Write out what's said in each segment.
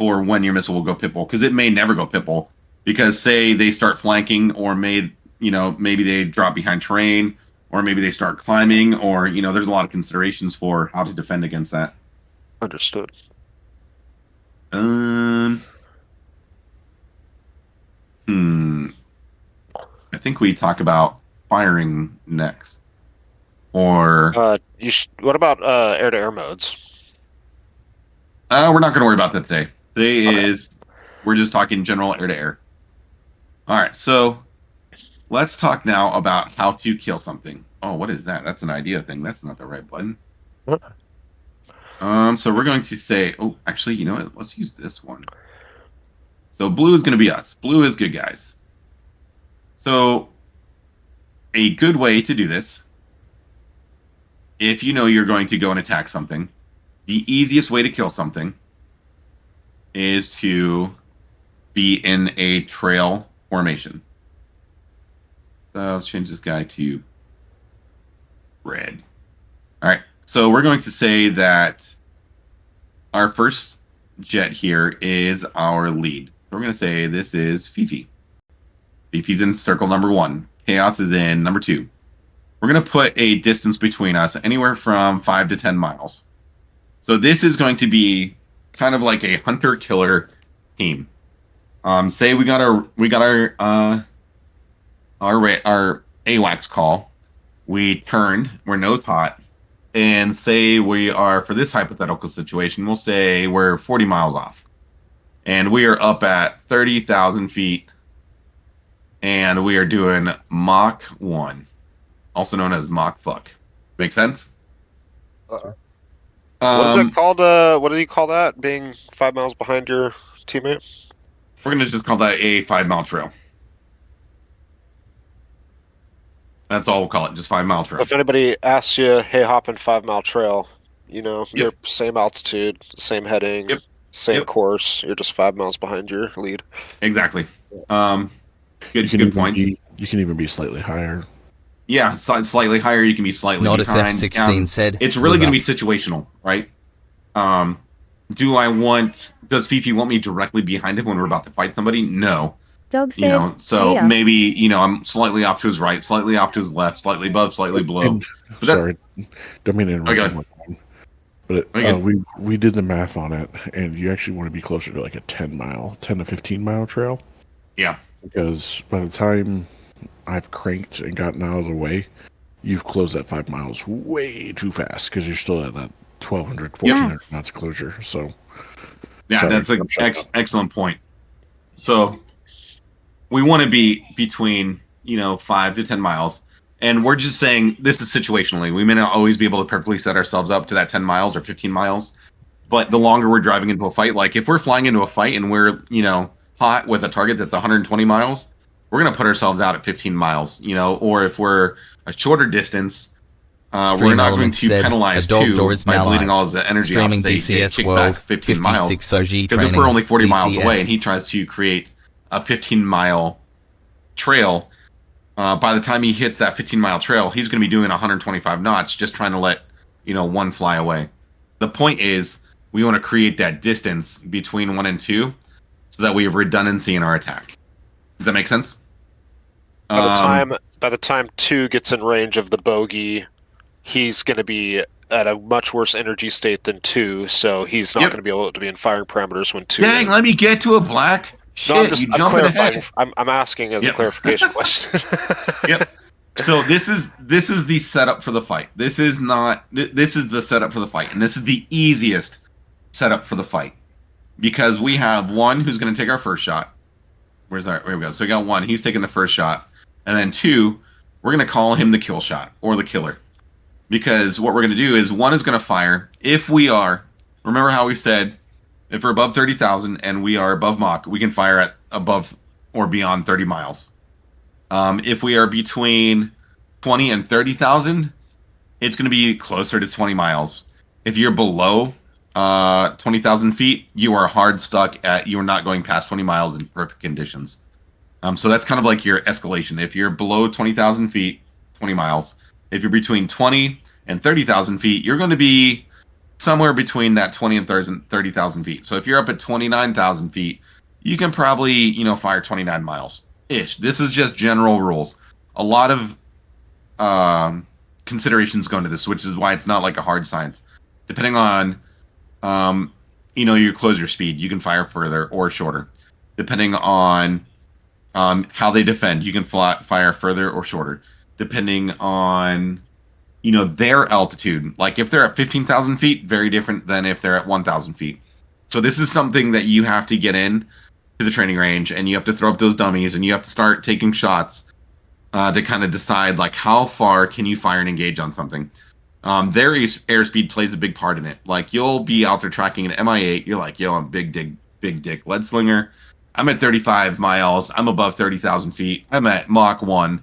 for when your missile will go pitbull, because it may never go pitbull. Because say they start flanking, or maybe they drop behind terrain, or maybe they start climbing, or there's a lot of considerations for how to defend against that. Understood. I think we talk about firing next. Or what about air-to-air modes? We're not going to worry about that today. We're just talking general air-to-air. All right, so let's talk now about how to kill something. Oh, what is that? That's an idea thing. That's not the right button. What? So we're going to say, oh, actually, you know what? Let's use this one. So blue is going to be us. Blue is good guys. So a good way to do this, if you're going to go and attack something, the easiest way to kill something is to be in a trail formation. So let's change this guy to red. All right. So we're going to say that our first jet here is our lead. So we're going to say this is Fifi. Fifi's in circle number 1. Chaos is in number 2. We're going to put a distance between us anywhere from 5 to 10 miles. So this is going to be kind of like a hunter-killer team. Say we got our AWACS call. We turned. We're nose hot. And say we are, for this hypothetical situation, we'll say we're 40 miles off. And we are up at 30,000 feet. And we are doing Mach 1, also known as Mach fuck. Make sense? What is that called? What did he call that? Being 5 miles behind your teammate? We're going to just call that a 5-mile trail. That's all we'll call it, just 5-mile trail. If anybody asks you, hey, hop in 5-mile trail, you're same altitude, same heading, same course. You're just 5 miles behind your lead. Exactly. Good point. You can even be slightly higher. Yeah, slightly higher. You can be slightly Notice behind. F-16 said. It's really going to be situational, right? Does Fifi want me directly behind him when we're about to fight somebody? No. Doug said, so maybe, I'm slightly off to his right, slightly off to his left, slightly above, slightly below. Sorry, don't mean to interrupt. But we did the math on it, and you actually want to be closer to like a 10 to 15 mile trail. Yeah. Because by the time I've cranked and gotten out of the way, you've closed that 5 miles way too fast because you're still at that 1,200, 1,400 knots closure. So, yeah, that's an excellent point. So, we want to be between 5 to 10 miles, and we're just saying this is situationally. We may not always be able to perfectly set ourselves up to that 10 miles or 15 miles, but the longer we're driving into a fight, like if we're flying into a fight and we're hot with a target that's 120 miles, we're going to put ourselves out at 15 miles, or if we're a shorter distance, we're not going to penalize two by bleeding all his energy off, say, DCS kick World, back 15 miles. Because if we're only 40 miles away and he tries to create a 15-mile trail, by the time he hits that 15-mile trail, he's going to be doing 125 knots just trying to let, one fly away. The point is, we want to create that distance between 1 and 2 so that we have redundancy in our attack. Does that make sense? By the time 2 gets in range of the bogey, he's going to be at a much worse energy state than 2, so he's not going to be able to be in firing parameters when 2. Dang, let me get to a black. Shit, I'm clarifying. I'm asking as a clarification question. Yep. So this is the setup for the fight. This is the setup for the fight, and this is the easiest setup for the fight. Because we have 1 who's going to take our first shot. Here we go. So we got 1. He's taking the first shot. And then 2, we're going to call him the kill shot or the killer. Because what we're going to do is 1 is going to fire. If we are, remember how we said, if we're above 30,000 and we are above Mach, we can fire at above or beyond 30 miles. If we are between 20 and 30,000, it's going to be closer to 20 miles. If you're below 20,000 feet, you are hard stuck you are not going past 20 miles in perfect conditions. So that's kind of like your escalation. If you're below 20,000 feet, 20 miles. If you're between 20 and 30,000 feet, you're going to be somewhere between that 20 and 30,000 feet. So if you're up at 29,000 feet, you can probably, fire 29 miles ish. This is just general rules. A lot of considerations go into this, which is why it's not like a hard science. Depending on, your closer speed, you can fire further or shorter. Depending on how they defend, you can fire further or shorter. Depending on their altitude. Like if they're at 15,000 feet, very different than if they're at 1,000 feet. So this is something that you have to get in to the training range, and you have to throw up those dummies, and you have to start taking shots to kind of decide like how far can you fire and engage on something. Their airspeed plays a big part in it. Like you'll be out there tracking an MI8, you're like, yo, I'm big dick lead slinger. I'm at 35 miles. I'm above 30,000 feet. I'm at Mach 1.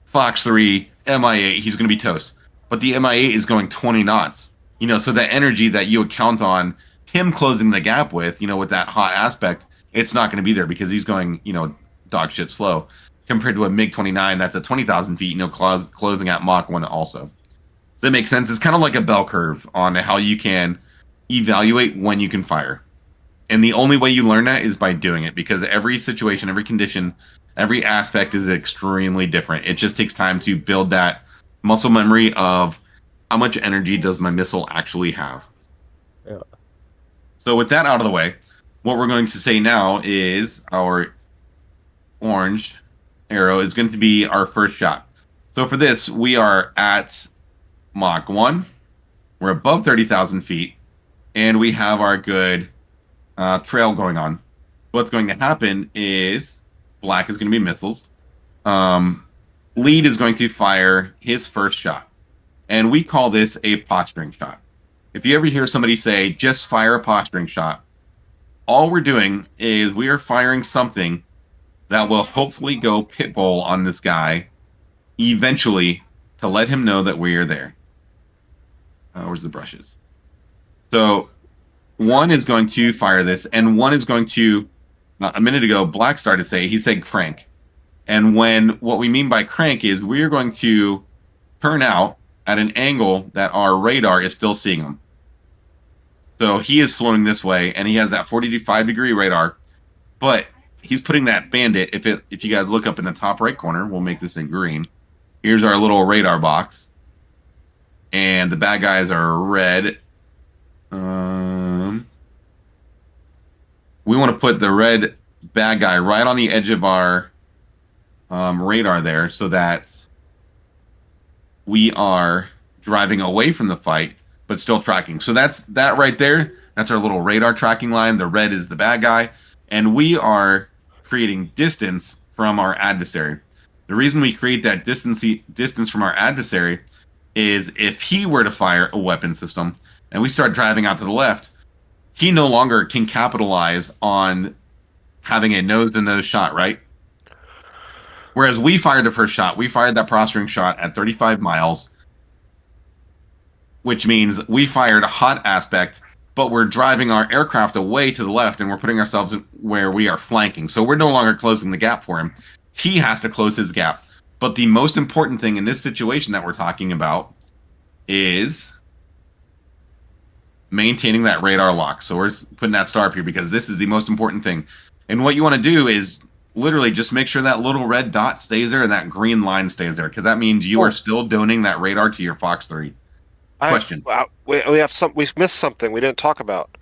Fox 3, MI8, he's going to be toast. But the MI8 is going 20 knots. So the energy that you would count on him closing the gap with that hot aspect, it's not going to be there because he's going, dog shit slow. Compared to a MiG-29 that's at 20,000 feet, closing at Mach 1 also. Does that make sense? It's kind of like a bell curve on how you can evaluate when you can fire. And the only way you learn that is by doing it, because every situation, every condition, every aspect is extremely different. It just takes time to build that muscle memory of how much energy does my missile actually have. Yeah. So with that out of the way, what we're going to say now is our orange arrow is going to be our first shot. So for this, we are at Mach 1. We're above 30,000 feet, and we have our good trail going on. What's going to happen is black is going to be missiles. Lead is going to fire his first shot. And we call this a posturing shot. If you ever hear somebody say, just fire a posturing shot, all we're doing is we are firing something that will hopefully go pitbull on this guy eventually to let him know that we are there. Where's the brushes? So one is going to fire this, and one is going to, a minute ago, Black started to say, he said crank. And what we mean by crank is we are going to turn out at an angle that our radar is still seeing him. So he is floating this way, and he has that 45-degree radar, but he's putting that bandit. If you guys look up in the top right corner, we'll make this in green. Here's our little radar box, and the bad guys are red. We want to put the red bad guy right on the edge of our radar there, so that we are driving away from the fight, but still tracking. So that right there. That's our little radar tracking line. The red is the bad guy, and we are creating distance from our adversary. The reason we create that distance from our adversary is if he were to fire a weapon system and we start driving out to the left, he no longer can capitalize on having a nose-to-nose shot, right? Whereas we fired the first shot, we fired that posturing shot at 35 miles, which means we fired a hot aspect, but we're driving our aircraft away to the left, and we're putting ourselves where we are flanking. So we're no longer closing the gap for him. He has to close his gap. But the most important thing in this situation that we're talking about is maintaining that radar lock. So we're putting that star up here because this is the most important thing. And what you want to do is literally just make sure that little red dot stays there and that green line stays there, because that means you are still doning that radar to your Fox 3. Question. We've missed something we didn't talk about.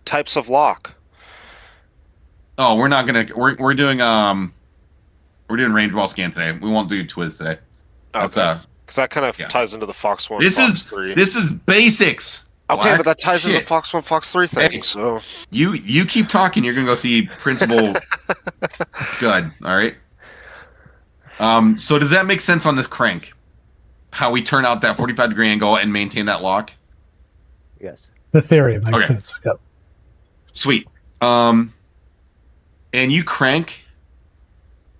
Types of lock. Oh, we're doing range wall scan today. We won't do Twiz today. Okay. Because that kind of ties into the Fox 1, Fox 3. This is basics. Okay, but that ties into the Fox 1, Fox 3 thing. Hey, so you keep talking. You're gonna go see Principal Scud. All right. So does that make sense on this crank? How we turn out that 45-degree angle and maintain that lock? Yes. The theory makes sense. Yep. Sweet. And you crank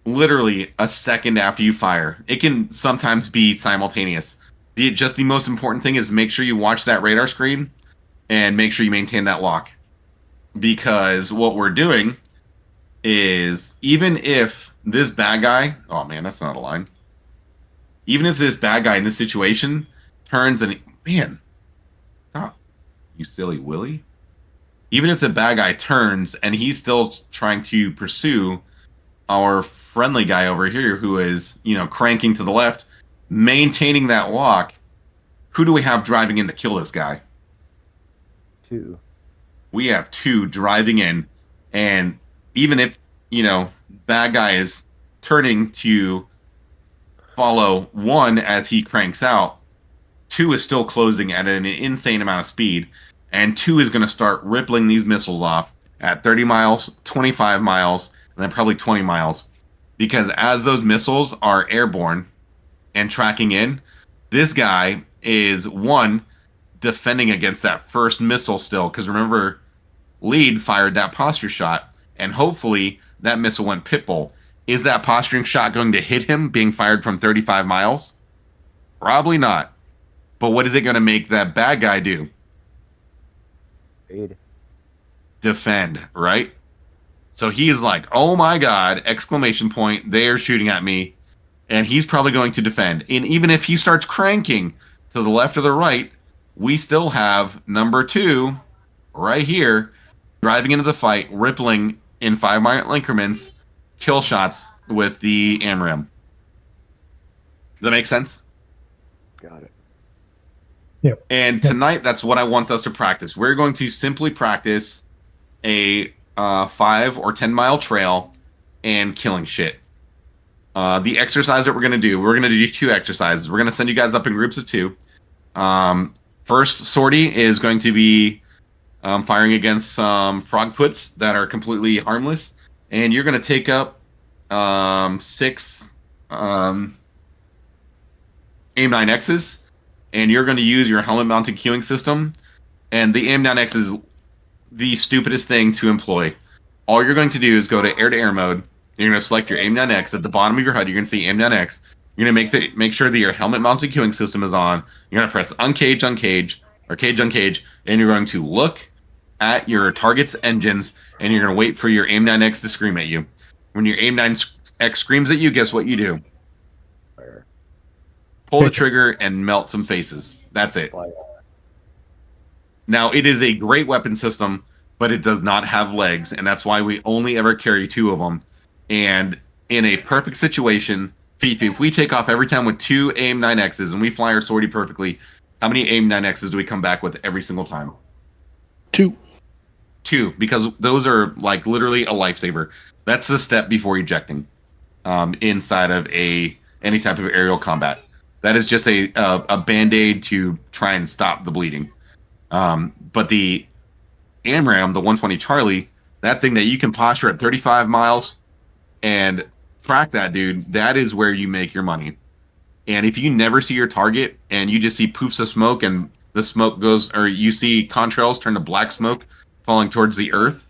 literally a second after you fire. It can sometimes be simultaneous. The most important thing is make sure you watch that radar screen and make sure you maintain that lock. Because what we're doing is, even if this bad guy... Oh, man, that's not a line. Even if this bad guy in this situation turns and man, stop, you silly Willy. Even if the bad guy turns and he's still trying to pursue our friendly guy over here who is, cranking to the left, maintaining that walk, who do we have driving in to kill this guy? 2. We have 2 driving in, and even if, bad guy is turning to follow 1 as he cranks out, 2 is still closing at an insane amount of speed, and 2 is going to start rippling these missiles off at 30 miles, 25 miles, and then probably 20 miles. Because as those missiles are airborne and tracking in, this guy is, 1, defending against that first missile still. Because remember, Lead fired that posture shot, and hopefully that missile went pitbull. Is that posturing shot going to hit him being fired from 35 miles? Probably not. But what is it going to make that bad guy do? Defend, right? So he is like, oh my god, exclamation point, they are shooting at me. And he's probably going to defend. And even if he starts cranking to the left or the right, we still have number 2 right here driving into the fight, rippling in 5-mile increments, kill shots with the AMRAAM. Does that make sense? Got it. Yep. And tonight, that's what I want us to practice. We're going to simply practice a 5 or 10 mile trail and killing shit. The exercise that we're going to do 2 exercises. We're going to send you guys up in groups of 2. First sortie is going to be firing against some frogfoots that are completely harmless, and you're going to take up 6 AIM-9Xs, and you're going to use your helmet-mounted queuing system. And the AIM-9X is the stupidest thing to employ. All you're going to do is go to air-to-air mode. You're going to select your AIM-9X. At the bottom of your HUD, you're going to see AIM-9X. You're going to make sure that your helmet-mounted queuing system is on. You're going to press uncage, or cage, uncage, and you're going to look at your target's engines, and you're going to wait for your AIM-9X to scream at you. When your AIM-9X screams at you, guess what you do? Fire. Pull the trigger and melt some faces. That's it. Fire. Now, it is a great weapon system, but it does not have legs, and that's why we only ever carry 2 of them. And in a perfect situation, Fifi, if we take off every time with 2 AIM-9Xs and we fly our sortie perfectly, how many AIM-9Xs do we come back with every single time? 2. 2, because those are like literally a lifesaver. That's the step before ejecting inside of any type of aerial combat. That is just a band-aid to try and stop the bleeding. But the AMRAAM, the 120 Charlie, that thing that you can posture at 35 miles and track that dude, that is where you make your money. And if you never see your target and you just see poofs of smoke and the smoke goes, or you see contrails turn to black smoke falling towards the earth,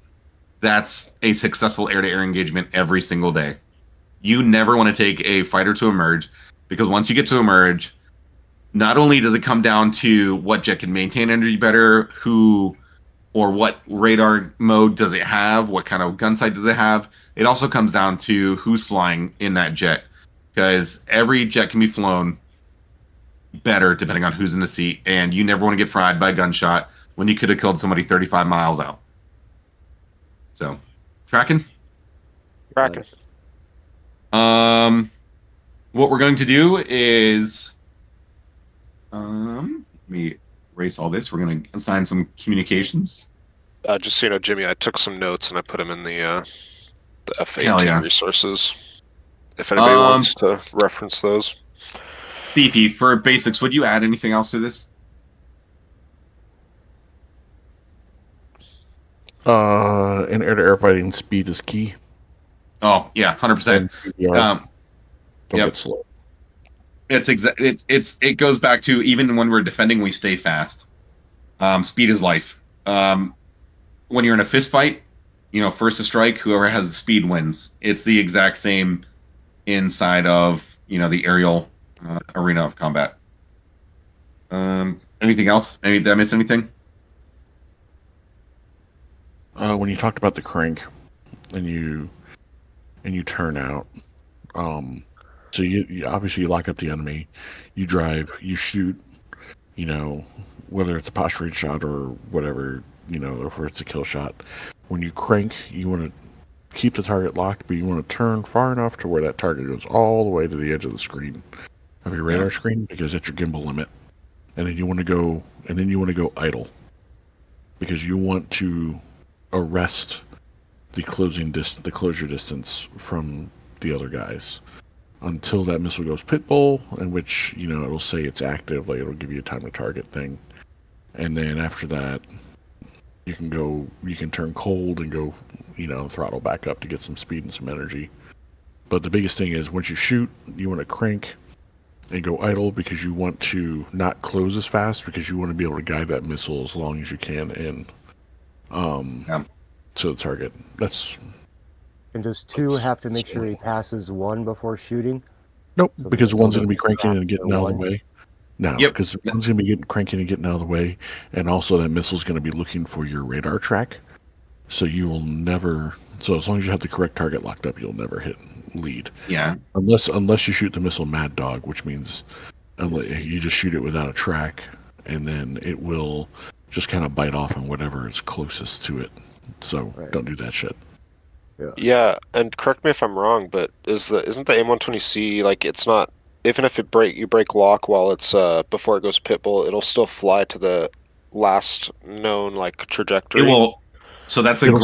that's a successful air-to-air engagement every single day. You never want to take a fighter to emerge, because once you get to emerge, not only does it come down to what jet can maintain energy better, who or what radar mode does it have, what kind of gun sight does it have, it also comes down to who's flying in that jet, because every jet can be flown better depending on who's in the seat, and you never want to get fried by a gunshot when you could have killed somebody 35 miles out. So, tracking? Tracking. What we're going to do is, let me erase all this. We're going to assign some communications. Just so you know, Jimmy, I took some notes and I put them in the FAQ Hell yeah. resources. If anybody wants to reference those. Fifi, for basics, would you add anything else to this? In air-to-air fighting, speed is key. Oh yeah, 100%. Don't yep. get slow. It goes back to, even when we're defending, we stay fast. Speed is life. When you're in a fist fight, first to strike, whoever has the speed wins. It's the exact same inside of the aerial arena of combat. Anything else? Did I miss anything? When you talked about the crank and you turn out, so you obviously lock up the enemy, you drive, you shoot, whether it's a posturing shot or whatever, or if it's a kill shot. When you crank, you want to keep the target locked, but you want to turn far enough to where that target goes all the way to the edge of the screen, of your radar screen, because that's your gimbal limit. And then you want to go idle, because you want to arrest the closure distance from the other guys until that missile goes pitbull, in which it'll say it's active, like it'll give you a time to target thing, and then after that you can turn cold and go throttle back up to get some speed and some energy. But the biggest thing is, once you shoot, you want to crank and go idle, because you want to not close as fast, because you want to be able to guide that missile as long as you can in to the target. And does 2 have to make sure he passes 1 before shooting? Nope, So because the one's missile going to be cranking and getting out of the one. way. No, Yep. because one's going to be cranking and getting out of the way, and also that missile's going to be looking for your radar track. So you will never. So as long as you have the correct target locked up, you'll never hit lead. Yeah. Unless you shoot the missile Mad Dog, which means you just shoot it without a track, and then it will just kind of bite off on whatever is closest to it. So don't do that shit. Yeah, and correct me if I'm wrong, but isn't the AIM-120C, like, it's not, even if you break lock while it's before it goes pitbull, it'll still fly to the last known trajectory? It will. So that's It'll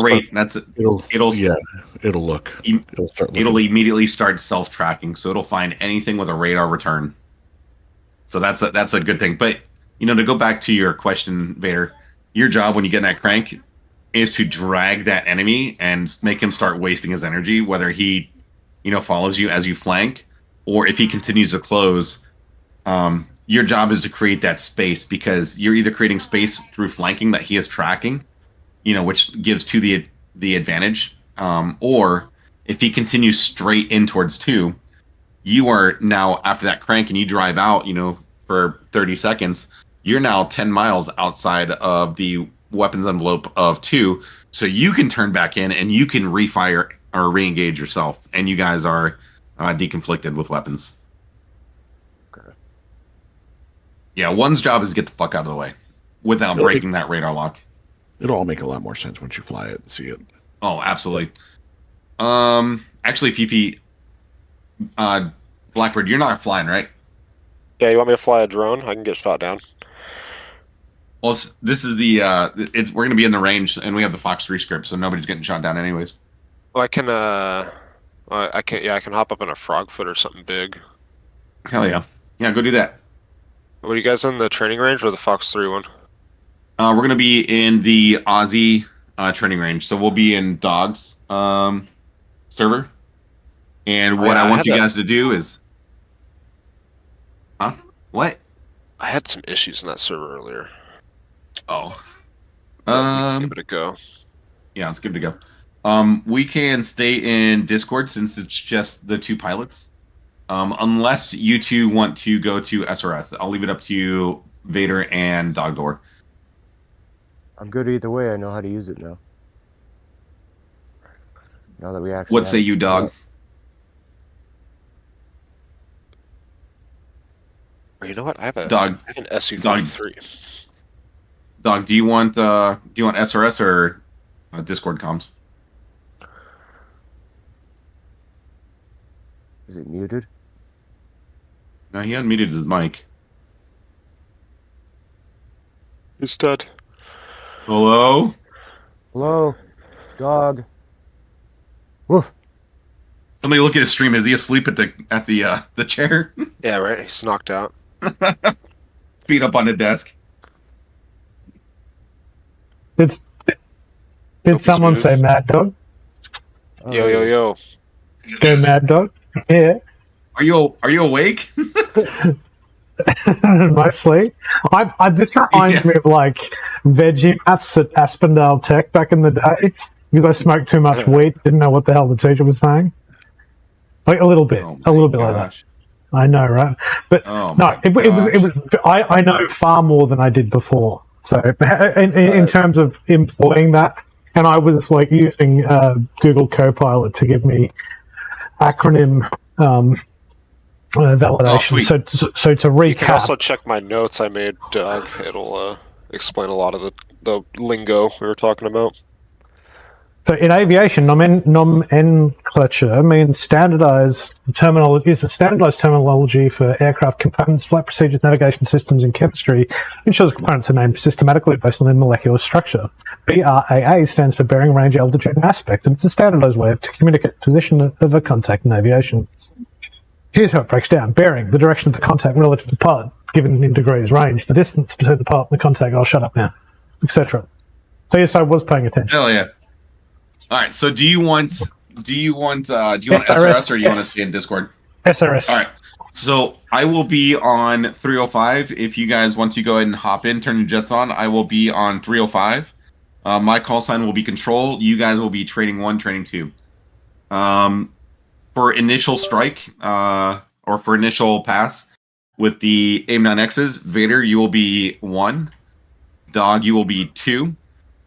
look. It'll immediately start self-tracking, so it'll find anything with a radar return. So that's a good thing. But to go back to your question, Vader, your job when you get in that crank is to drag that enemy and make him start wasting his energy, whether he follows you as you flank, or if he continues to close. Your job is to create that space, because you're either creating space through flanking that he is tracking, which gives 2 the advantage, or if he continues straight in towards 2, you are now, after that crank and you drive out for 30 seconds, you're now 10 miles outside of the weapons envelope of 2, so you can turn back in and you can refire or re-engage yourself, and you guys are deconflicted with weapons. Okay. Yeah, one's job is to get the fuck out of the way without breaking that radar lock. It'll all make a lot more sense once you fly it and see it. Oh, absolutely. Actually, Fifi, Blackbird, you're not flying, right? Yeah, you want me to fly a drone? I can get shot down. Well, this is we're going to be in the range, and we have the Fox 3 script, so nobody's getting shot down anyways. Well, I can I can hop up in a frogfoot or something big. Hell yeah. Yeah, go do that. What are you guys in the training range or the Fox 3 one? We're going to be in the Aussie training range, so we'll be in Dogs server. And what I want you guys to do is... Huh? What? I had some issues in that server earlier. Oh. Give it a go. Yeah, it's good to go. We can stay in Discord since it's just the 2 pilots. Unless you 2 want to go to SRS. I'll leave it up to you, Vader and Dogdoor. I'm good either way. I know how to use it now. Now that we actually. What say you, Dog? You know what? I have an SU-33. Dog, do you want SRS or Discord comms? Is it muted? No, he unmuted his mic. He's dead. Hello? Hello? Dog. Woof. Somebody look at his stream. Is he asleep at the chair? Yeah, right. He's knocked out. Feet up on the desk. Did someone say Mad Dog? Yo. Go Mad Dog. Yeah. Are you awake? My sleep. This reminds me of veggie maths at Aspendale Tech back in the day. You guys smoked too much weed, didn't know what the hell the teacher was saying. Like a little bit like that. I know, right? But it was. I know far more than I did before. So in terms of employing that, and I was using Google Copilot to give me acronym validation. So to You can recap, also check my notes I made, Doug. It'll explain a lot of the lingo we were talking about. so in aviation, nomenclature means standardized terminology for aircraft components, flight procedures, navigation systems, and chemistry. Ensures components are named systematically based on their molecular structure. BRAA stands for bearing, range, altitude, and aspect, and it's a standardized way to communicate the position of a contact in aviation. Here's how it breaks down. Bearing, the direction of the contact relative to the part, given in degrees. Range, the distance between the part and the contact. I'll shut up now, etc. So yes, I was paying attention. Hell yeah! All right. So do you want SRS or do you want to stay in Discord? SRS. All right. So I will be on 305. If you guys want to go ahead and hop in, turn your jets on, I will be on 305. My call sign will be control. You guys will be training 1, training 2. For initial strike or for initial pass with the AIM-9Xs, Vader, you will be 1. Dog, you will be 2.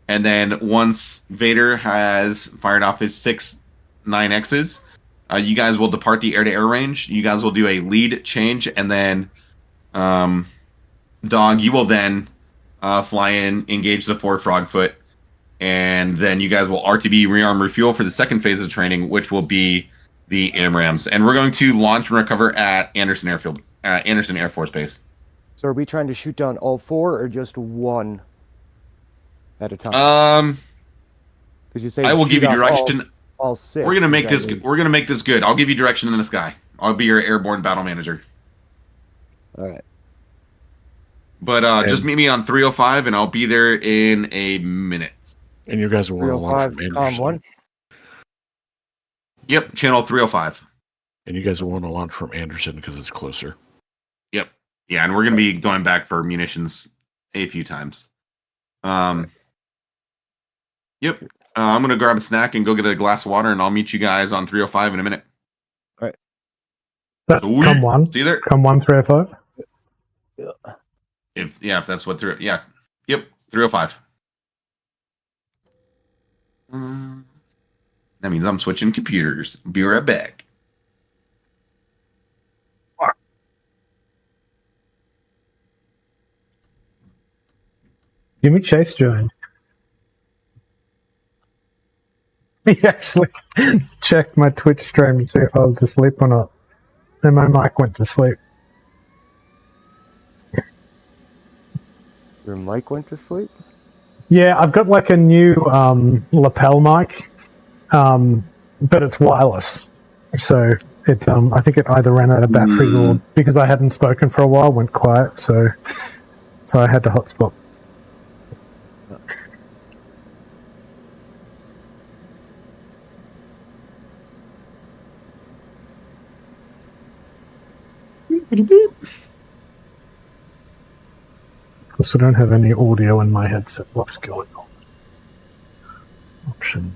And then once Vader has fired off his 6 9Xs, you guys will depart the air-to-air range. You guys will do a lead change, and then Dog, you will then fly in, engage the forward frog foot, and then you guys will RTB, rearm, refuel for the second phase of training, which will be the AMRAAMs. And we're going to launch and recover at Anderson Airfield, Anderson Air Force Base. So are we trying to shoot down all 4 or just 1 at a time? Because you say I will give you direction. All 6. We're gonna make this. We're gonna make this good. I'll give you direction in the sky. I'll be your airborne battle manager. All right. But just meet me on 305, and I'll be there in a minute. And you guys will want to launch from Anderson. 1. Yep, channel 305. And you guys will want to launch from Anderson because it's closer. Yep. Yeah, and we're gonna be going back for munitions a few times. Yep. I'm gonna grab a snack and go get a glass of water, and I'll meet you guys on 305 in a minute. All right. Come one. See you there. Come 1 305. If that's what Yep. 305. That means I'm switching computers. Be right back. Give me Chase joined. He actually checked my Twitch stream to see if I was asleep or not. Then my mic went to sleep. Your mic went to sleep? Yeah, I've got like a new lapel mic, but it's wireless. So it, I think it either ran out of battery or because I hadn't spoken for a while, went quiet. So I had to hotspot. Because I don't have any audio in my headset. What's going on? Option.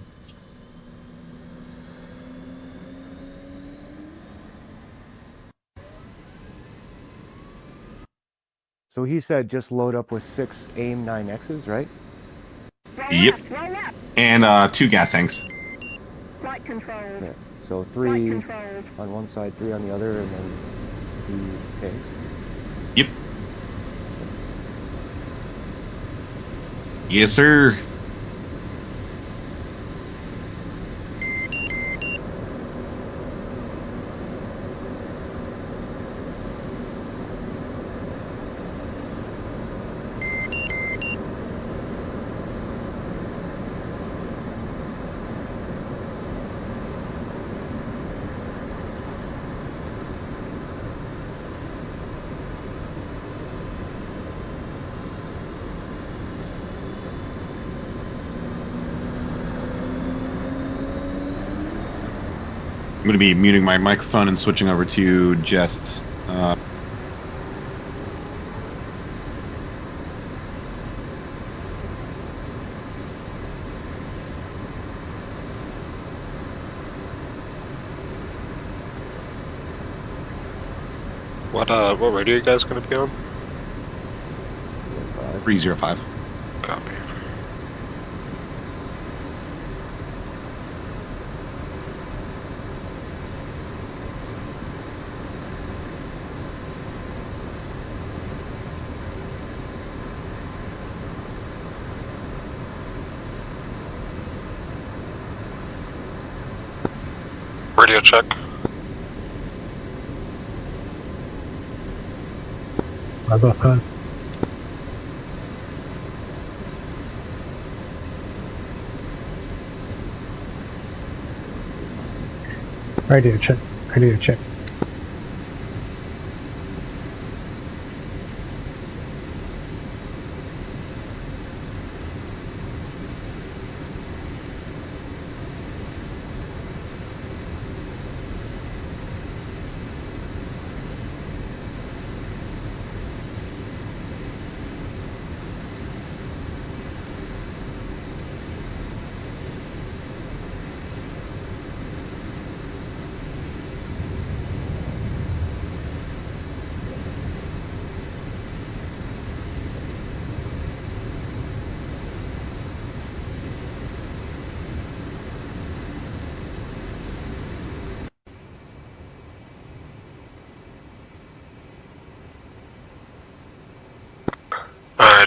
So he said just load up with 6 AIM-9Xs, right? Yep. And 2 gas tanks. Flight control. Yeah. So 3 on one side, 3 on the other, and then 2 tanks. Yep. Yes, sir. I'm going to be muting my microphone and switching over to just What radio are you guys going to be on? 305. Copy. Radio check. 5x5. Radio check. Radio check.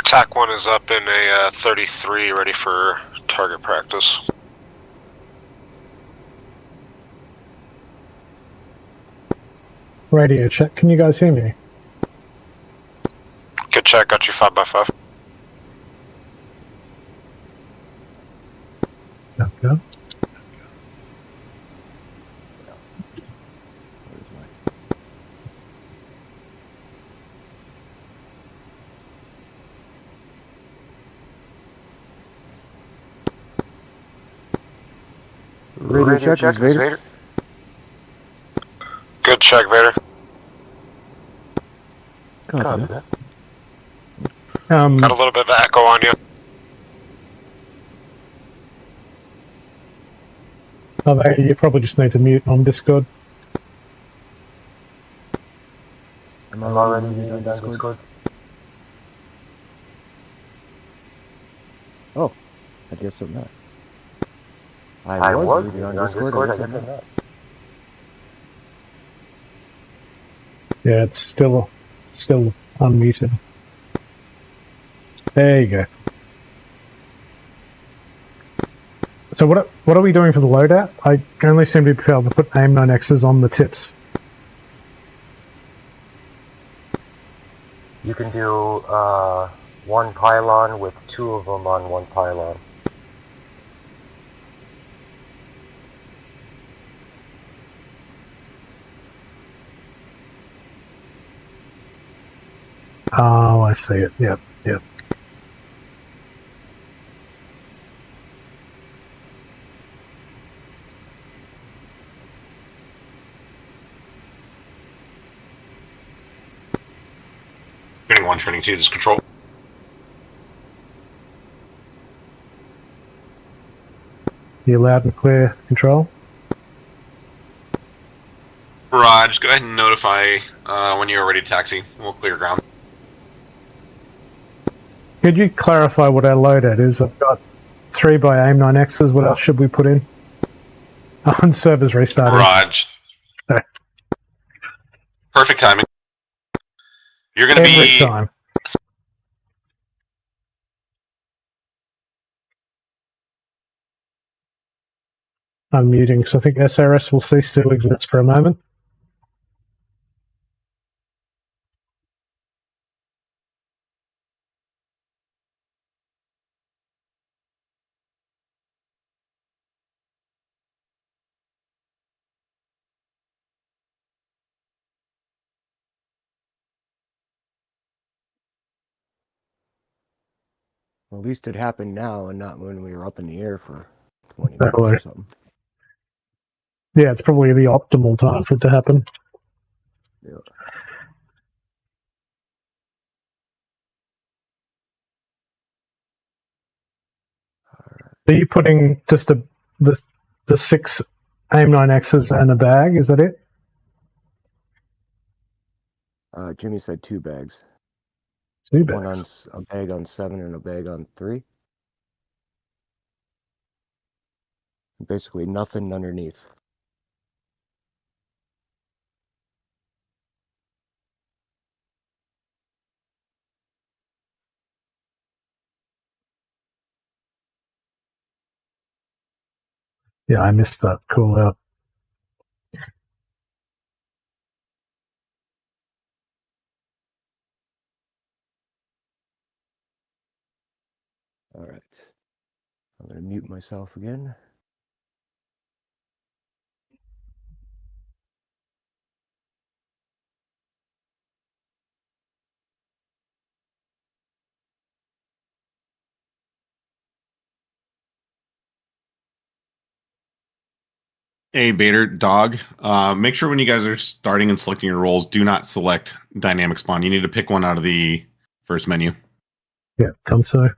TAC 1 is up in a 33, ready for target practice. Radio check. Can you guys hear me? Good check, got you 5x5. Okay. Radio check, is Vader. Good check, Vader. Copy that. Got a little bit of echo on you. Vader, you probably just need to mute on Discord. I'm already muted on Discord. Oh, I guess I'm not. I was muted on Discord, I guess I'm not. Yeah, it's still unmuted. There you go. So what are we doing for the loadout? I only seem to be able to put AIM-9Xs on the tips. You can do one pylon with 2 of them on one pylon. Oh, I see it. Yep, yep. Training 1, training 2, this is control. You loud and clear, control? Rod, just go ahead and notify when you're ready to taxi. We'll clear ground. Could you clarify what our loadout is? I've got 3 by AIM-9Xs. What else should we put in? On servers restarting. Raj. Perfect timing. You're going to be... Every time. I'm muting, so I think SRS will cease to exist for a moment. Well, at least it happened now and not when we were up in the air for 20 minutes or something. Yeah, it's probably the optimal time for it to happen. Yeah. Are you putting just the 6 AIM-9Xs and a bag? Is that it? Jimmy said 2 bags. 2 One bags. on a bag on 7 and a bag on 3. Basically nothing underneath. Yeah, I missed that. Cool out. All right. I'm going to mute myself again. Hey, Bader, dog. Make sure when you guys are starting and selecting your roles, do not select dynamic spawn. You need to pick one out of the first menu. Yeah, come so.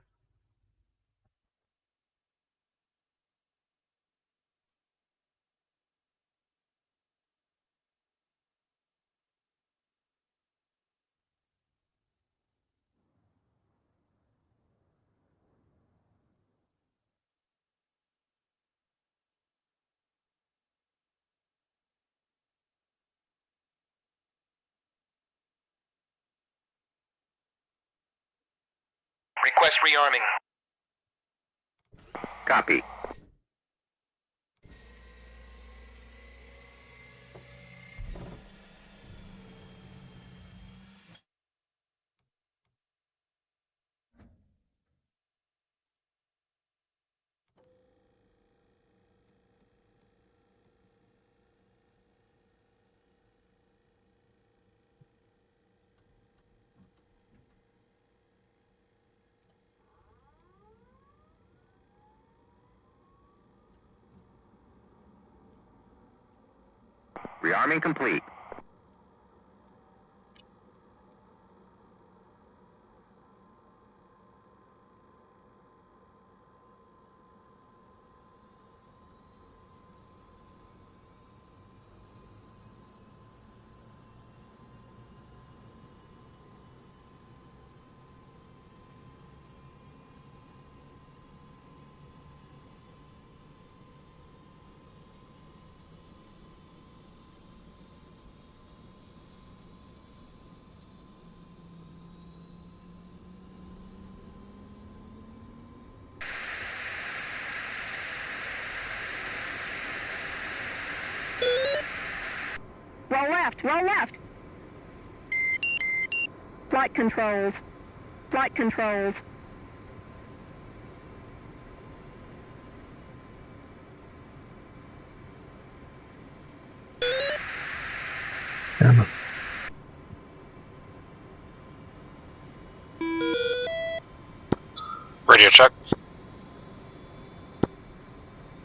Request rearming. Copy. Rearming complete. Roll left, roll left. Flight controls. Flight controls. Damn it. Radio check.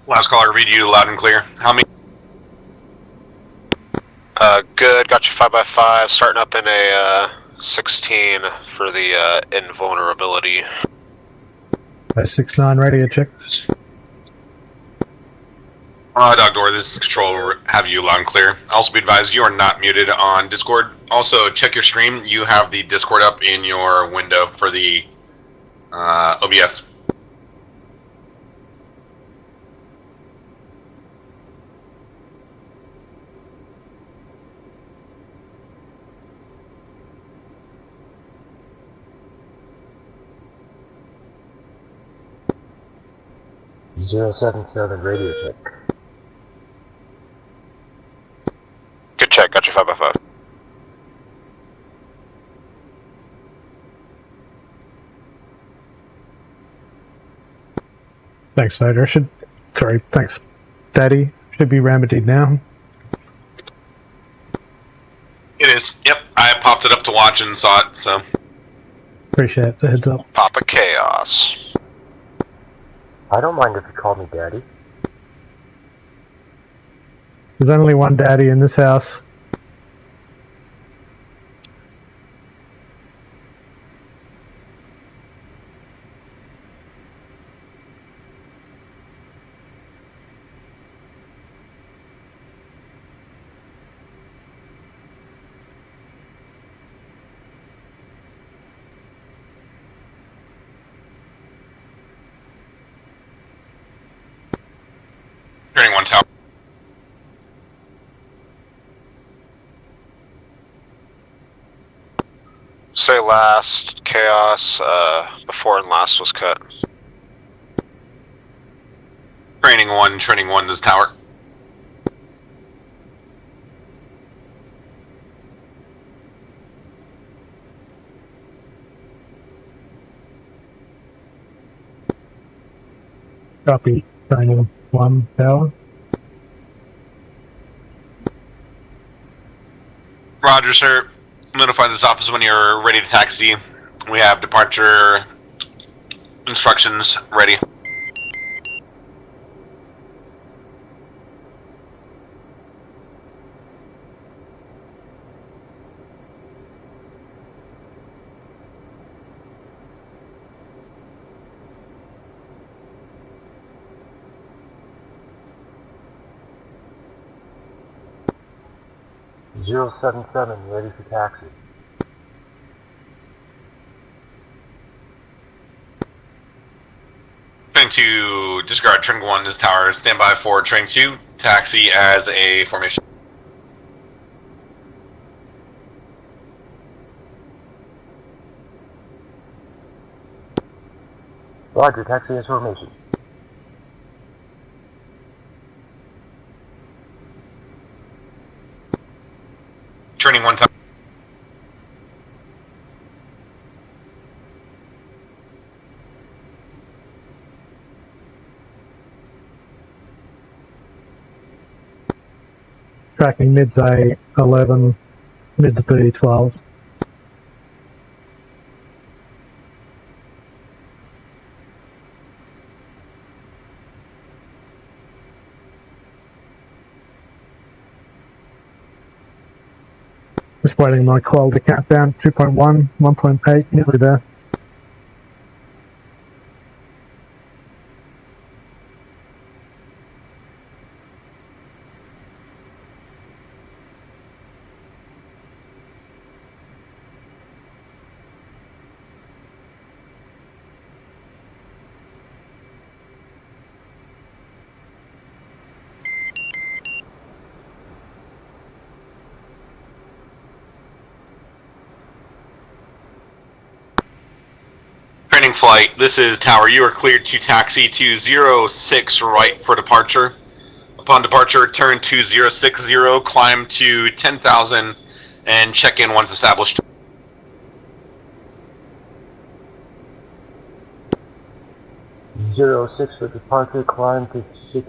Last caller, read you loud and clear. How many? Good. Got you 5x5. Starting up in a 16 for the invulnerability. 6-9 radio check. Dog Door, this is Control. Have you loud and clear. Also be advised, you are not muted on Discord. Also, check your stream. You have the Discord up in your window for the OBS. .077 radio check. Good check. Got you 5x5. Thanks, Vader. Thanks, Daddy. Should be remedied now. It is. Yep. I popped it up to watch and saw it, so. Appreciate the heads up. Papa Chaos. I don't mind if you call me Daddy. There's only one Daddy in this house. Turning one tower. Say last, Chaos, before and last was cut. Training one is tower. Copy. Training 1 tower. Roger, sir. Notify this office when you're ready to taxi. We have departure instructions ready. Zero 77, ready for taxi. Train 2, disregard Train 1 this tower. Stand by for Train 2, taxi as a formation. Roger, taxi as formation. Training 1 tower. Tracking mids A 11, mids B 12. Just waiting my call to count down 2.1, 1.8, nearly there. Training flight, this is Tower. You are cleared to taxi to 06 right for departure. Upon departure, turn to 060, climb to 10,000, and check in once established. Zero 06 for departure, climb to 60,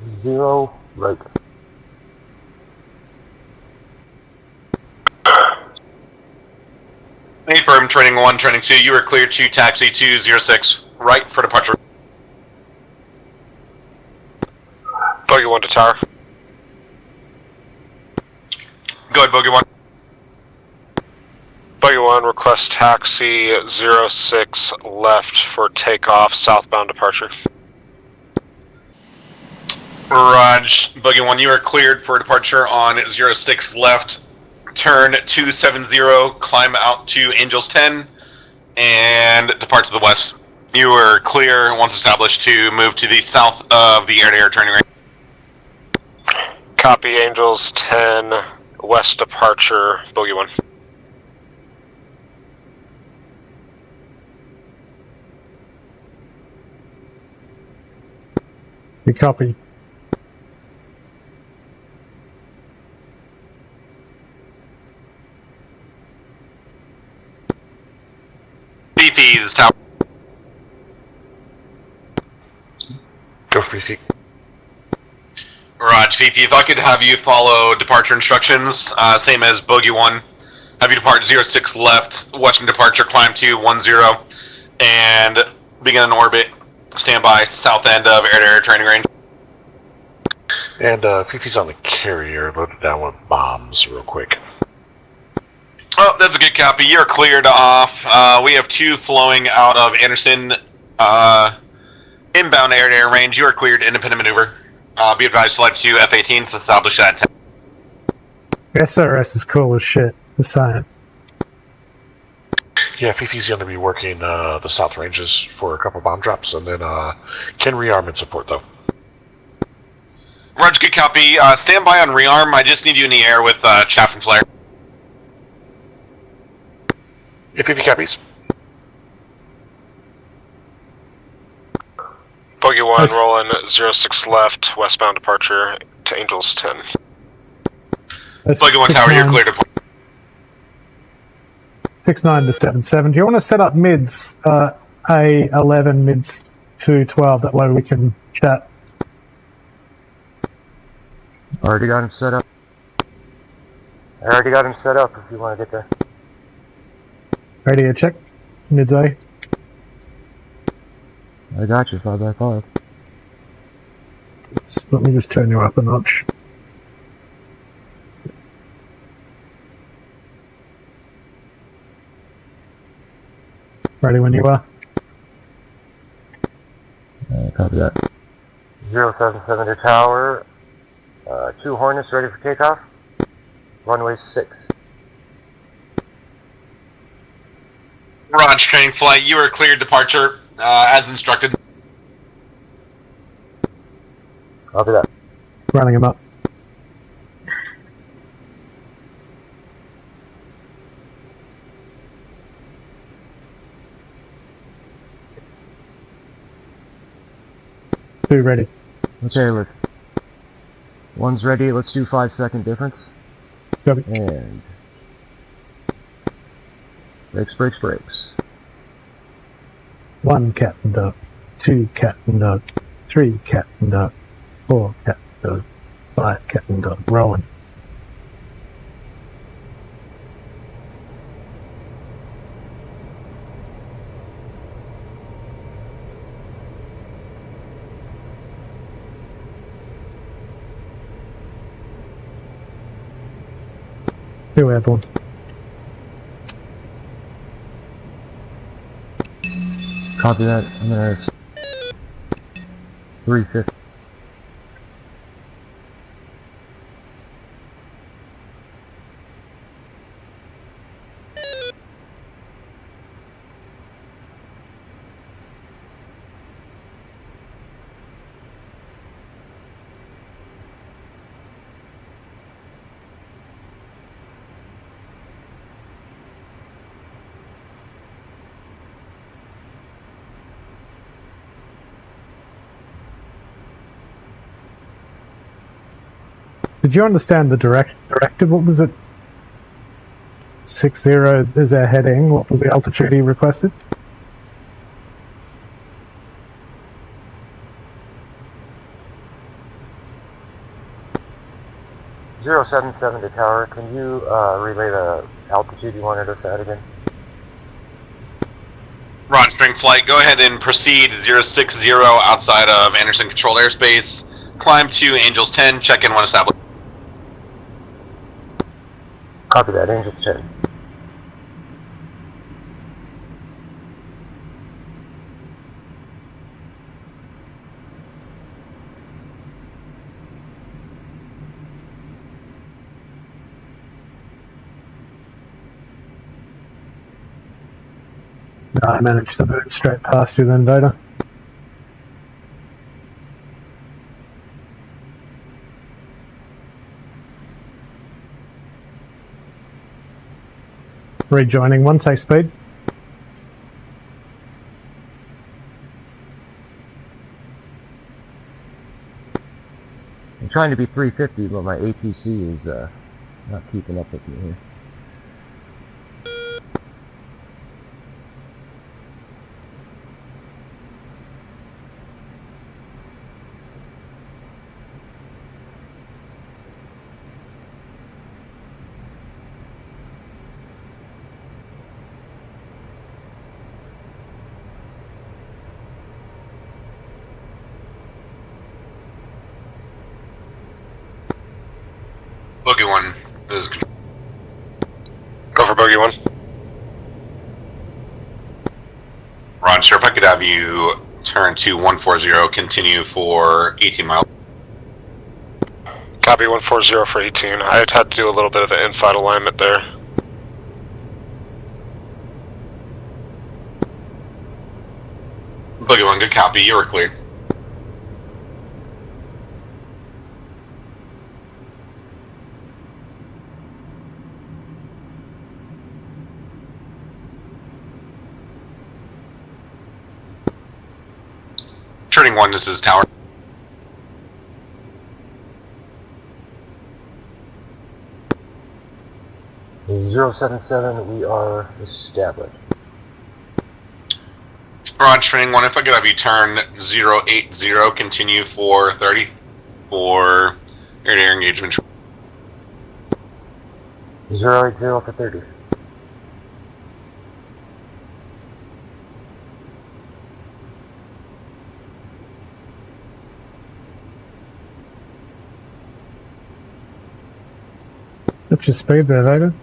right. Affirm, Training 1, Training 2, you are cleared to taxi to 06 right for departure. Bogey 1 to tower. Go ahead, Bogey 1. Bogey 1, request taxi 06 left for takeoff, southbound departure. Raj, Bogey 1, you are cleared for departure on 06 left. Turn 270, climb out to Angels 10, and depart to the west. You are clear, once established, to move to the south of the air-to-air turning range. Copy, Angels 10, west departure, Bogey 1. You copy. BP's tower. Go for feet. Raj, VP, if I could have you follow departure instructions, same as Bogey 1. Have you depart 06 left, western departure, climb to 10, and begin an orbit. Stand by, south end of air-to-air training range. And Fifi's on the carrier, loaded down with bombs real quick. Oh, that's a good copy. You're cleared off. We have 2 flowing out of Anderson. Inbound air-to-air range. You are cleared independent maneuver. Be advised, flight to F-18 to establish at 10. SRS is cool as shit. The same. Yeah, Fifi's going to be working the south ranges for a couple bomb drops, and then can rearm and support, though. Roger, good copy. Stand by on rearm. I just need you in the air with chaff and flare. Yeah, Fifi copies. Bogey 1, rolling 06 left, westbound departure to Angels 10. Bogey 1 tower, you're clear to 69 to 77. Do you want to set up mids A11, mids to 12? That way we can Chat. Already got him set up. I already got him set up if you want to get there. Radio check. Midday. I got you, 5x5. Let me just turn you up a notch. Ready when you are. Copy that. 077 to tower. 2 Hornets ready for takeoff. Runway 6. Roger, training flight. You are cleared departure as instructed. Copy that. Running him up. Two ready. Okay, look. One's ready. Let's do 5-second difference. Copy. And brakes. 1 cat and dog. 2 cat and dog. 3 cat and dog. 4 cat and dog. 5 cat and dog. Rolling. Two airborne. Copy that. I'm gonna 350. Did you understand the directive? What was it? 60 is our heading. What was the altitude he requested? .077 to tower. Can you relay the altitude you wanted us at again? Ron, string flight, go ahead and proceed 060 outside of Anderson Controlled Airspace. Climb to Angels 10, check in when established. Copy that, Angels 10. No, I managed to move straight past you then, Vader. Rejoining 1, say speed. I'm trying to be 350, but my ATC is not keeping up with me here. Bogey 1 is... Go for Bogey 1. Ron, sure, if I could have you turn to 140, continue for 18 miles. Copy 140 for 18. I had to do a little bit of an in-flight alignment there. Bogey 1, good copy, you were cleared. Turning 1, this is tower. .077, we are established. Roger, training 1, if I could have you turn 080, continue for 30 for air-to-air engagement. 080 for 30. What's your speed there, Vader?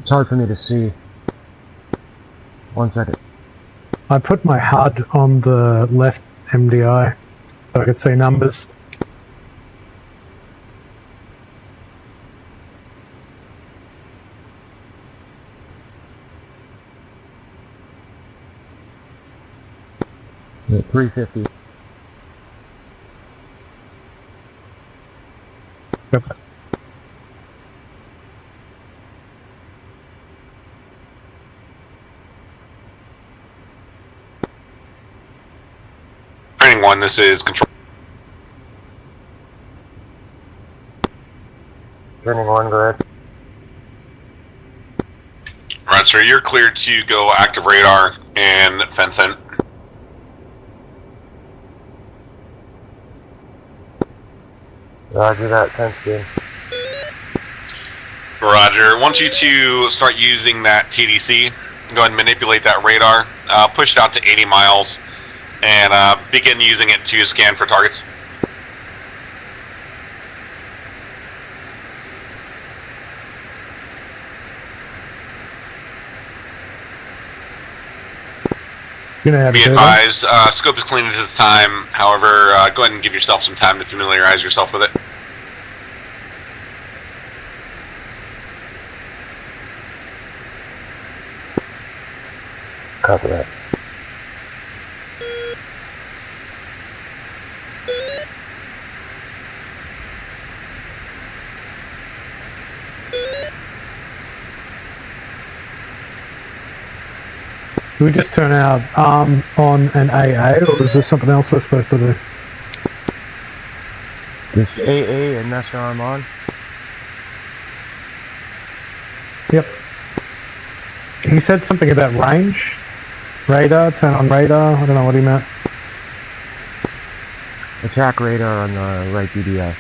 It's hard for me to see. 1 second. I put my HUD on the left MDI so I could see numbers. Yeah, 350. Yep. Training 1, this is control. Training 1, go ahead. Roger, you're cleared to go active radar and fence in. Roger that, fence in. Roger, want you to start using that TDC. Go ahead and manipulate that radar. Push it out to 80 miles. And begin using it to scan for targets. Be advised, scope is clean at this time. However, go ahead and give yourself some time to familiarize yourself with it. Copy that. Do we just turn our arm on an AA, or is there something else we're supposed to do? Just AA and mess your arm on. Yep. He said something about range. Radar, turn on radar. I don't know what he meant. Attack radar on the right DDS.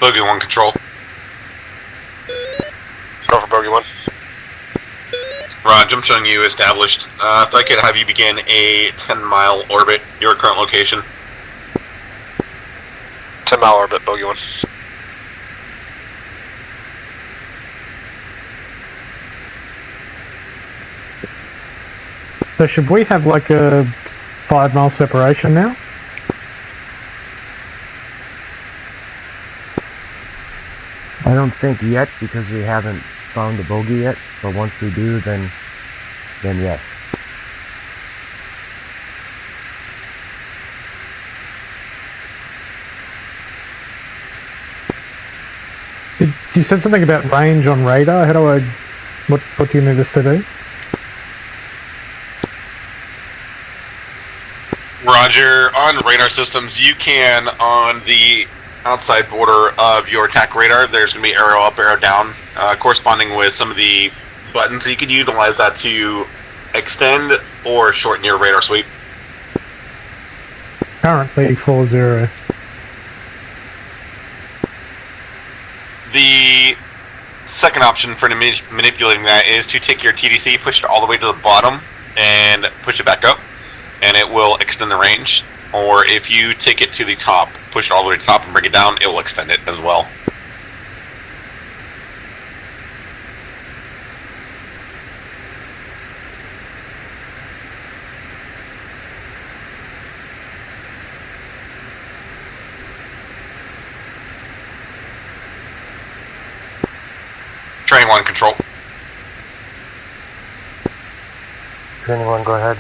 Bogey 1 control. Go for Bogey 1. Raj, I'm showing you established. If I could have you begin a 10-mile orbit, your current location. 10-mile orbit, Bogey 1. So should we have like a 5-mile separation now? I don't think yet because we haven't found the bogey yet, but once we do, then yes. You said something about range on radar. How do I... What do you need us to do? Roger, on radar systems, you can, on the outside border of your attack radar, there's going to be arrow up, arrow down, corresponding with some of the buttons. You can utilize that to extend or shorten your radar sweep. Currently 40. The second option for manipulating that is to take your TDC, push it all the way to the bottom, and push it back up, and it will extend the range. Or if you take it to the top, push it all the way to the top and bring it down, it will extend it as well. Training 1 control. Training 1, go ahead.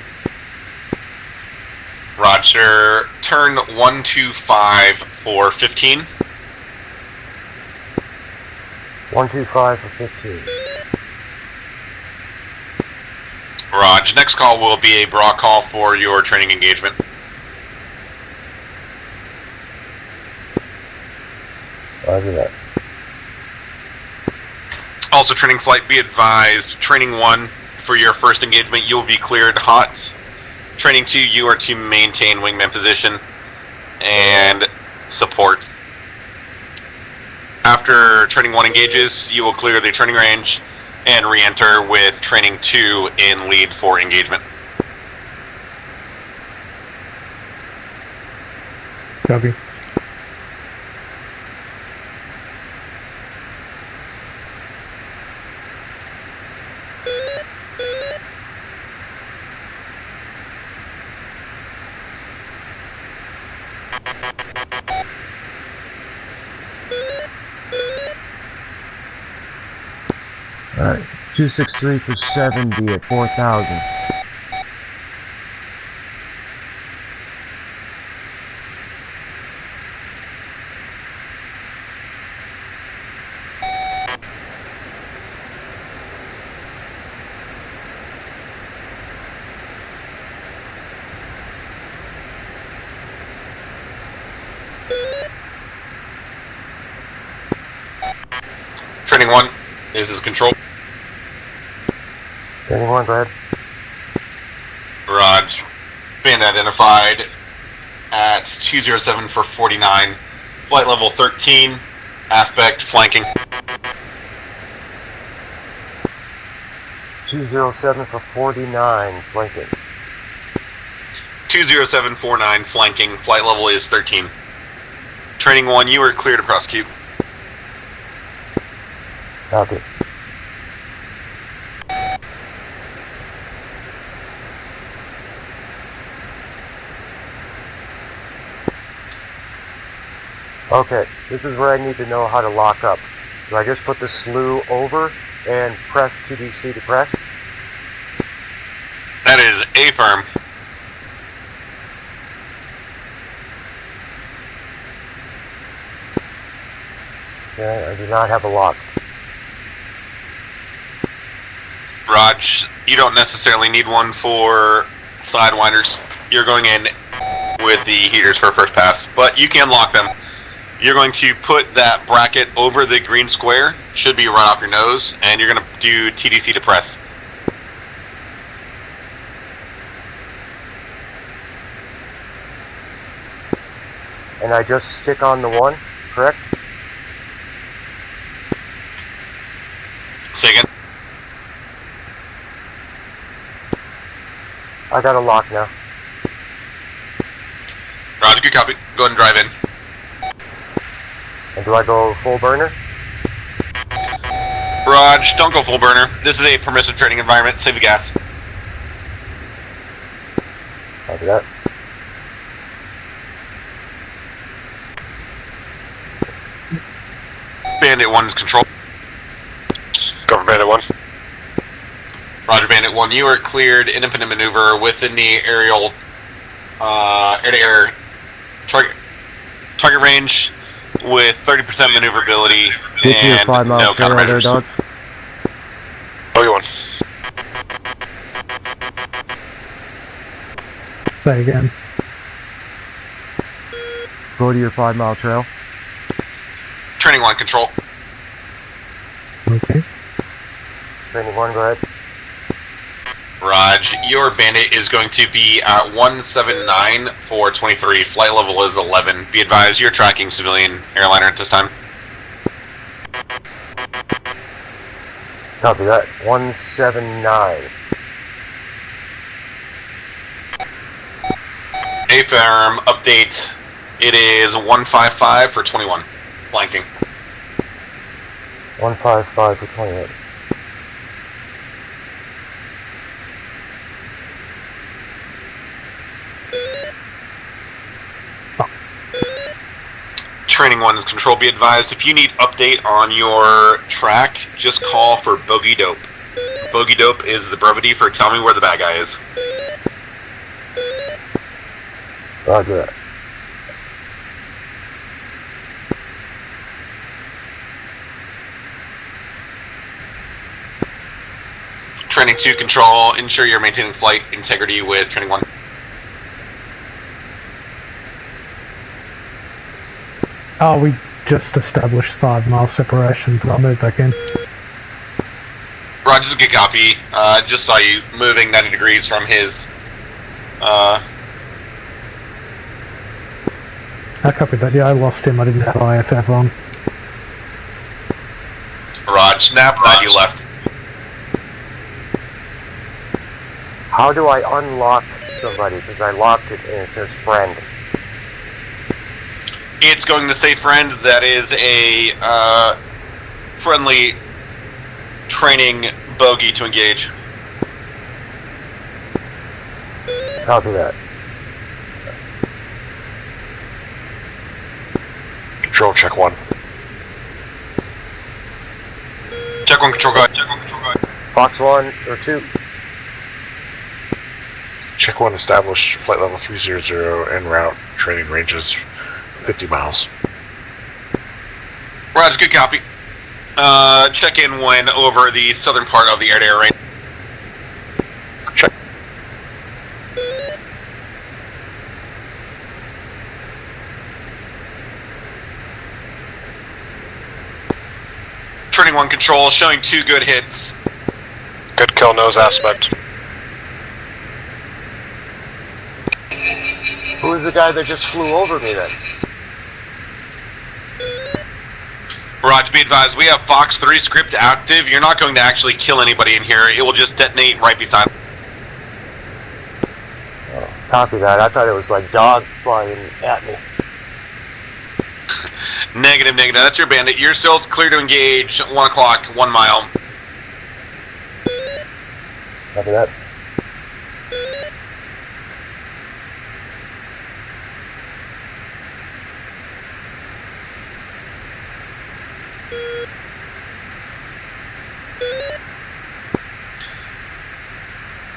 Roger. Turn 125 for 15. 125 for 15. Roger. Next call will be a bra call for your training engagement. Roger that. Also, training flight, be advised, training 1, for your first engagement, you'll be cleared hot. Training 2, you are to maintain wingman position and support. After training 1 engages, you will clear the training range and re-enter with training 2 in lead for engagement. Copy. Alright, 263 for 70 at 4,000. Training 1, this is control. Training 1, go ahead. Raj, band identified at 207 for 49, flight level 13, aspect flanking. 207 for 49, flanking. 20749 flanking, flight level is 13. Training 1, you are clear to prosecute. Copy. Okay, this is where I need to know how to lock up. Do I just put the slew over and press TDC to press? That is affirm. Okay, I do not have a lock. Raj, you don't necessarily need one for sidewinders. You're going in with the heaters for first pass, but you can lock them. You're going to put that bracket over the green square, should be right off your nose, and you're going to do TDC to press. And I just stick on the 1, correct? Say again. I got a lock now. Roger, good copy. Go ahead and drive in. And do I go full burner? Raj, don't go full burner. This is a permissive training environment. Save the gas. Copy that. Bandit 1 is control. Cover Bandit 1. Roger, Bandit 1, you are cleared independent maneuver within the aerial air-to-air target range with 30% maneuverability and no countermeasures. Dog. Bogey 1. Say again. Go to your 5-mile trail. Training 1, control. Okay. Training 1, go ahead. Raj, your Bandit is going to be at 179 for 23. Flight level is 11. Be advised, you're tracking civilian airliner at this time. Copy that. 179. AFIRM update. It is 155 for 21. Flanking. 155 for 28. Training 1 is control. Be advised, if you need update on your track, just call for Bogey Dope. Bogey Dope is the brevity for tell me where the bad guy is. Roger that. Training 2 control, ensure you're maintaining flight integrity with training 1. Oh, we just established 5 mile separation, but I'll move back in. Roger, good copy. Just saw you moving 90 degrees from his, I copied that. Yeah, I lost him. I didn't have IFF on. Raj, snap, 90 left. How do I unlock somebody? Because I locked it and it says friend. It's going to say friend. That is a friendly training bogey to engage. Copy that. Control, check 1. Check 1, control, go ahead. Check 1, control, go ahead. Fox 1 or 2. Check 1, establish flight level 300 en route, training ranges 50 miles. Roger, good copy. Check in when over the southern part of the air-to-air range. Check. Training 1 control, showing 2 good hits. Good kill, nose aspect. Who is the guy that just flew over me then? Roger, be advised, we have Fox 3 script active. You're not going to actually kill anybody in here. It will just detonate right beside. Oh, copy that. I thought it was like dogs flying at me. Negative, negative. That's your bandit. You're still clear to engage. 1 o'clock, 1 mile. Copy that.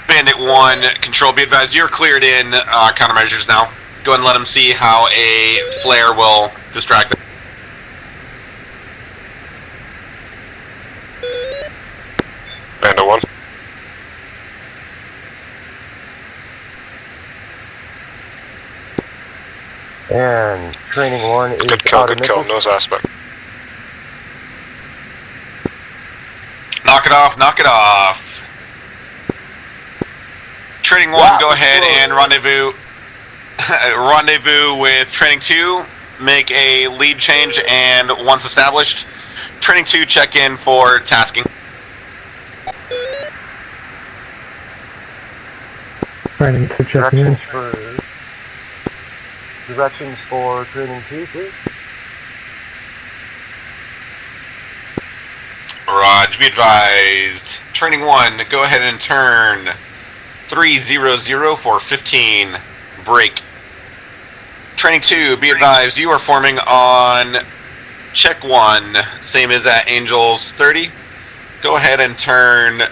Bandit 1, control, be advised, you're cleared in countermeasures now. Go ahead and let them see how a flare will distract them. Bandit 1. And training 1 is Good kill, out of missiles. nose aspect. Knock it off, knock it off. Training 1, go ahead and rendezvous. Rendezvous with Training 2. Make a lead change, and once established, Training 2 check in for tasking. Training to checking in. Directions for training 2, please. Raj, be advised. Training 1, go ahead and turn 300 for 15. Break. Training 2, be advised, you are forming on check 1, same as at Angels 30. Go ahead and turn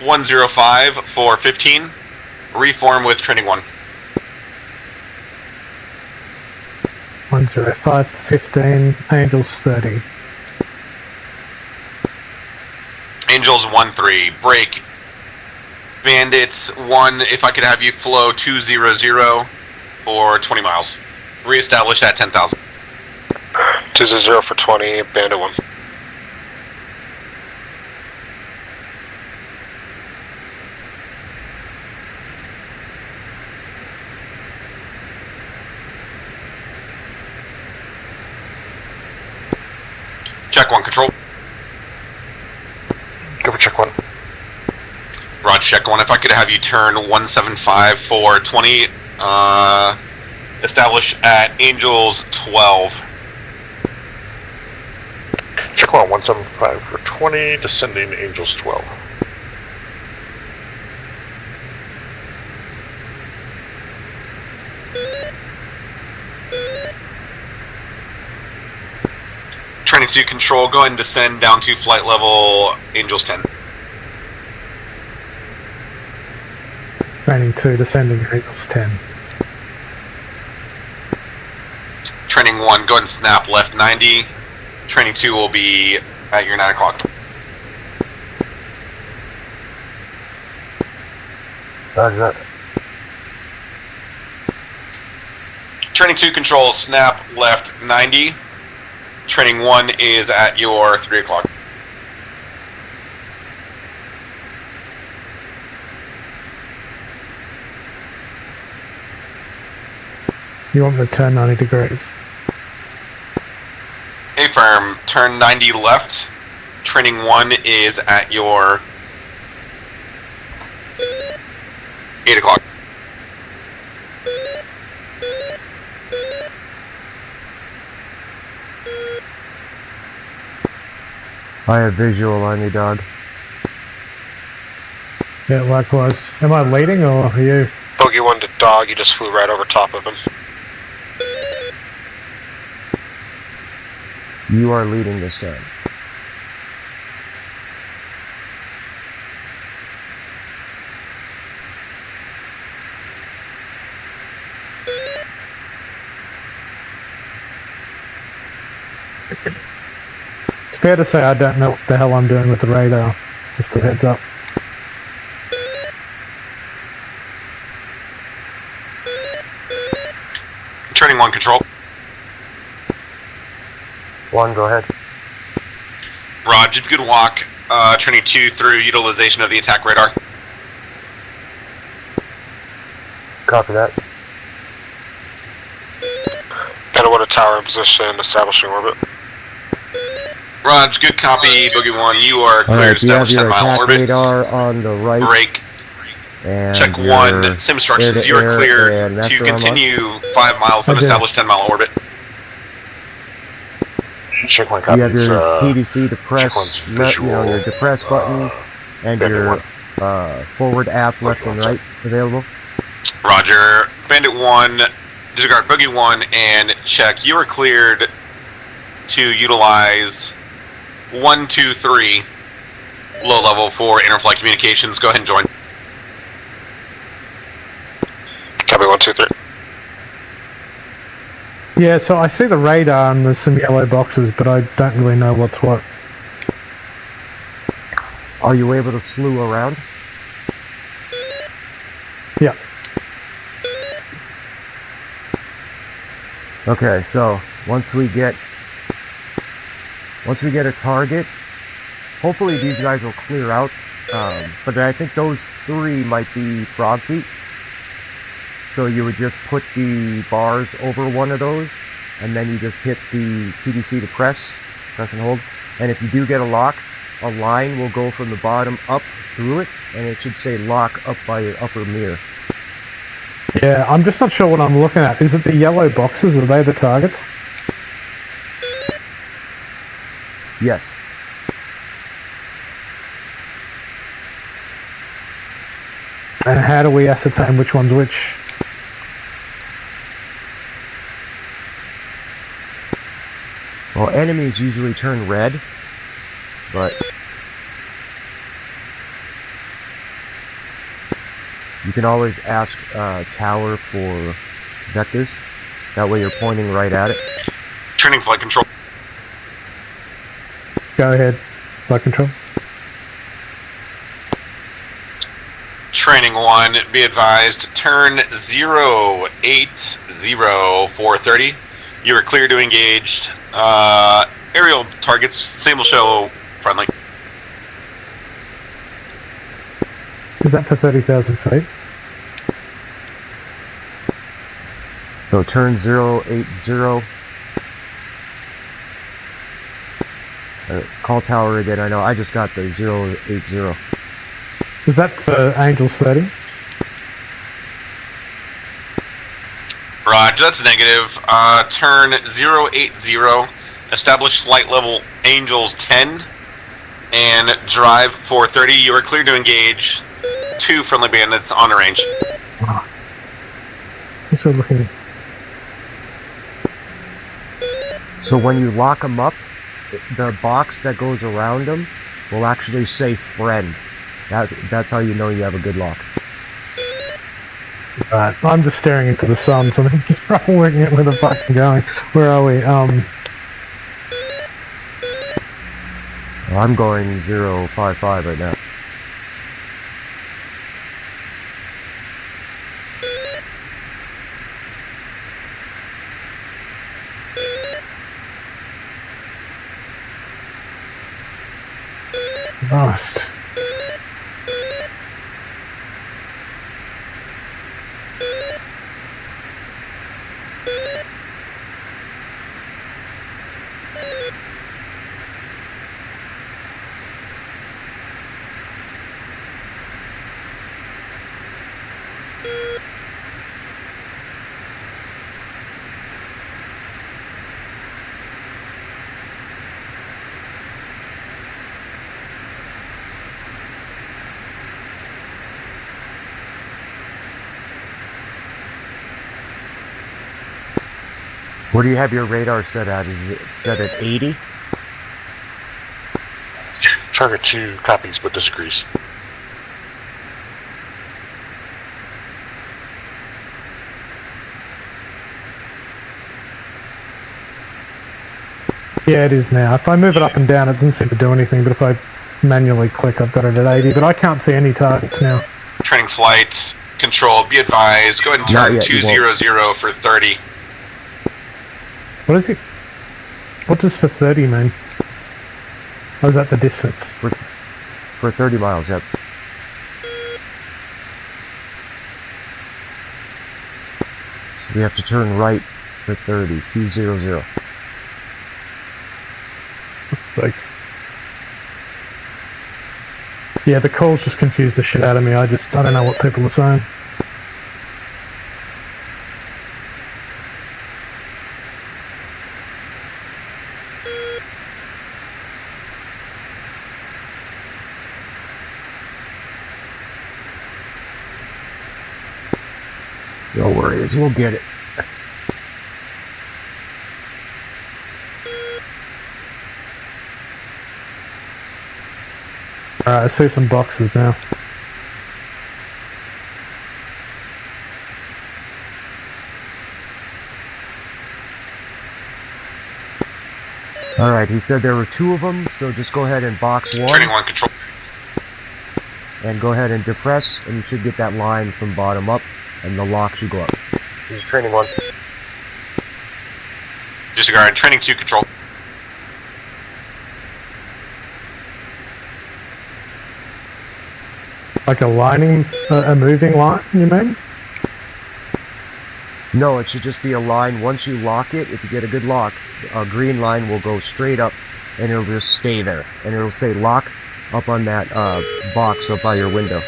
105 for 15. Reform with training 1. 105, 15, Angels 30. Angels 1-3, break. Bandits 1, if I could have you flow 200 for 20 miles. Reestablish at 10,000. 200 for 20, Bandit 1. Check 1, control. Go for check 1. Rod, check 1. If I could have you turn 175 for 20, establish at Angels 12. Check 1, 175 for 20, descending Angels 12. Training 2 control, go ahead and descend down to flight level Angels 10. 2, descending Angels 10. Training 1, go ahead and snap left 90. Training 2 will be at your 9 o'clock. Roger that. Training 2 control, snap left 90. Training 1 is at your 3 o'clock. You want me to turn 90 degrees? Affirm, turn 90 left. Training 1 is at your 8 o'clock. I have visual on you, dog. Yeah, likewise. Am I leading or are you? Bogey 1 to dog, you just flew right over top of him. You are leading this time. It's fair to say I don't know what the hell I'm doing with the radar. Just a heads up. Training 1 control. 1, go ahead. Raj, if you could walk training 2 through utilization of the attack radar. Copy that. Panda 1 to tower in position, establishing orbit. Raj, good copy. Boogie 1, you are clear Alright, to you have establish your 10 mile attack orbit. radar on the right. Break. And Check your 1, sim instructions. You are air-to-air clear and to metro on continue 5 miles and Okay. establish 10 mile orbit. Check one copy. You have your TDC depress, one's your depress button, and Bandit your 1. forward app left and right available. Roger. Bandit 1, disregard Boogie 1, and check. You are cleared to utilize 1, 2, 3 low level for interflight communications. Go ahead and join. Copy 1, 2, 3. Yeah, so I see the radar and there's some yellow boxes, but I don't really know what's what. Are you able to slew around? Yeah. Okay, so once we get a target, hopefully these guys will clear out. But I think those 3 might be frog feet. So you would just put the bars over one of those, and then you just hit the TDC to press and hold. And if you do get a lock, a line will go from the bottom up through it, and it should say lock up by your upper mirror. Yeah, I'm just not sure what I'm looking at. Is it the yellow boxes? Are they the targets? Yes. And how do we ascertain which one's which? Well, enemies usually turn red, but you can always ask Tower for vectors. That way you're pointing right at it. Turning flight control. Go ahead. Flight control. Training 1, be advised, turn 080-430. You are clear to engage. Aerial targets, same will show friendly. Is that for 30,000 feet? So turn 080. Call Tower again. I know I just got the 080. Is that for Angels 30? Roger, that's negative. Turn 080, establish flight level Angels 10, and drive 430. You are clear to engage 2 friendly bandits on the range. What's we're looking? So when you lock them up, the box that goes around them will actually say friend. That's how you know you have a good lock. Right, I'm just staring into the sun, so I'm having trouble working out where the fuck I'm going. Where are we? I'm going 055 right now. Rust. What do you have your radar set at? Is it set at 80? Target 2 copies but disagrees. Yeah, it is now. If I move it up and down, it doesn't seem to do anything, but if I manually click, I've got it at 80, but I can't see any targets now. Training flight, control, be advised, go ahead and Not turn yet, you 200 for 30. What is it? What does for 30 mean? Or is that the distance? For 30 miles, yep. We have to turn right for 30, 200. Like, yeah, the calls just confuse the shit out of me. I don't know what people are saying. No worries, we'll get it. Alright, I see some boxes now. Alright, he said there were 2 of them, so just go ahead and box 1. Training 1, control. And go ahead and depress, and you should get that line from bottom up, and the lock should go up. This is training 1. Disregard, training 2, control. Like a moving line, you mean? No, it should just be a line. Once you lock it, if you get a good lock, a green line will go straight up, and it'll just stay there. And it'll say lock up on that box up by your window.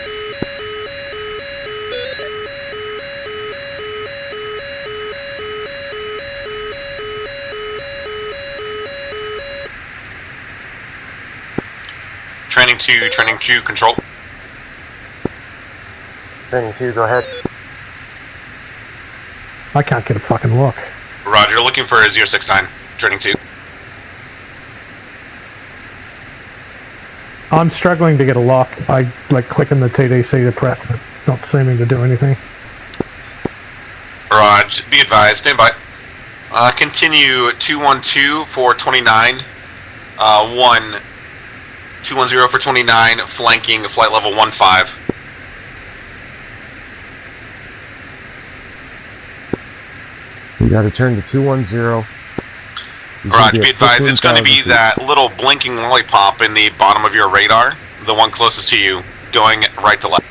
Training 2, control. Training 2, go ahead. I can't get a fucking look. Roger, looking for a 069, training 2. I'm struggling to get a lock. I clicking the TDC to press, and it's not seeming to do anything. Roger, be advised, stand by. Continue 212 for 29. 210 for 29, flanking flight level 15. You gotta turn to 210. Roger, be advised, it's going to be that little blinking lollipop in the bottom of your radar, the one closest to you, going right to left.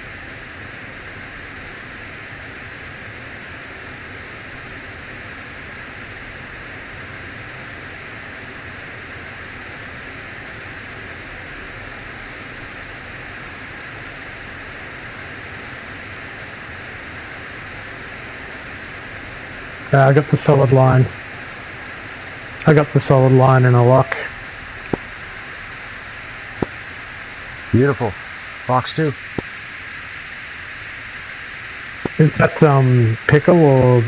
I got the solid line. I got the solid line and a lock. Beautiful. Box 2. Is that pickle or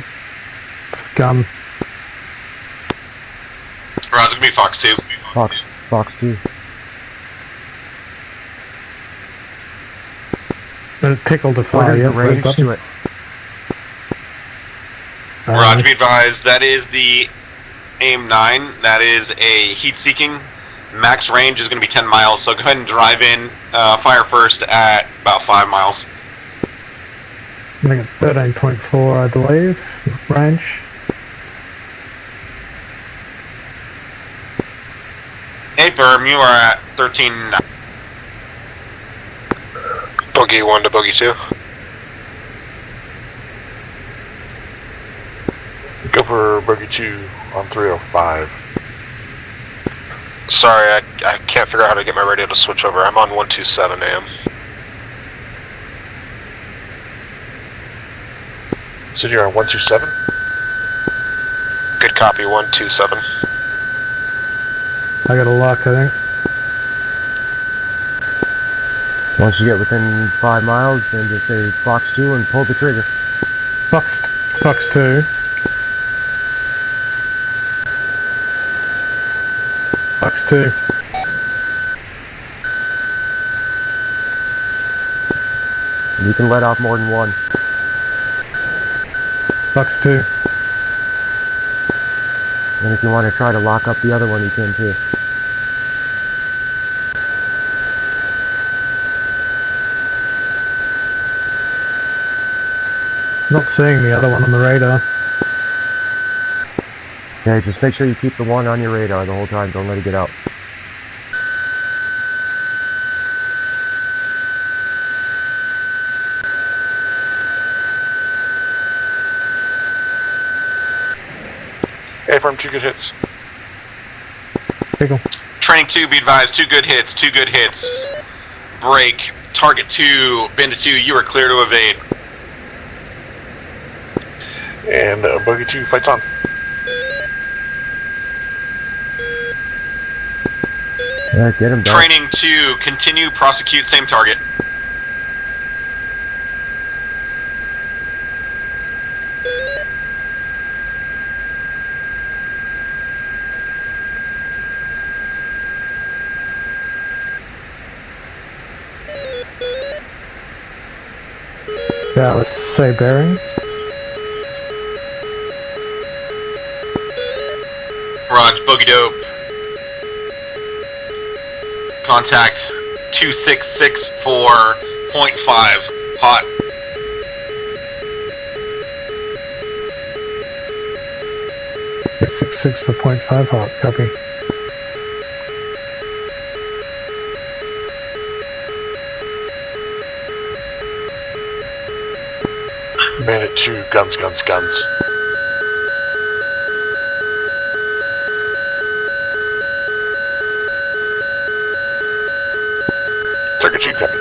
gun? Roger, it's going to be Fox 2. Box 2. Pickle to What fire, is yeah. the range to it? Roger, be advised, that is the AIM-9. That is a heat-seeking. Max range is going to be 10 miles, so go ahead and drive in, fire first at about 5 miles. I think it's 13.4, I believe, range. Hey, firm, you are at 13. Bogey 1 to Bogey 2. Go for Bogey 2 on 305. Sorry, I can't figure out how to get my radio to switch over. I'm on 127 AM. So you're on 127? Good copy, 127. I got a lock, I think. Once you get within 5 miles, then just say Fox 2 and pull the trigger. Fox 2. Fox 2. You can let off more than one. Fox 2. And if you want to try to lock up the other one, you can too. Not seeing the other one on the radar. Okay, just make sure you keep the one on your radar the whole time. Don't let it get out. Hey, firm, 2 good hits. Pickle. Training 2, be advised, 2 good hits, 2 good hits. Break, target 2, bend to 2, you are clear to evade. And Bogey 2 fights on. Yeah, get him done. Training 2, continue, prosecute, same target. Yeah, let's say bearing. Raj, bogey dope. Contact 2664.5. Hot. Six for 0.5 hot, copy. Bandit 2, guns, guns, guns. Target 2, copy.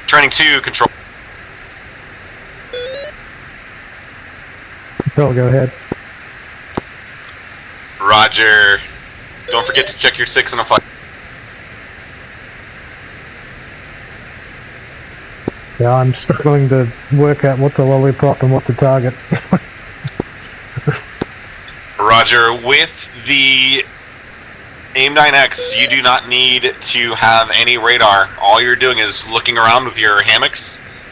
Training 2, control. Control, go ahead. Roger. Don't forget to check your 6 and a 5. Yeah, I'm struggling to work out what's a lollipop and what's a target. Roger, with the AIM-9X, you do not need to have any radar. All you're doing is looking around with your hammocks,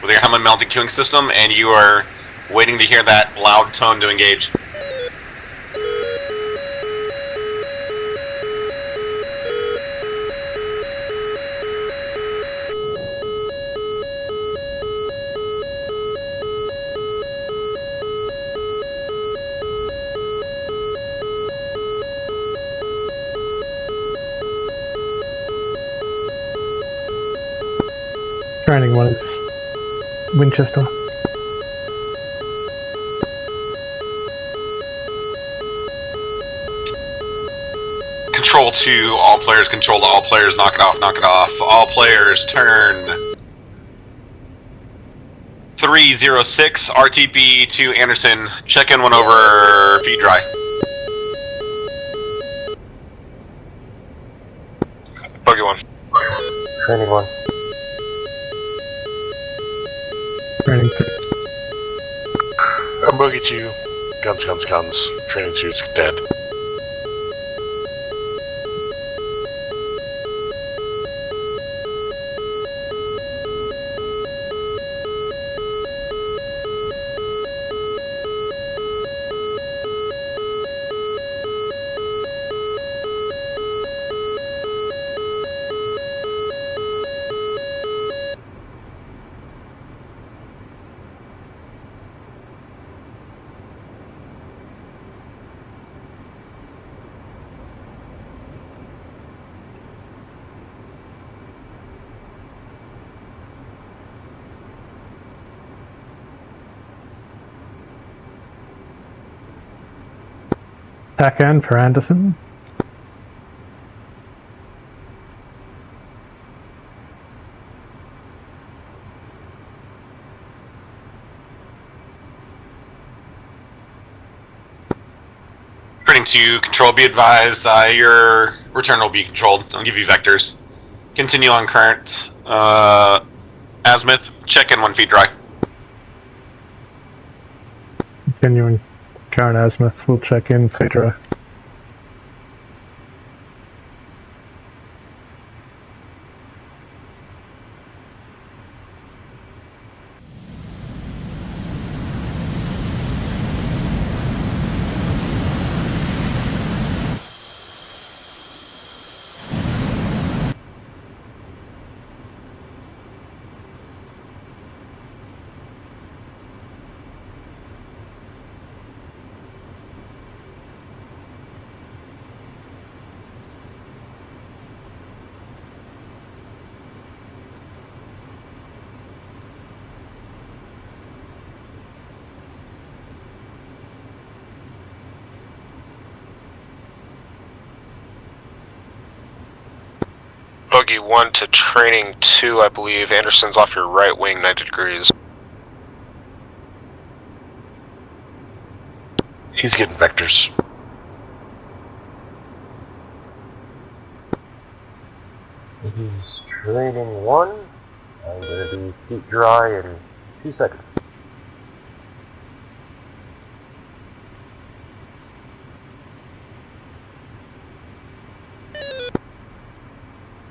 with your helmet mounted queuing system, and you are waiting to hear that loud tone to engage. Training 1 is Winchester. Control 2, all players control to all players, knock it off, knock it off. All players turn 0306, RTB to Anderson. Check in one over, feet dry. Bogey 1. Training 1. Training 2. Bogey 2. Guns, guns, guns. Training 2 is dead. Back end for Anderson. Training 2, control, be advised, your return will be controlled. I'll give you vectors. Continue on current. Azimuth, check in 1 feet dry. Continuing current azimuth, we'll check in Phaedra. Bogey 1 to training 2, I believe. Anderson's off your right wing, 90 degrees. He's getting vectors. He's training 1. I'm going to be feet dry in 2 seconds.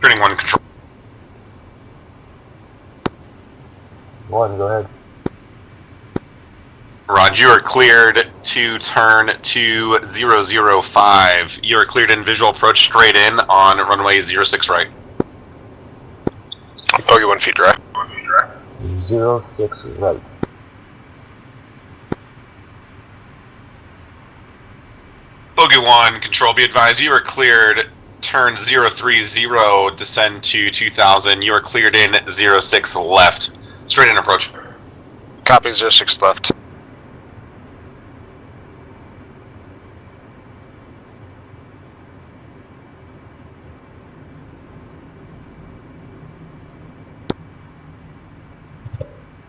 Training 1, control. 1, go ahead. Rod, you are cleared to turn to 005. You are cleared in visual approach straight in on runway 06 right. Bogey 1 feet dry. 06 right. Bogey 1, control, be advised, you are cleared, turn 030, descend to 2000, you are cleared in 06 left. Straight in approach. Copy 06 left.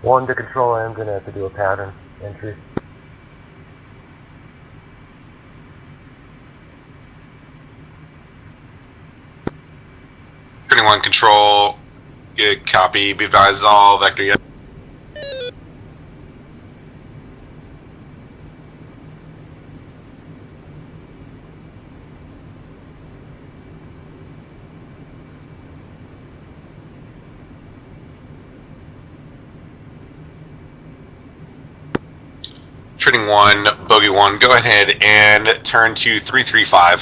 One to control, I'm going to have to do a pattern entry. Training 1, control, good copy, be advised, all vector yet. Training 1, Bogey 1, go ahead and turn to 335.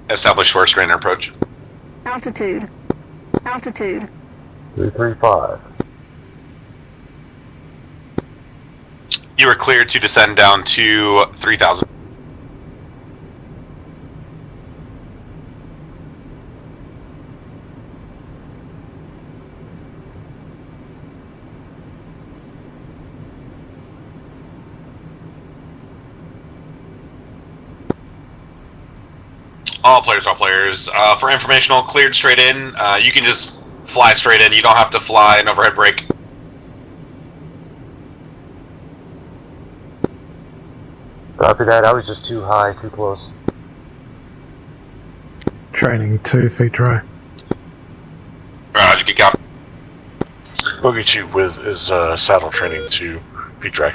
Establish force trainer approach. Altitude. Altitude. 335. You are cleared to descend down to 3000. All players. For informational, cleared straight in. You can just fly straight in. You don't have to fly an overhead brake. Copy that. I was just too high, too close. Training 2, feet right. Roger, good copy. Bogey 2 is saddle training to feet drag.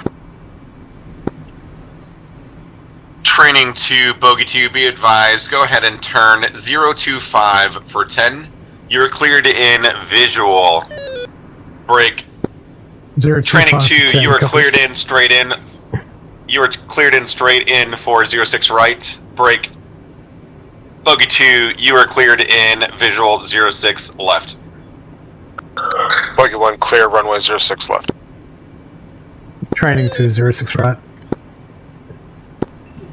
Training 2, Bogey 2, be advised, go ahead and turn 025 for 10. You're cleared in visual. Break. 025 Training 2, 10, you are copy. cleared in straight in. You are cleared in straight in for 06 right. Break. Bogey 2, you are cleared in visual 06 left. Bogey 1, clear runway 06 left. Training 2, 06 right.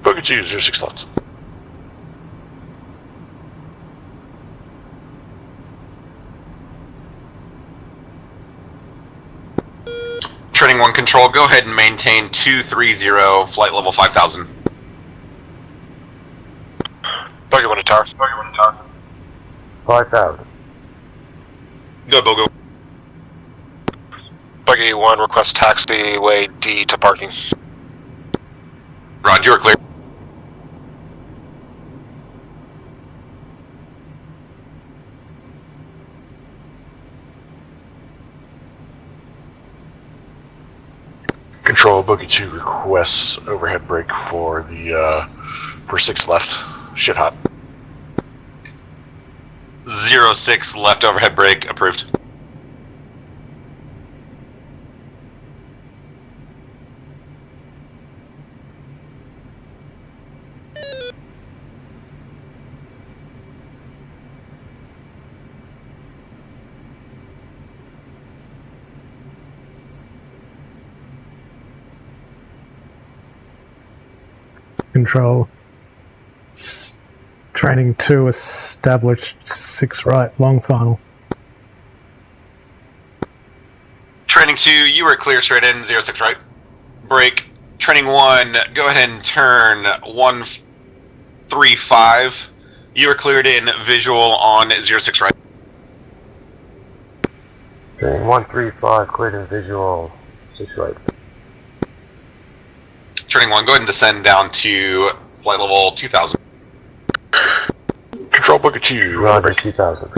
Bogey 2, 06 left. Training 1 control, go ahead and maintain 230, flight level 5000. Bogey 1 to tower. 5,000. Go, Bogo. Bogey 1, request taxiway D to parking. Roger, you are clear. Control, Bogey 2 requests overhead brake for the, for 6 left. Shit hot. 06 left overhead brake, approved. Control. Training 2, established 6 right, long final. Training 2, you are clear straight in, 06 right. Break. Training 1, go ahead and turn 135. You are cleared in visual on 06 right. Okay, 135, cleared in visual, 6 right. Training 1, go ahead and descend down to flight level 2000. Control, Bogey 2. Roger, 2,000.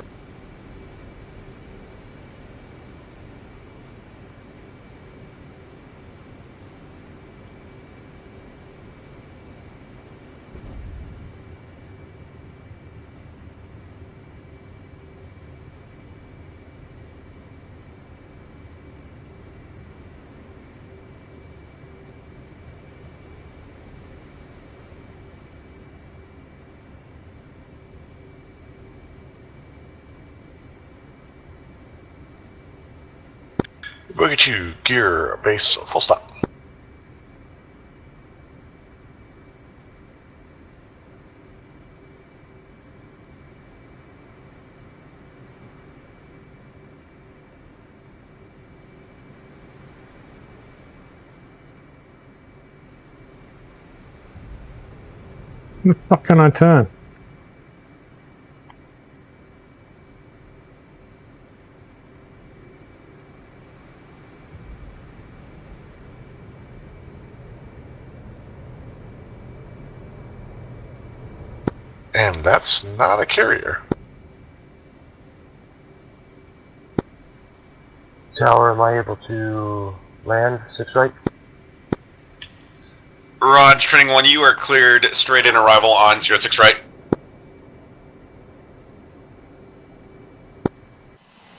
Bogey 2, gear, base, full stop. Where the fuck can I turn? And that's not a carrier. Tower, am I able to land 6 right? Rod, Training 1, you are cleared straight in arrival on 06 right.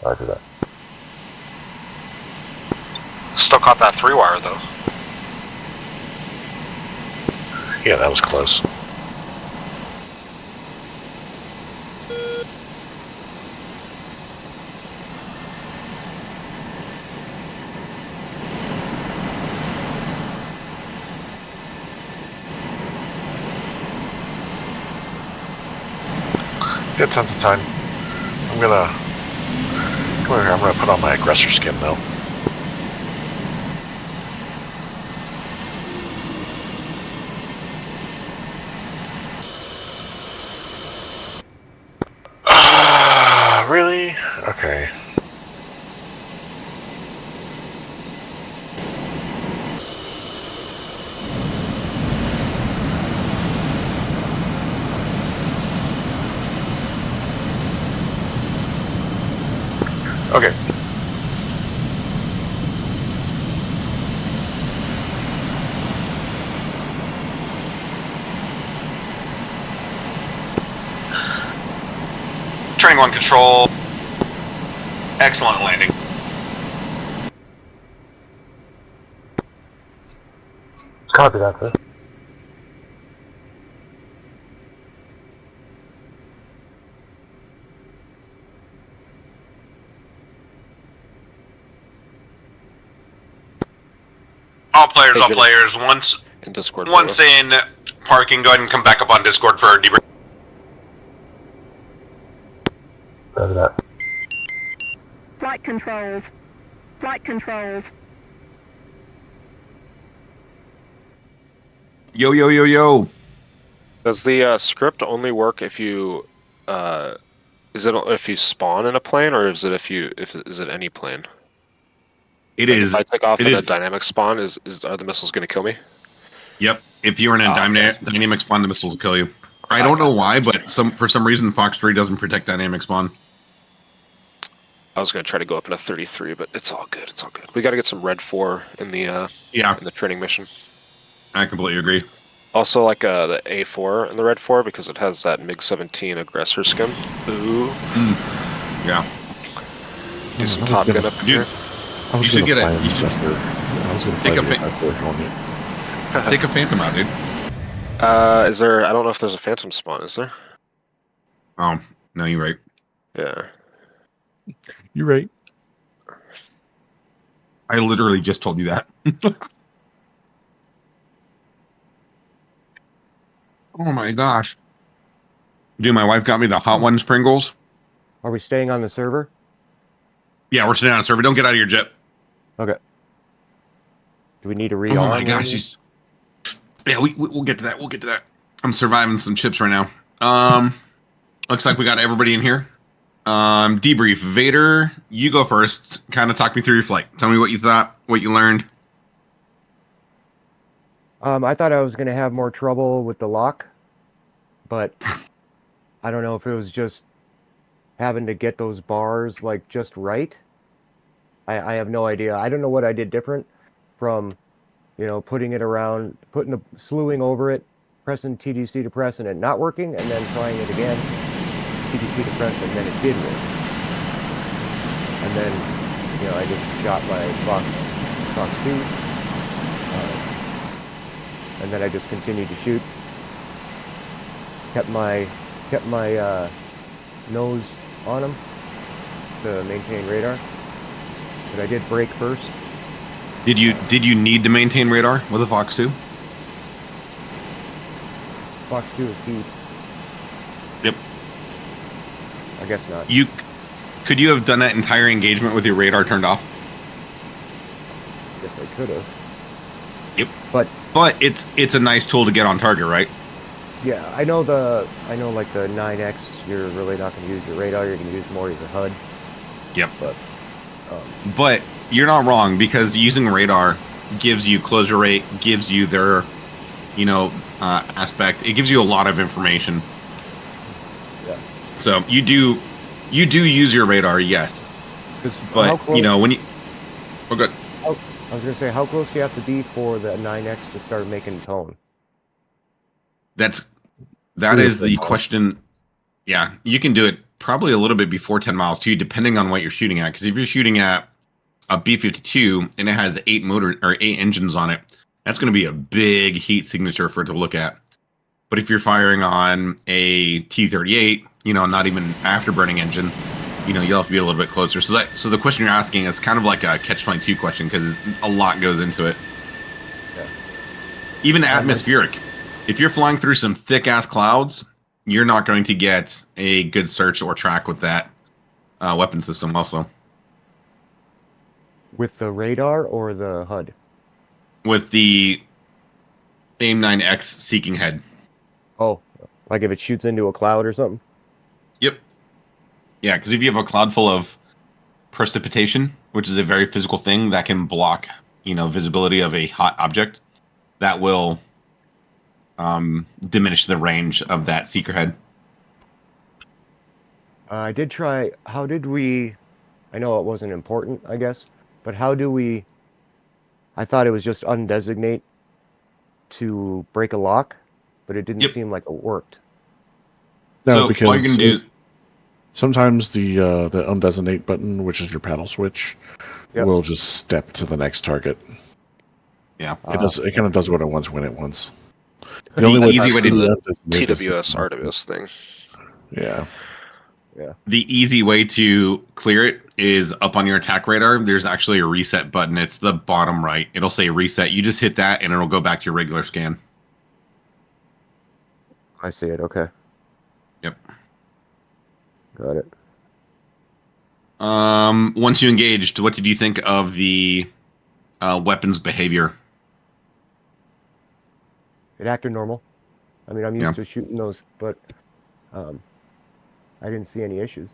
Roger that. Still caught that 3-wire though. Yeah, that was close. Get tons of time. I'm gonna come over here. I'm gonna put on my aggressor skin though. Really? Okay. Okay. Training 1 control. Excellent landing. Copy that, sir. All players, Hey, all Jimmy. players. In Discord. Once in parking, go ahead and come back up on Discord for debrief. Copy that. Flight controls. Flight controls. Yo, yo, yo, yo. Does the script only work if you is it if you spawn in a plane, or is it is it any plane? It like is. If I take off it in a is. dynamic spawn, are the missiles going to kill me? Yep. If you're in a dynamic spawn, the missiles will kill you. I don't know why, but for some reason Fox 3 doesn't protect dynamic spawn. I was going to try to go up in a 33, but it's all good. It's all good. We got to get some Red 4 in the in the training mission. I completely agree. Also, like the A4 and the Red 4, because it has that MiG-17 aggressor skin. Ooh. Yeah. Do some Top Gun up here. I was should going to get fly it. an You should Investor. I was going to take fly a the fa- Investor helmet. Take a Phantom out, dude. Is there? I don't know if there's a Phantom spawn. Is there? Oh, no, you're right. Yeah. You're right. I literally just told you that. Oh my gosh. Dude, my wife got me the Hot Ones Pringles. Are we staying on the server? Yeah, we're sitting on a server. Don't get out of your jet. Okay. Do we need to rearm? Oh my gosh. Yeah, we'll get to that. We'll get to that. I'm surviving some chips right now. Looks like we got everybody in here. Debrief. Vader, you go first. Kind of talk me through your flight. Tell me what you thought, what you learned. I thought I was going to have more trouble with the lock, but I don't know if it was just having to get those bars like just right. I have no idea. I don't know what I did different from, putting it around, slewing over it, pressing TDC to press and it not working, and then trying it again, TDC to press, and then it did work. And then, I just shot my Fox 2. And then I just continued to shoot. Kept my nose on them to maintain radar. But I did brake first. Did you need to maintain radar with a Fox 2? Fox 2 is deep. Yep. I guess not. Could you have done that entire engagement with your radar turned off? Guess I could have. Yep. But it's a nice tool to get on target, right? Yeah, I know like the 9X, you're really not going to use your radar. You're going to use more of your HUD. Yep. But you're not wrong, because using radar gives you closure rate, gives you their, aspect. It gives you a lot of information. Yeah. So you do use your radar, yes. But when you. Oh, good. I was going to say, how close do you have to be for the 9X to start making tone? That is the question. Yeah, you can do it probably a little bit before 10 miles too, depending on what you're shooting at. Because if you're shooting at a B-52 and it has 8 engines on it, that's going to be a big heat signature for it to look at. But if you're firing on a T-38, not even afterburning engine, you'll have to be a little bit closer. So the question you're asking is kind of like a catch-22 question, because a lot goes into it. Yeah. Even atmospheric. If you're flying through some thick-ass clouds, you're not going to get a good search or track with that weapon system also. With the radar or the HUD? With the AIM-9X seeking head. Oh, like if it shoots into a cloud or something? Yep. Yeah, because if you have a cloud full of precipitation, which is a very physical thing that can block, visibility of a hot object, that will diminish the range of that seeker head. I did try. How did we I know it wasn't important, I guess, but how do we... I thought it was just undesignate to break a lock, but it didn't seem like it worked. No, So because all you can do... sometimes the undesignate button, which is your paddle switch, will just step to the next target. Yeah. It does. It kind of does what it wants when it wants. The only easy way to the undesignate is- TWS Artemis thing. Yeah. The easy way to clear it is up on your attack radar. There's actually a reset button. It's the bottom right. It'll say reset. You just hit that, and it'll go back to your regular scan. I see it. Okay. Yep. Got it. Once you engaged, what did you think of the weapon's behavior? It acted normal. I mean, I'm used to shooting those, but I didn't see any issues.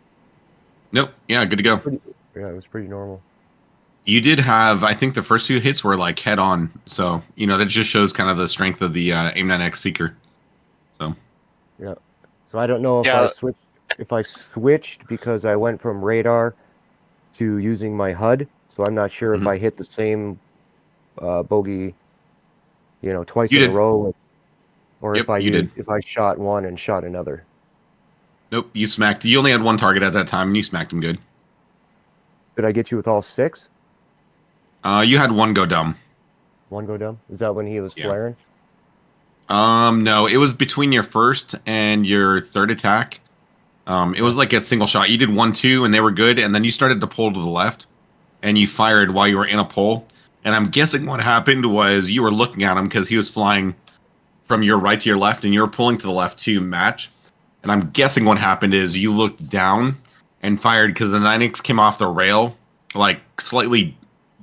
Nope. Yeah, good to go. It was pretty normal. You did have, I think the first 2 hits were like head on. So, that just shows kind of the strength of the AIM-9X Seeker. So. Yeah. So I don't know if I switched because I went from radar to using my HUD. So I'm not sure if I hit the same bogey, twice in a row, or if I shot one and shot another. Nope, you smacked. You only had 1 target at that time, and you smacked him good. Did I get you with all 6? You had 1 go dumb. 1 go dumb? Is that when he was flaring? No, it was between your first and your third attack. It was like a single shot. You did 1, 2, and they were good, and then you started to pull to the left, and you fired while you were in a pull. And I'm guessing what happened was you were looking at him because he was flying from your right to your left, and you were pulling to the left to match. And I'm guessing what happened is you looked down and fired because the 9X came off the rail, like slightly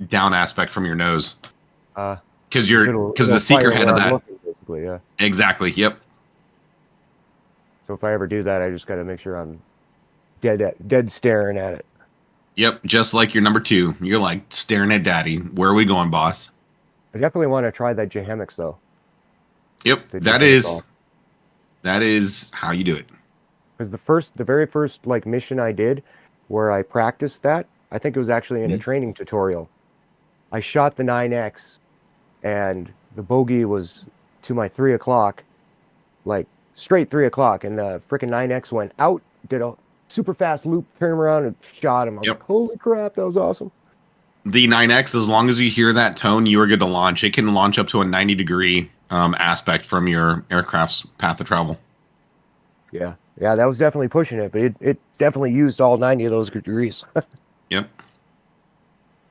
down aspect from your nose. Because the Seeker had that. Yeah. Exactly. Yep. So if I ever do that, I just got to make sure I'm dead staring at it. Yep. Just like your number 2, you're like staring at daddy. Where are we going, boss? I definitely want to try that Jahamics though. Yep. That is how you do it. Because the very first mission I did, where I practiced that, I think it was actually in a training tutorial. I shot the 9X, and the bogey was to my 3 o'clock, like straight 3 o'clock, and the freaking 9X went out, did a super fast loop, turned around and shot him. I was like, holy crap, that was awesome. The 9X, as long as you hear that tone, you are good to launch. It can launch up to a 90-degree aspect from your aircraft's path of travel. Yeah, that was definitely pushing it, but it definitely used all 90 of those degrees. Yep.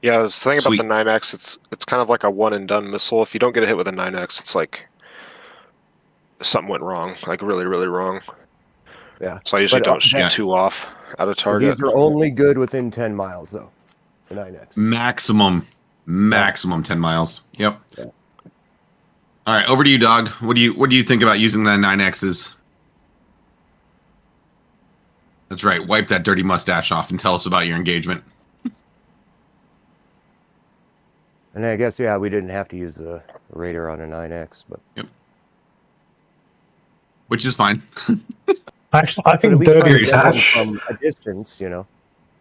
Yeah, the thing about the 9X, it's kind of like a one-and-done missile. If you don't get a hit with a 9X, it's like something went wrong, like really, really wrong. Yeah. So I usually don't shoot 2 off at a target. These are only good within 10 miles, though. The 9X. Maximum 10 miles. Yep. Yeah. All right, over to you, Dog. What do you think about using the 9Xs? That's right. Wipe that dirty mustache off and tell us about your engagement. And I guess, we didn't have to use the radar on a 9X, but... Yep. Which is fine. Actually, I think Dirty Tash... From a distance, I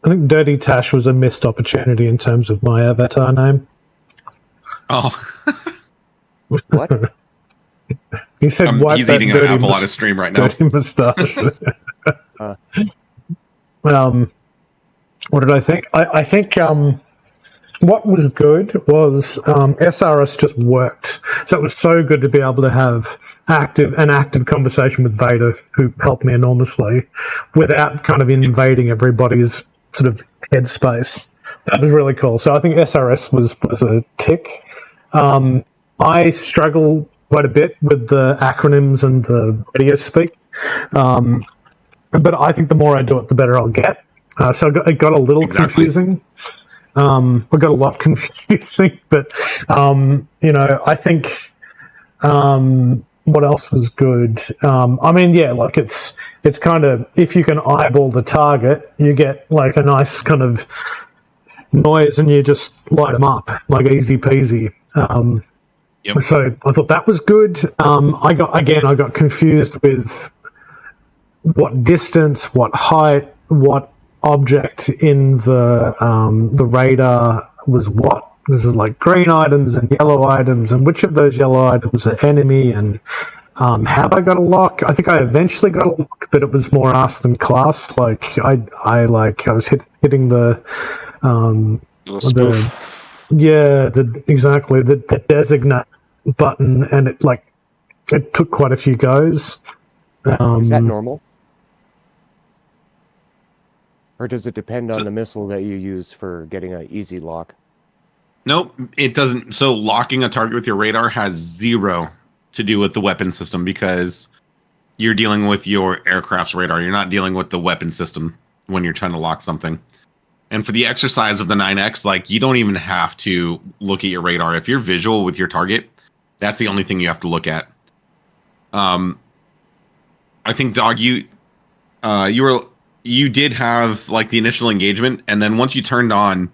think Dirty Tash was a missed opportunity in terms of my avatar name. Oh. What? He said, "Wipe he's that eating dirty an apple on his stream right now." Dirty mustache. What did I think? I think what was good was SRS just worked. So it was so good to be able to have an active conversation with Vader, who helped me enormously, without kind of invading everybody's sort of headspace. That was really cool. So I think SRS was a tick. I struggle quite a bit with the acronyms and the radio speak. But I think the more I do it, the better I'll get. So it got a little confusing. It got a lot confusing, but, I think what else was good? It's kind of, if you can eyeball the target, you get like a nice kind of noise and you just light them up, like easy peasy. Yep. So I thought that was good. I got confused with what distance, what height, what object in the radar was what? This is like green items and yellow items, and which of those yellow items are enemy, and have I got a lock? I think I eventually got a lock, but it was more ass than class. Like I was hitting the exactly the designate button, and it took quite a few goes. Is that normal? Or does it depend on the missile that you use for getting an easy lock? Nope, it doesn't. So locking a target with your radar has zero to do with the weapon system because you're dealing with your aircraft's radar. You're not dealing with the weapon system when you're trying to lock something. And for the exercise of the 9X, like, you don't even have to look at your radar. If you're visual with your target, that's the only thing you have to look at. I think, Dog, you did have like the initial engagement, and then once you turned on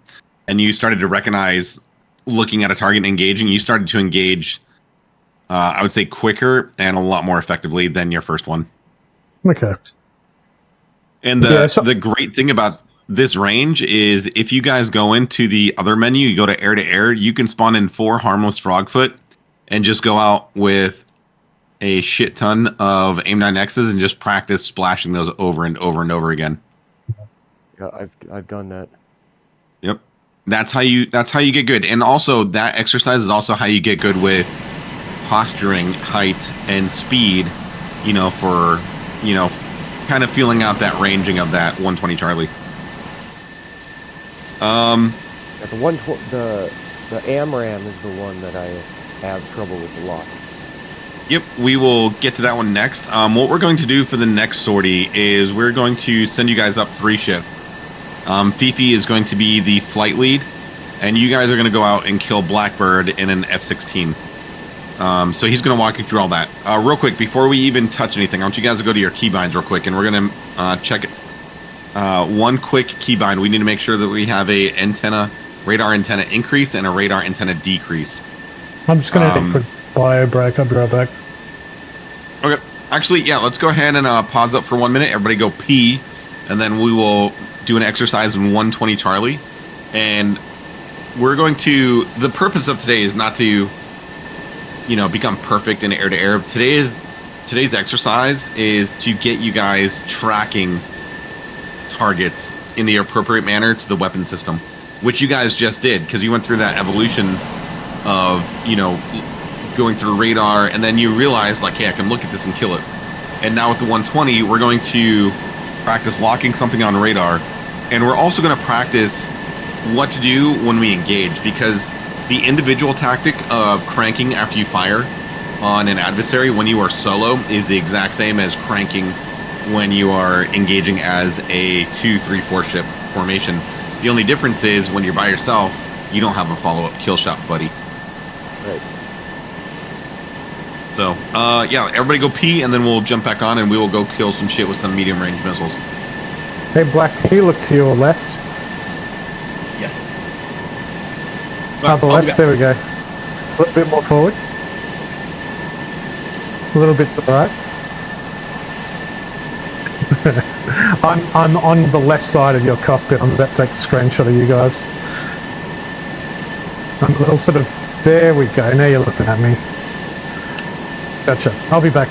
and you started to recognize looking at a target and engaging, you started to engage, I would say, quicker and a lot more effectively than your first one. Okay. And the great thing about this range is if you guys go into the other menu, you go to air, you can spawn in 4 harmless frogfoot and just go out with a shit ton of AIM-9Xs and just practice splashing those over and over and over again. Yeah, I've done that. Yep. That's how you get good. And also that exercise is also how you get good with posturing, height, and speed, for, kind of feeling out that ranging of that 120 Charlie. The AMRAM is the one that I have trouble with the lock. Yep, we will get to that one next. What we're going to do for the next sortie is we're going to send you guys up 3 shift. Fifi is going to be the flight lead, and you guys are going to go out and kill Blackbird in an F-16. So he's going to walk you through all that. Real quick, before we even touch anything, I want you guys to go to your keybinds real quick, and we're going to check it. One quick keybind. We need to make sure that we have a radar antenna increase and a radar antenna decrease. I'm just going to take a quick bio break. I'll be right back. Okay. Actually, yeah, let's go ahead and pause up for 1 minute. Everybody go pee, and then we will do an exercise in 120 Charlie. And we're going to... The purpose of today is not to, become perfect in air-to-air. Today's exercise is to get you guys tracking targets in the appropriate manner to the weapon system, which you guys just did, because you went through that evolution of, going through radar, and then you realize, like, hey, I can look at this and kill it. And now with the 120, we're going to practice locking something on radar, and we're also going to practice what to do when we engage, because the individual tactic of cranking after you fire on an adversary when you are solo is the exact same as cranking when you are engaging as a 2, 3, 4 ship formation. The only difference is when you're by yourself, you don't have a follow-up kill shot, buddy. Right. So, yeah, everybody go pee, and then we'll jump back on, and we will go kill some shit with some medium-range missiles. Hey, Black, can you look to your left? Yes. The left, there we go. A little bit more forward. A little bit to the right. I'm on the left side of your cockpit. I'm about to take a screenshot of you guys. I'm a little sort of... There we go. Now you're looking at me. Gotcha. I'll be back.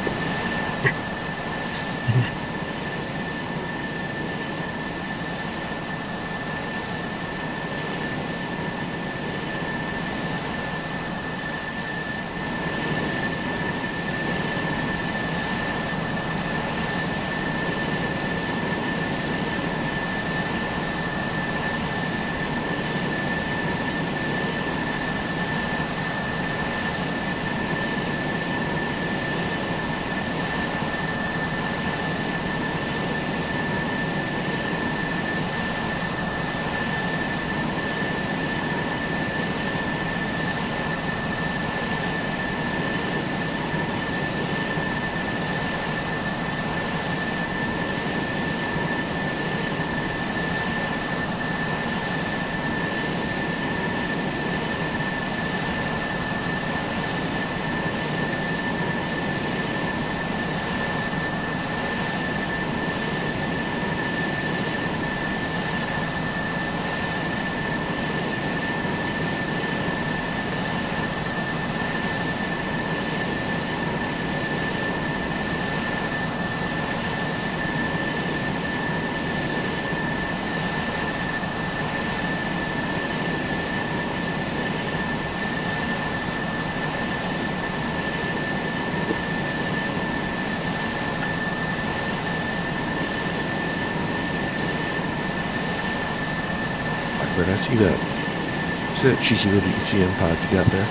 I see that. See that cheeky little ECM pod you got there?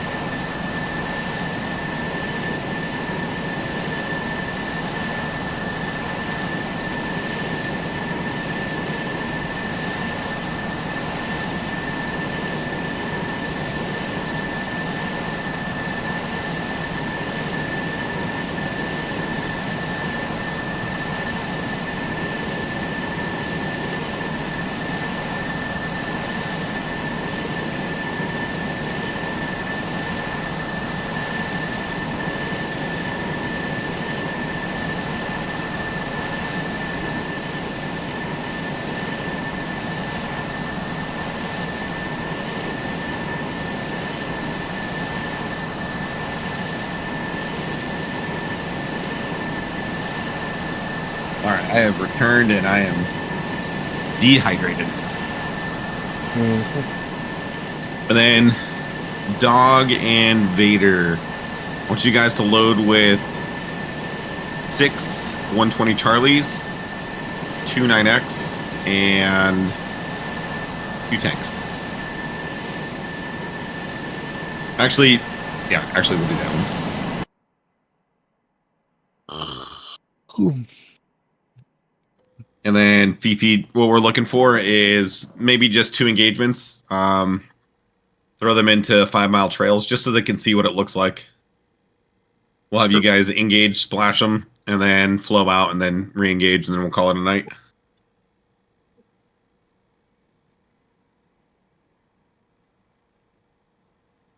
All right, I have returned and I am dehydrated. And then Dog and Vader, I want you guys to load with 6 120 Charlies, 2 9X, and 2 tanks. Actually, we'll do that one. And then Fifi, what we're looking for is maybe just 2 engagements. Throw them into 5 mile trails just so they can see what it looks like. We'll have you guys engage, splash them, and then flow out, and then re-engage, and then we'll call it a night.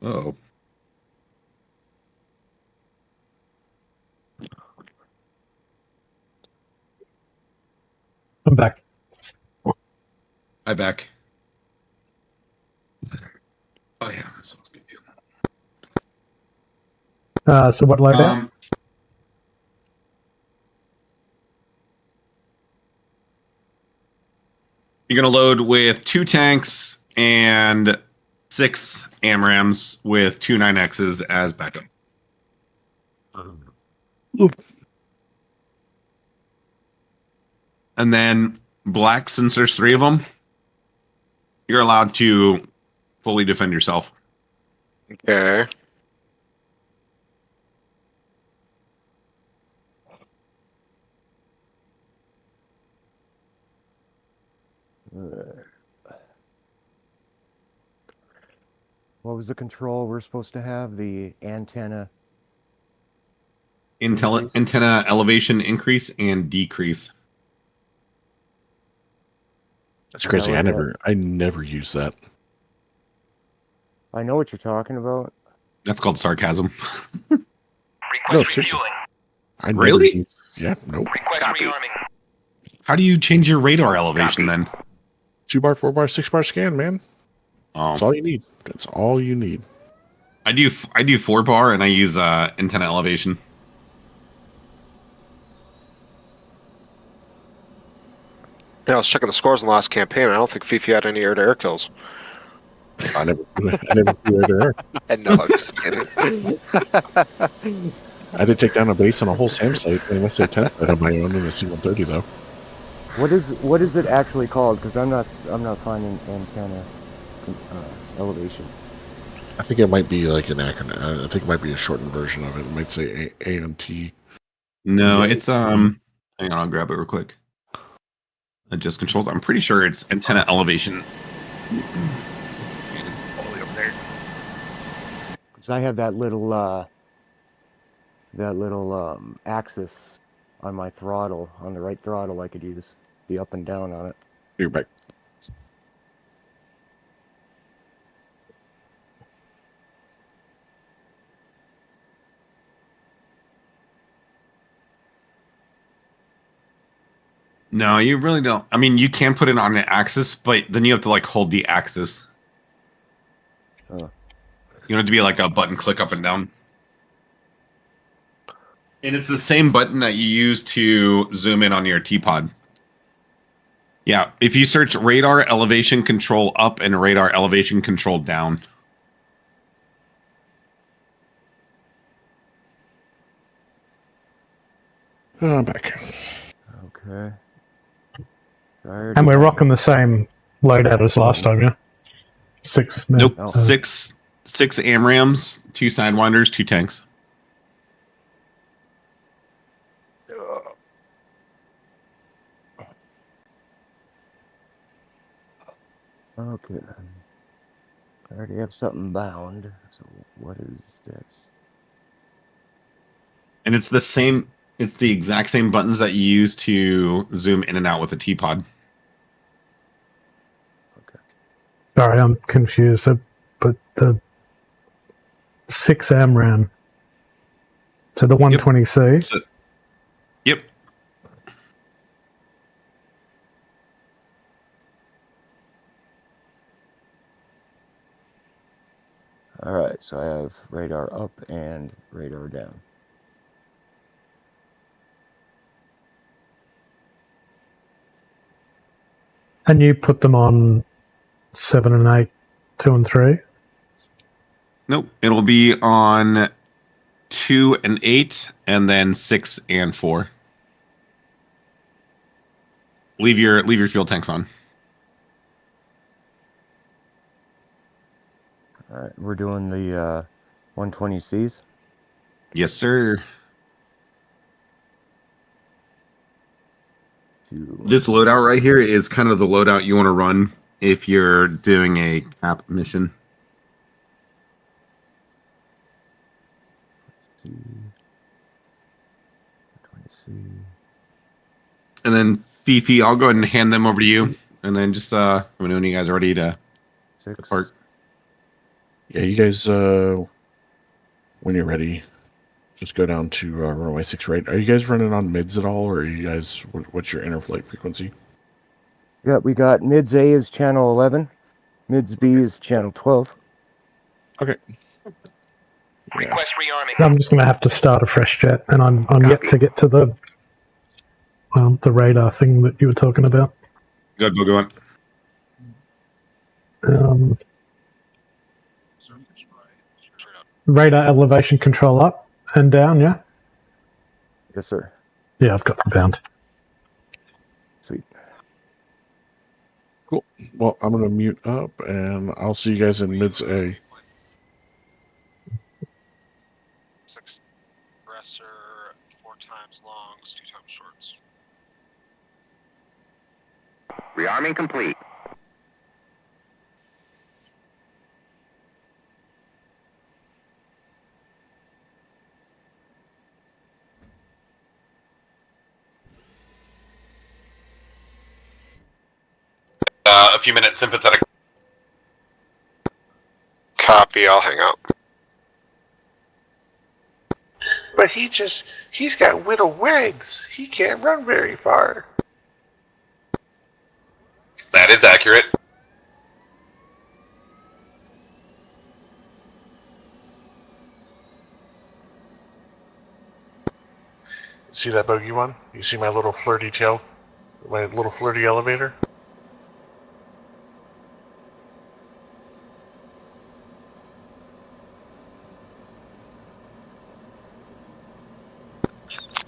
Uh-oh. I'm back. I'm back. Oh, yeah. So what loadout? You're going to load with 2 tanks and 6 AMRAMs with 2 9Xs as backup. And then black, since there's 3 of them, you're allowed to fully defend yourself. Okay. What was the control we're supposed to have? The antenna. Antenna elevation increase and decrease. That's crazy. I never use that. I know what you're talking about. That's called sarcasm. No, seriously. I really? Yeah, nope. Request rearming. How do you change your radar elevation then? 2-bar, 4-bar, 6-bar scan, man. That's all you need. That's all you need. I do 4-bar and I use antenna elevation. Yeah, I was checking the scores in the last campaign. I don't think Fifi had any air-to-air kills. I never flew air. No, I'm just kidding. I did take down a base on a whole SAM site, and I said 10 on my own in a C-130 though. What is it actually called? Because I'm not finding antenna elevation. I think it might be like an acronym. I think it might be a shortened version of it. It might say ANT. No, it's hang on, I'll grab it real quick. Adjust controls. I'm pretty sure it's antenna elevation. It's all the way up there. Because I have that little axis on my throttle, on the right throttle. I could use the up and down on it. You're back. No, you really don't. I mean, you can put it on an axis, but then you have to like hold the axis. You want it to be like a button click up and down. And it's the same button that you use to zoom in on your T-pod. Yeah, if you search radar elevation control up and radar elevation control down. I'm back. Okay. Sorry. And we're rocking the same loadout as last time, yeah? 6. Nope. No. Six AMRAAMs, 2 Sidewinders, 2 tanks. Okay. I already have something bound. So what is this? And it's the same. It's the exact same buttons that you use to zoom in and out with the T-Pod. Sorry, I'm confused. But the 6 AMRAAM. So the 120C. So, yep. All right, so I have radar up and radar down. And you put them on 7 and 8, 2 and 3? Nope. It'll be on 2 and 8, and then 6 and 4. Leave your fuel tanks on. All right, we're doing the 120Cs. Yes, sir. This loadout right here is kind of the loadout you want to run if you're doing a cap mission. And then Fifi, I'll go ahead and hand them over to you, and then just let me know when you guys are ready to depart. Yeah, you guys, when you're ready, just go down to runway 6 right. Are you guys running on mids at all, or are you guys? What's your interflight frequency? Yeah, we got mids A is channel 11, mids B is channel 12. Okay. Request rearming. I'm just going to have to start a fresh jet, and I'm yet to get to the radar thing that you were talking about. Good, we'll go on. Radar elevation control up and down, yeah? Yes, sir. Yeah, I've got them bound. Sweet. Cool. Well, I'm going to mute up, and I'll see you guys in mids A. Aggressor, 4 times longs, 2 times shorts. Rearming complete. A few minutes sympathetic. Copy, I'll hang out. But he's got little legs. He can't run very far. That is accurate. See that bogey one? You see my little flirty tail? My little flirty elevator?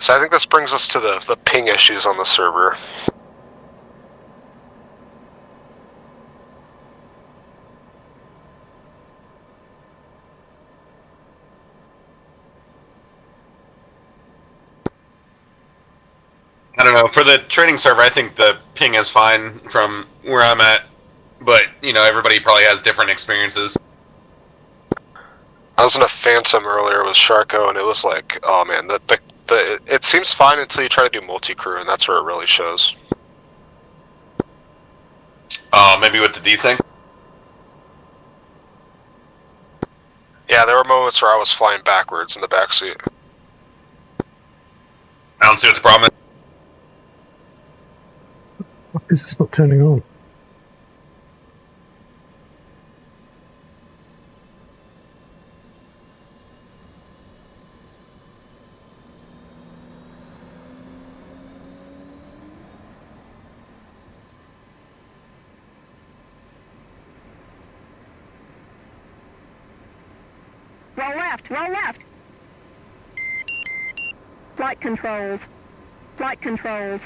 So I think this brings us to the ping issues on the server. I don't know. For the training server, I think the ping is fine from where I'm at. But, you know, everybody probably has different experiences. I was in a Phantom earlier with Sharko, and it was like, oh man, it seems fine until you try to do multi-crew, and that's where it really shows. Maybe with the desync? Yeah, there were moments where I was flying backwards in the backseat. I don't see what the problem is. Why is this not turning on? Roll left, roll left. Flight controls. Flight controls.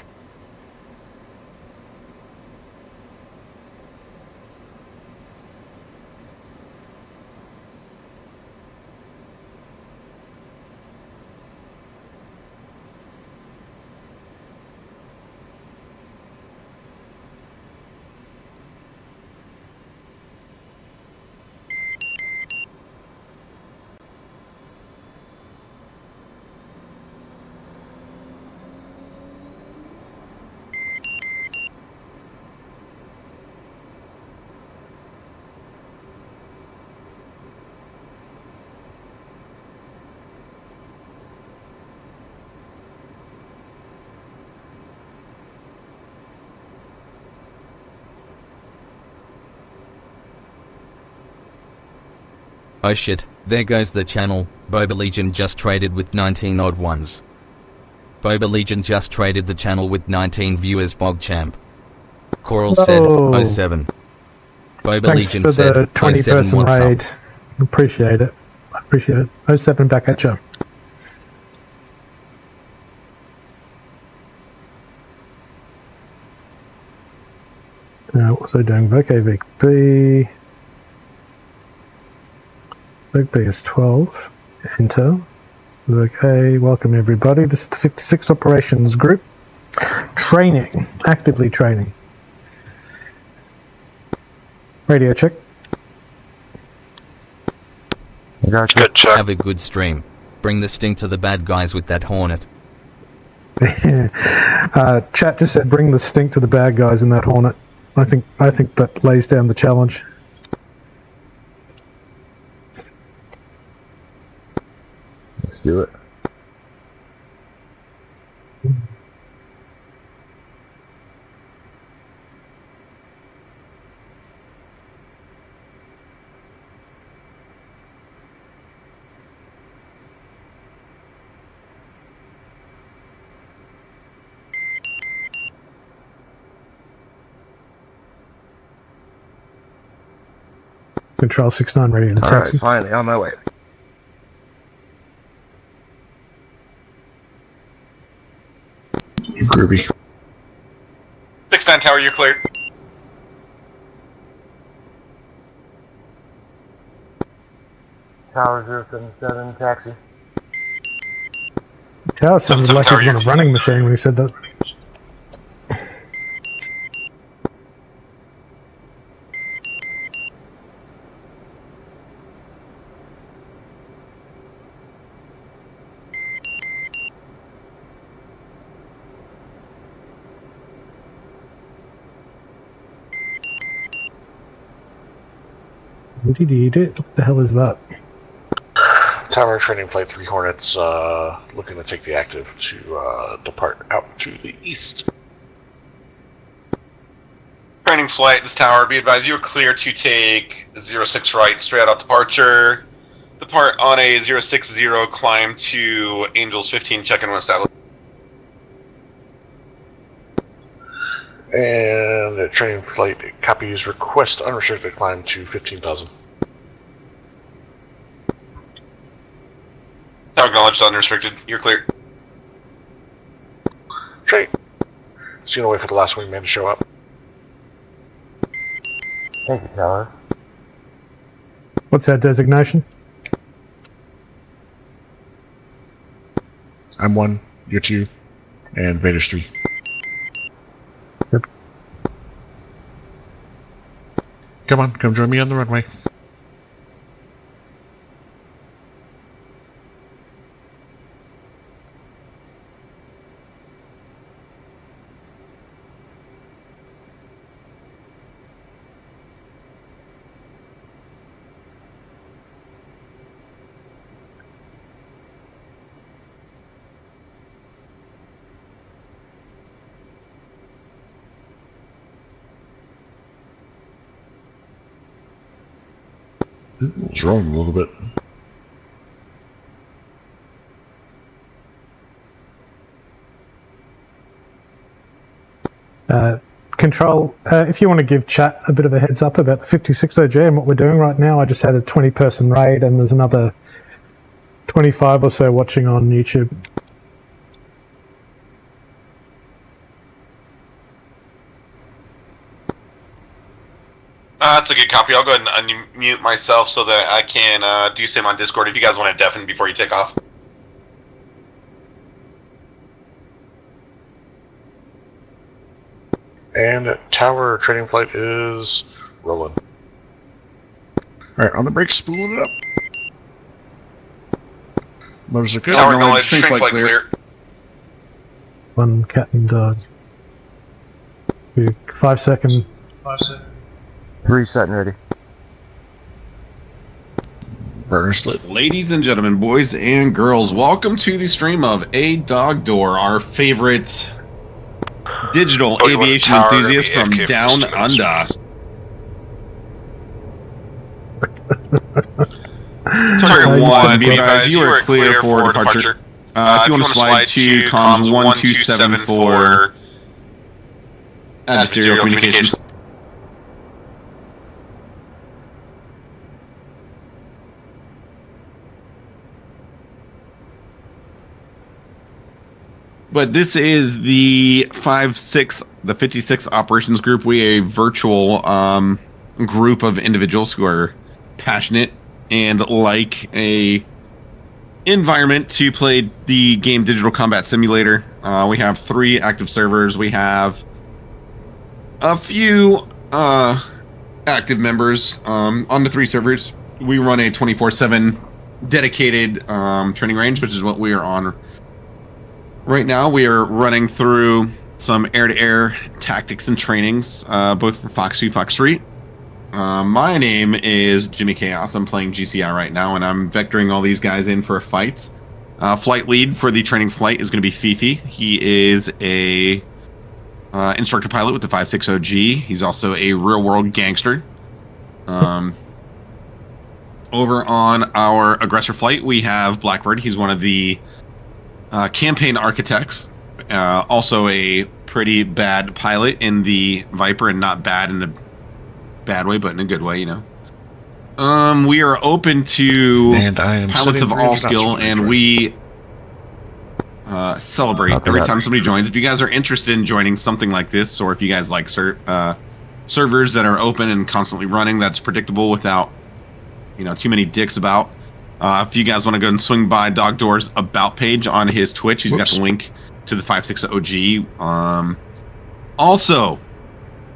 Oh shit, there goes the channel. Boba Legion just traded with 19 odd ones. Boba Legion just traded the channel with 19 viewers. Bogchamp. Coral said Whoa. 07. Boba Thanks Legion for said the 20 07. person What's raid. up? Appreciate it. I appreciate it. 07 back at you. What was I doing? Voc A, Voc B. Voc B is 12. Enter. Voc A, welcome everybody. This is the 56 Operations Group. Training. Actively training. Radio check. Gotcha. Good check. Have a good stream. Bring the stink to the bad guys with that Hornet. Chat just said bring the stink to the bad guys in that Hornet. I think that lays down the challenge. Let's do it. Control 69 ready to All taxi. right, finally on my way. Groovy. 6-9 tower, you're cleared. Tower 077, taxi. Tower sounded like he was on a running machine when he said that. What the hell is that? Tower training flight 3 Hornets, looking to take the active to depart out to the east. Training flight, this tower, be advised you are clear to take 06 right, straight out departure. Depart on a 060, climb to Angels 15, check-in when established. And the training flight copies request unrestricted climb to 15,000. Tower acknowledged, unrestricted, you're clear. Straight. So you gonna wait for the last wingman to show up. Thank you, Tower. What's our designation? I'm 1, you're 2, and Vader's 3. Yep. Come on, come join me on the runway. It's rolling a little bit. Control, if you want to give chat a bit of a heads up about the 56 OG and what we're doing right now, I just had a 20 person raid and there's another 25 or so watching on YouTube. That's a good copy. I'll go ahead and unmute myself so that I can do same on Discord if you guys want to deafen before you take off. And tower training flight is rolling. Alright, on the brakes, spooling it up. Motors are good. Tower acknowledged, training flight clear. One cat and dog. 5 second. 3 set and ready. Burner split. Ladies and gentlemen, boys and girls, welcome to the stream of A Dog Door, our favorite digital aviation enthusiast from down under. Target you 1, said be advised, you are clear for departure. If you want to slide to comms 127 for adversarial communications. But this is the 56 operations group. We are a virtual group of individuals who are passionate and like a environment to play the game Digital Combat Simulator. We have 3 active servers. We have a few active members on the 3 servers. We run a 24/7 dedicated training range, which is what we are on right now. We are running through some air-to-air tactics and trainings, both for Fox 2, Fox 3. My name is Jimmy Chaos. I'm playing GCI right now, and I'm vectoring all these guys in for a fight. Flight lead for the training flight is going to be Fifi. He is a instructor pilot with the 560G. He's also a real-world gangster. Over on our aggressor flight, we have Blackbird. He's one of the campaign architects. Also a pretty bad pilot in the Viper, and not bad in a bad way, but in a good way, you know. We are open to pilots of all skill, and we celebrate every time somebody joins. If you guys are interested in joining something like this, or if you guys like servers that are open and constantly running, that's predictable without, you know, too many dicks about. If you guys want to go and swing by Dog Door's About page on his Twitch, he's got the link to the 560G. Also,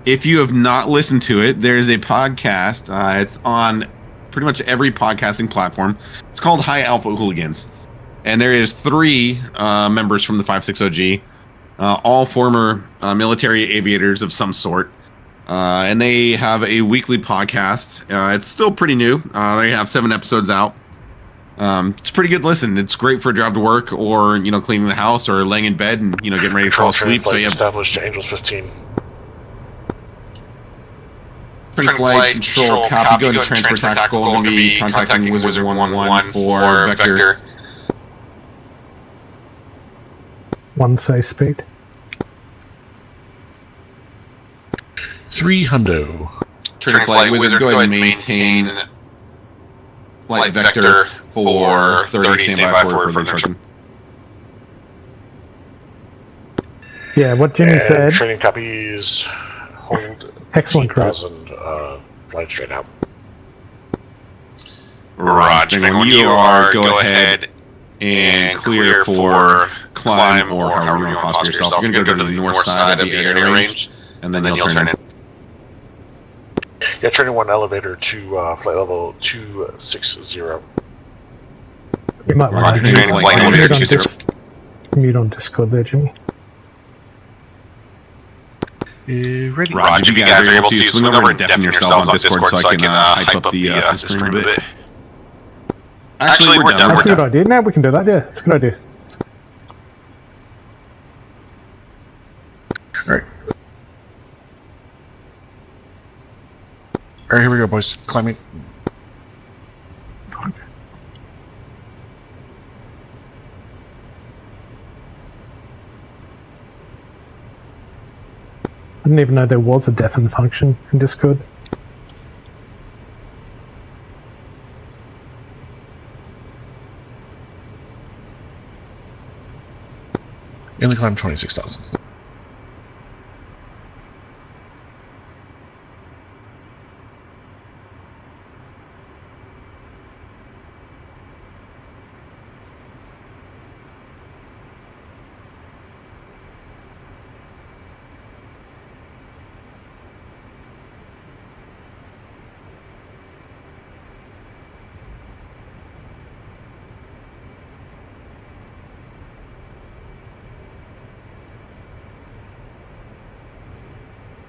if you have not listened to it, there's a podcast. It's on pretty much every podcasting platform. It's called High Alpha Hooligans. And there is 3 members from the 560G, all former military aviators of some sort. And they have a weekly podcast. It's still pretty new. They have 7 episodes out. It's a pretty good listen. It's great for a drive to work, or, you know, cleaning the house, or laying in bed and, you know, getting ready to fall asleep. So you have established to Angels 15. Training flight, control, copy, go to transfer tactical. Going to be contacting Wizard 111 for Vector. 1 say speed. 3 hundo. Training flight, Wizard, go ahead and maintain flight Vector for 30, standby for further instruction. Yeah, what Jimmy said. Training copies. Hold. Excellent, Chris. Flight straight out. Roger. When you are, go ahead and clear for climb, or however you want to posture yourself. You're going to go to the north side of the area range, and then you'll turn in. Yeah, training 1 elevator to flight level 260. You might want to mute on Discord there, Jimmy. Ready. Roger, you guys are able to swing over and deafen yourself on Discord so I can hype up the stream a bit. Actually, we're done. That's a good idea. Now we can do that, yeah. It's a good idea. Alright. Alright, here we go, boys. Climbing. Fuck. I didn't even know there was a deafen function in Discord. In the climb 26,000.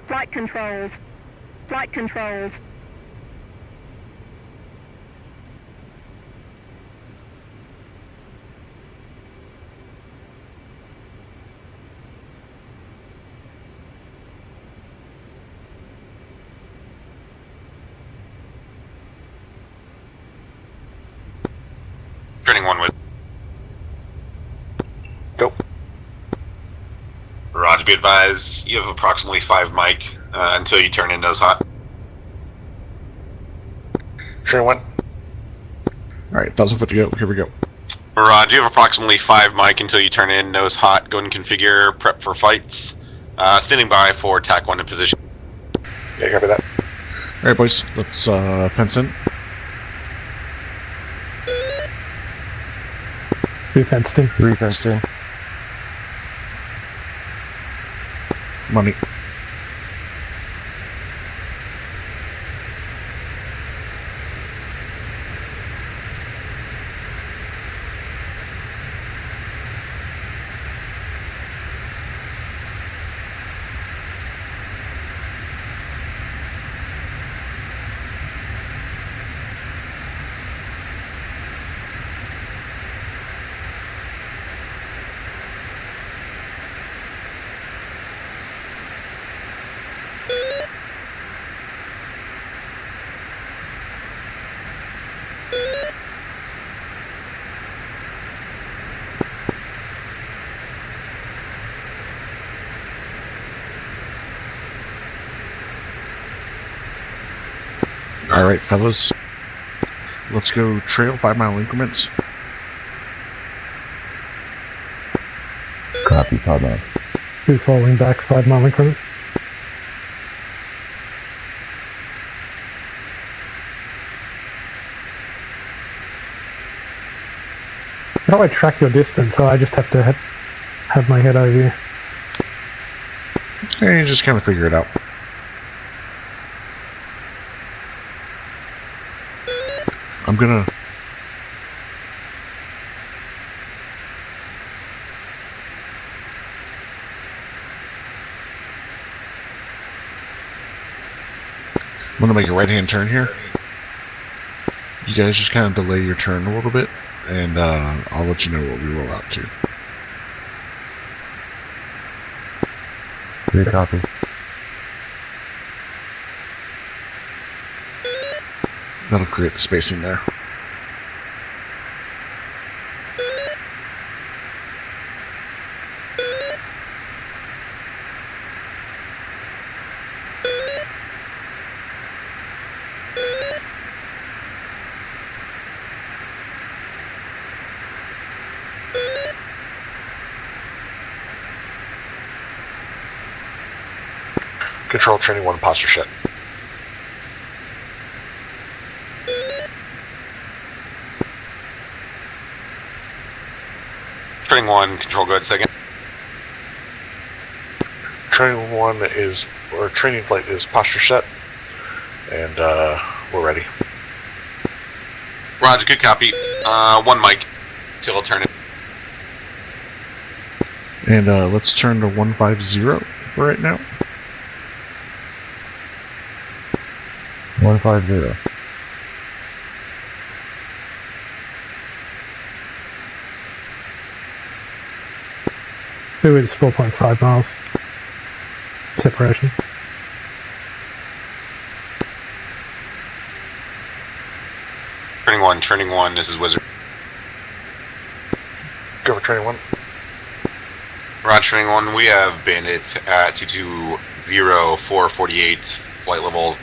Flight controls. Flight controls. Training 1 with. Go. Roger, be advised, you have approximately 5 mic until you turn in nose hot. Training 1. Alright, 1,000 foot to go. Here we go. Roger, you have approximately 5 mic until you turn in nose hot. Go ahead and configure, prep for fights. Standing by for TAC 1 in position. Yeah, copy that. Alright, boys, let's fence in. Who fenced in? 3 fenced in. Money. Alright, fellas. Let's go trail 5 mile increments. Copy, 5 miles. Who falling back 5 mile increment? How do I track your distance? Oh, I just have to have my head over you. Yeah, you just kind of figure it out. I'm gonna... I'm gonna make a right-hand turn here. You guys just kind of delay your turn a little bit, and I'll let you know what we roll out to. 3 copy. That'll create the spacing there. Control training 1 posture set. Training 1, control, go ahead, second. Training 1 is, or training flight is posture set, and we're ready. Roger, good copy. 1 mic till I'll turn it. And let's turn to 150 for right now. 150. Who is 4.5 miles separation? Training 1, this is Wizard. Go for training 1. Roger, training 1, we have bandits at 220-448, flight level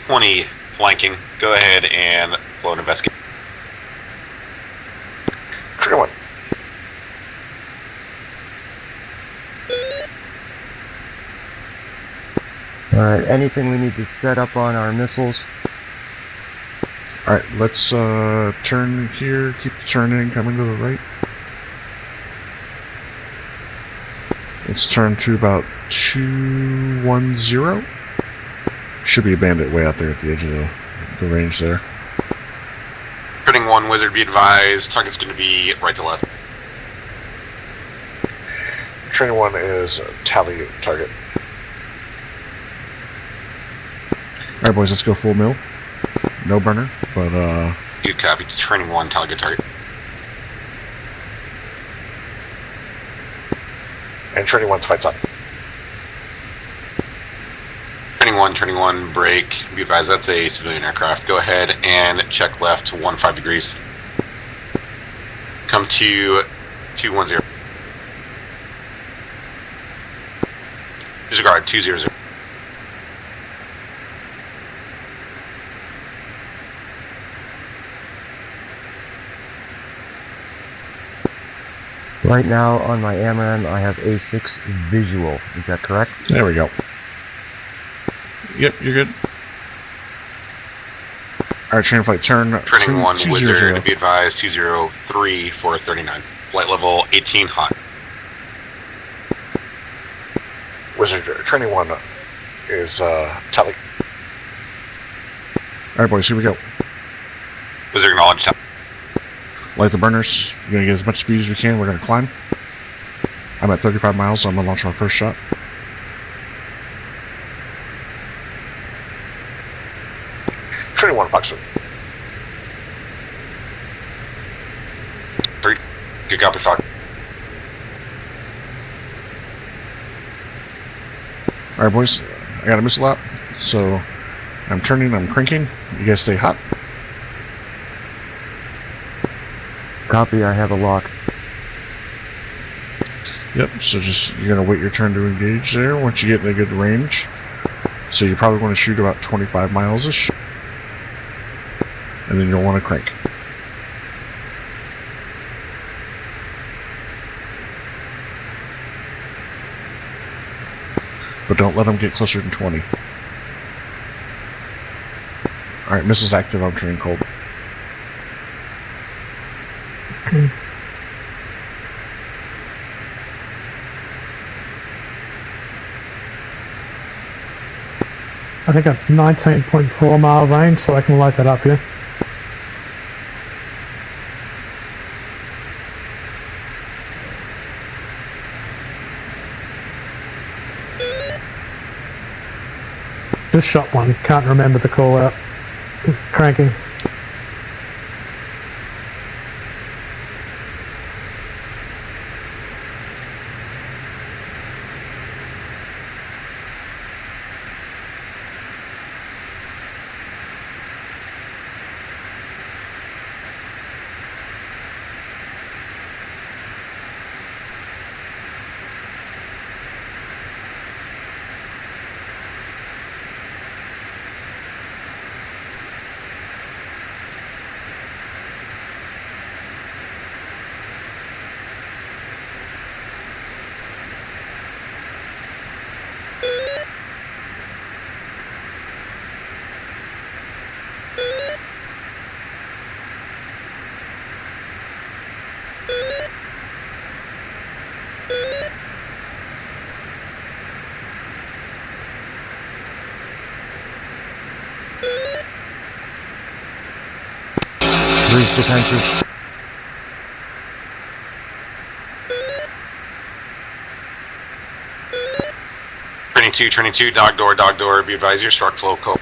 20, flanking. Go ahead and float and investigate. Training 1. Alright, anything we need to set up on our missiles? Alright, let's turn here, keep the turning, coming to the right. Let's turn to about 210. Should be a bandit way out there at the edge of the range there. Training 1, Wizard, be advised, target's going to be right to left. Training 1 is tally target. Alright boys, let's go full mill. No burner, but Good copy, training 1, tally good target. And training 1's fights up. Training 1, break. Be advised, that's a civilian aircraft. Go ahead and check left to 15 degrees. come to 210. Disregard 200. Right now on my AMRAAM I have A6 visual. Is that correct? There we go. Yep, you're good. Alright, train flight, turn. Training 1 Wizard, 200. to be advised, 203 for 39. Flight level 18 hot. Wizard, training 1 is tally. Alright, boys, here we go. Wizard acknowledged. Light the burners. We're going to get as much speed as we can. We're going to climb. I'm at 35 miles, so I'm going to launch my first shot. Training 1, Foxtrot. 3. Good copy, Fox. Alright, boys. I got a missile out, so I'm turning, I'm cranking. You guys stay hot. Copy, I have a lock. Yep, so just, you're going to wait your turn to engage there once you get in a good range. So you probably want to shoot about 25 miles-ish. And then you'll want to crank. But don't let them get closer than 20. Alright, missiles active, I'm turning cold. I think a 19.4 mile range, so I can light that up here. Just shot one, can't remember the call out. Cranking. Breach defensive. Training 2, dog door, be advised your struck flow call.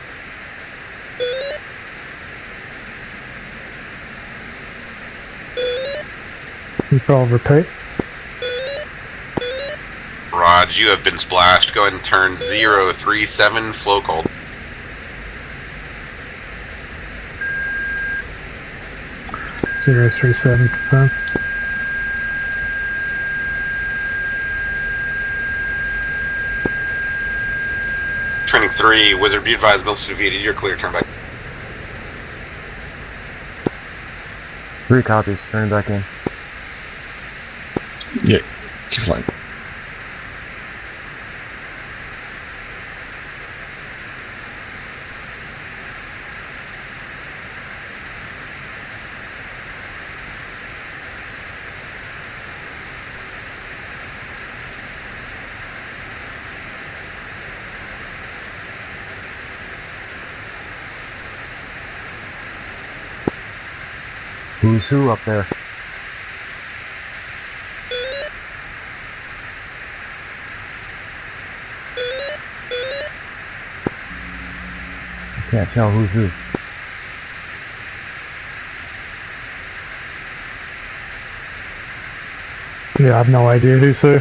Control, repeat. Raj, you have been splashed. Go ahead and turn 037, flow cold. Zero 37, confirm. Training 3, Wizard, be advised, Milton defeated. You're clear, turn back. 3 copies, turning back in. Yeah, keep flying. Who's who up there? I can't tell who's who. Yeah, I have no idea who's who.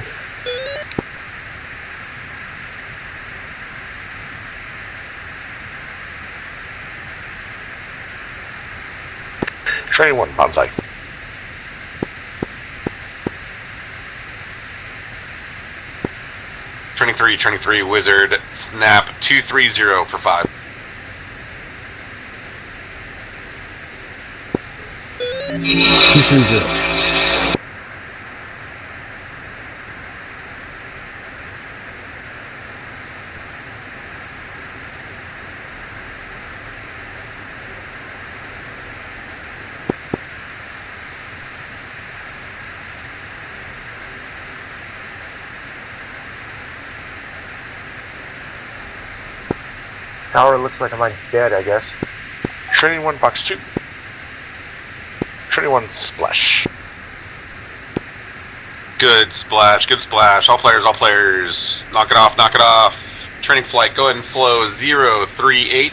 Training 1, Bonsai. Turning 3, Wizard, snap 230 for 5. Tower looks like I might be dead, I guess. Training 1, box 2. Training 1, splash. Good splash, good splash. All players. Knock it off. Training flight, go ahead and flow 038.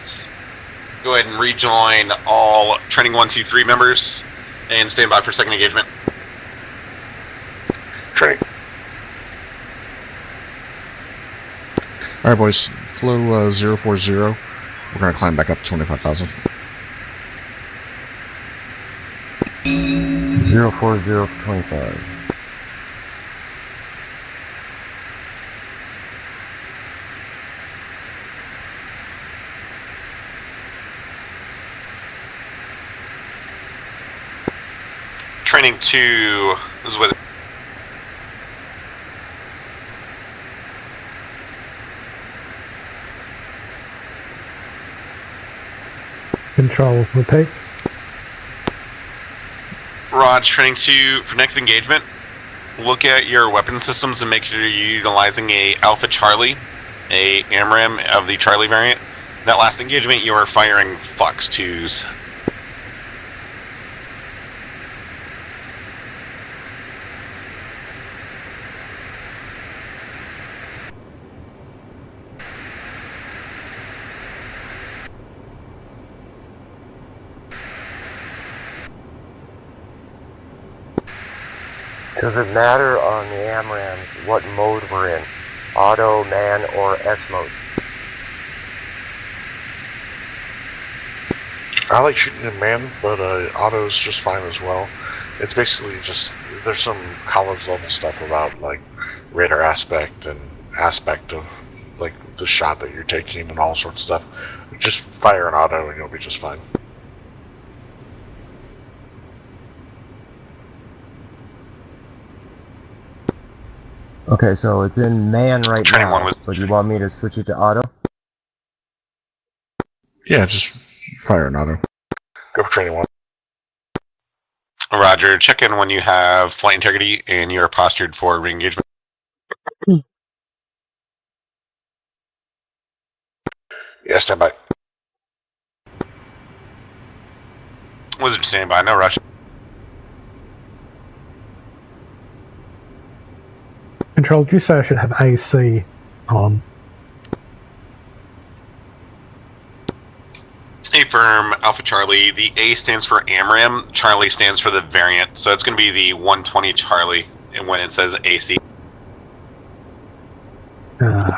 Go ahead and rejoin all training 1, 2, 3 members and stand by for second engagement. Training. Alright, boys. Flow 040. We're going to climb back up to 25,000. 040 for 25. Training 2 is with Control, repeat. Raj. Training 2 for next engagement. Look at your weapon systems and make sure you're utilizing a Alpha Charlie, a AMRAAM of the Charlie variant. That last engagement, you are firing Fox 2s. Does it matter on the AMRAAM what mode we're in? Auto, man, or S mode? I like shooting in man, but auto is just fine as well. It's basically just, there's some college level stuff about like radar aspect and aspect of like the shot that you're taking and all sorts of stuff. Just fire an auto and you'll be just fine. Okay, so it's in man right Training now, one was- but you want me to switch it to auto? Yeah, just fire an auto. Go for training 1. Roger. Check in when you have flight integrity and you are postured for re-engagement. Yeah, stand by. Wizard standing by. No rush. Control, did you say I should have AC on? Affirm, Alpha Charlie. The A stands for AMRAAM. Charlie stands for the variant. So it's going to be the 120 Charlie and when it says AC.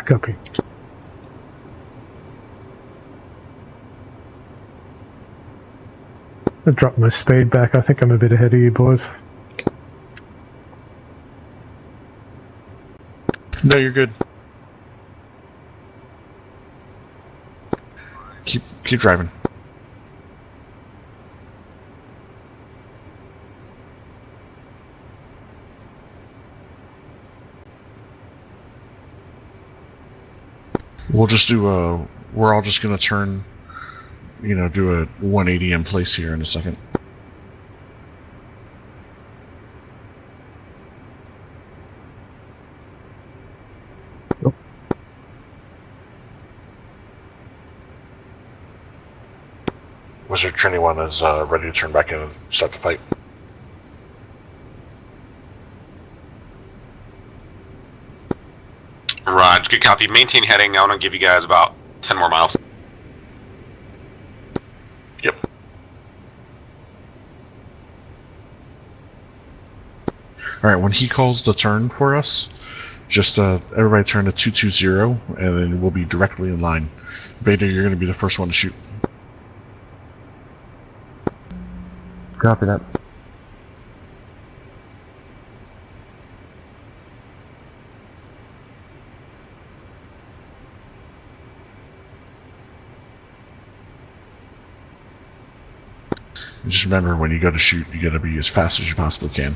Copy. I dropped my speed back. I think I'm a bit ahead of you boys. No, you're good. Keep driving. We'll just do a. We're all just gonna turn. You know, do a 180 in place here in a second. Wizard Training 1 is ready to turn back in and start the fight. Raj, good copy. Maintain heading. I want to give you guys about 10 more miles. Yep. Alright, when he calls the turn for us, just everybody turn to 220, and then we'll be directly in line. Vader, you're going to be the first one to shoot. Copy that. Just remember, when you go to shoot, you gotta be as fast as you possibly can.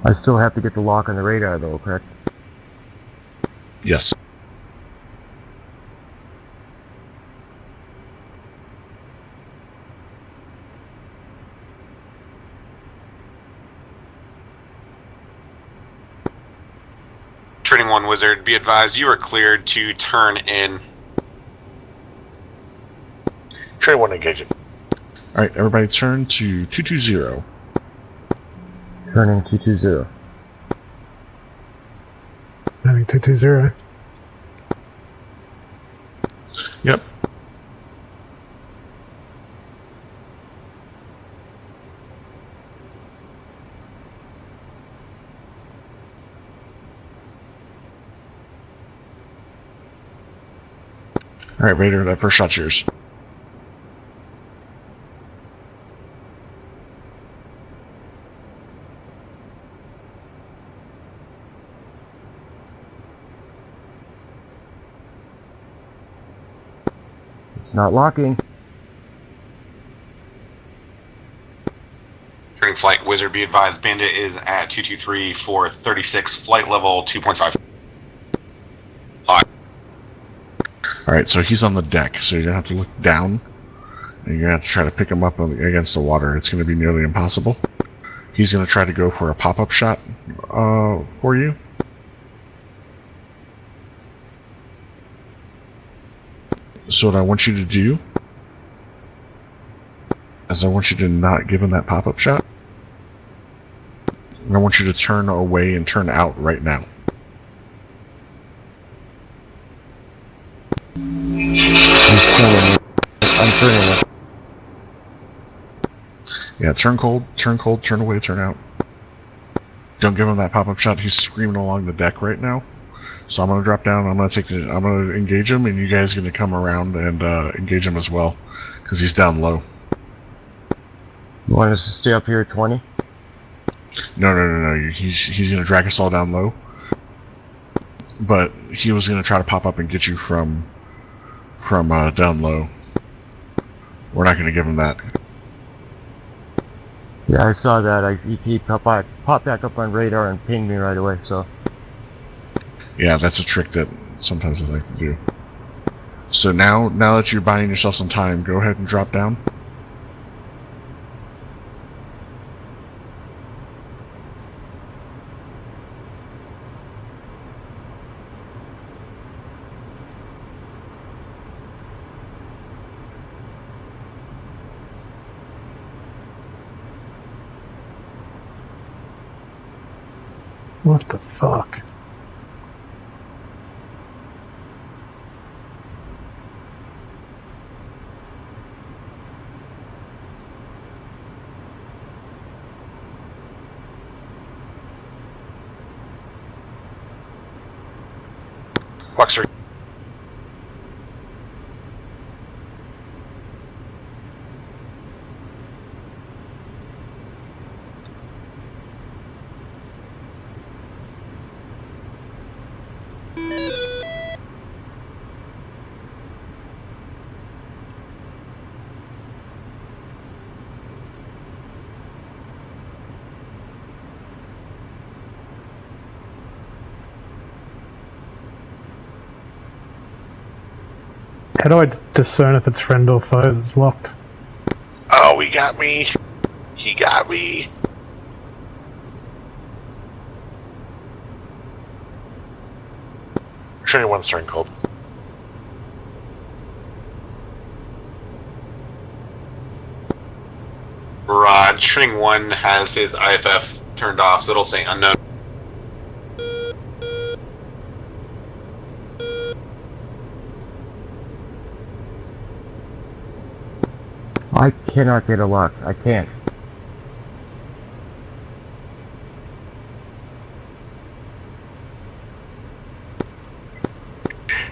I still have to get the lock on the radar, though, correct? Yes. Training 1 Wizard, be advised you are cleared to turn in. Training 1 engaging. Alright, everybody turn to 220. Turning 220. Turning 220. Yep. Alright, Raider, that first shot's yours. It's not locking. Turning Flight Wizard, be advised Bandit is at 223 for 36, flight level 2.5. Alright, so he's on the deck, so you're gonna have to look down, and you're gonna have to try to pick him up against the water. It's gonna be nearly impossible. He's gonna try to go for a pop-up shot for you. So what I want you to do is I want you to not give him that pop-up shot. And I want you to turn away and turn out right now. I'm turning it. Yeah, turn cold, turn away, turn out. Don't give him that pop-up shot. He's screaming along the deck right now. So I'm gonna drop down. I'm gonna engage him, and you guys are gonna come around and engage him as well, because he's down low. You want us to stay up here at 20? No. He's gonna drag us all down low. But he was gonna try to pop up and get you from down low. We're not gonna give him that. Yeah, I saw that. He popped back up on radar and pinged me right away, so... Yeah, that's a trick that sometimes I like to do. So now that you're buying yourself some time, go ahead and drop down. What the fuck? Boxer. How do I discern if it's friend or foe as it's locked? Oh, he got me. He got me. Training 1 starting cold. Rod, Training 1 has his IFF turned off, so it'll say unknown. I cannot get a lock. I can't.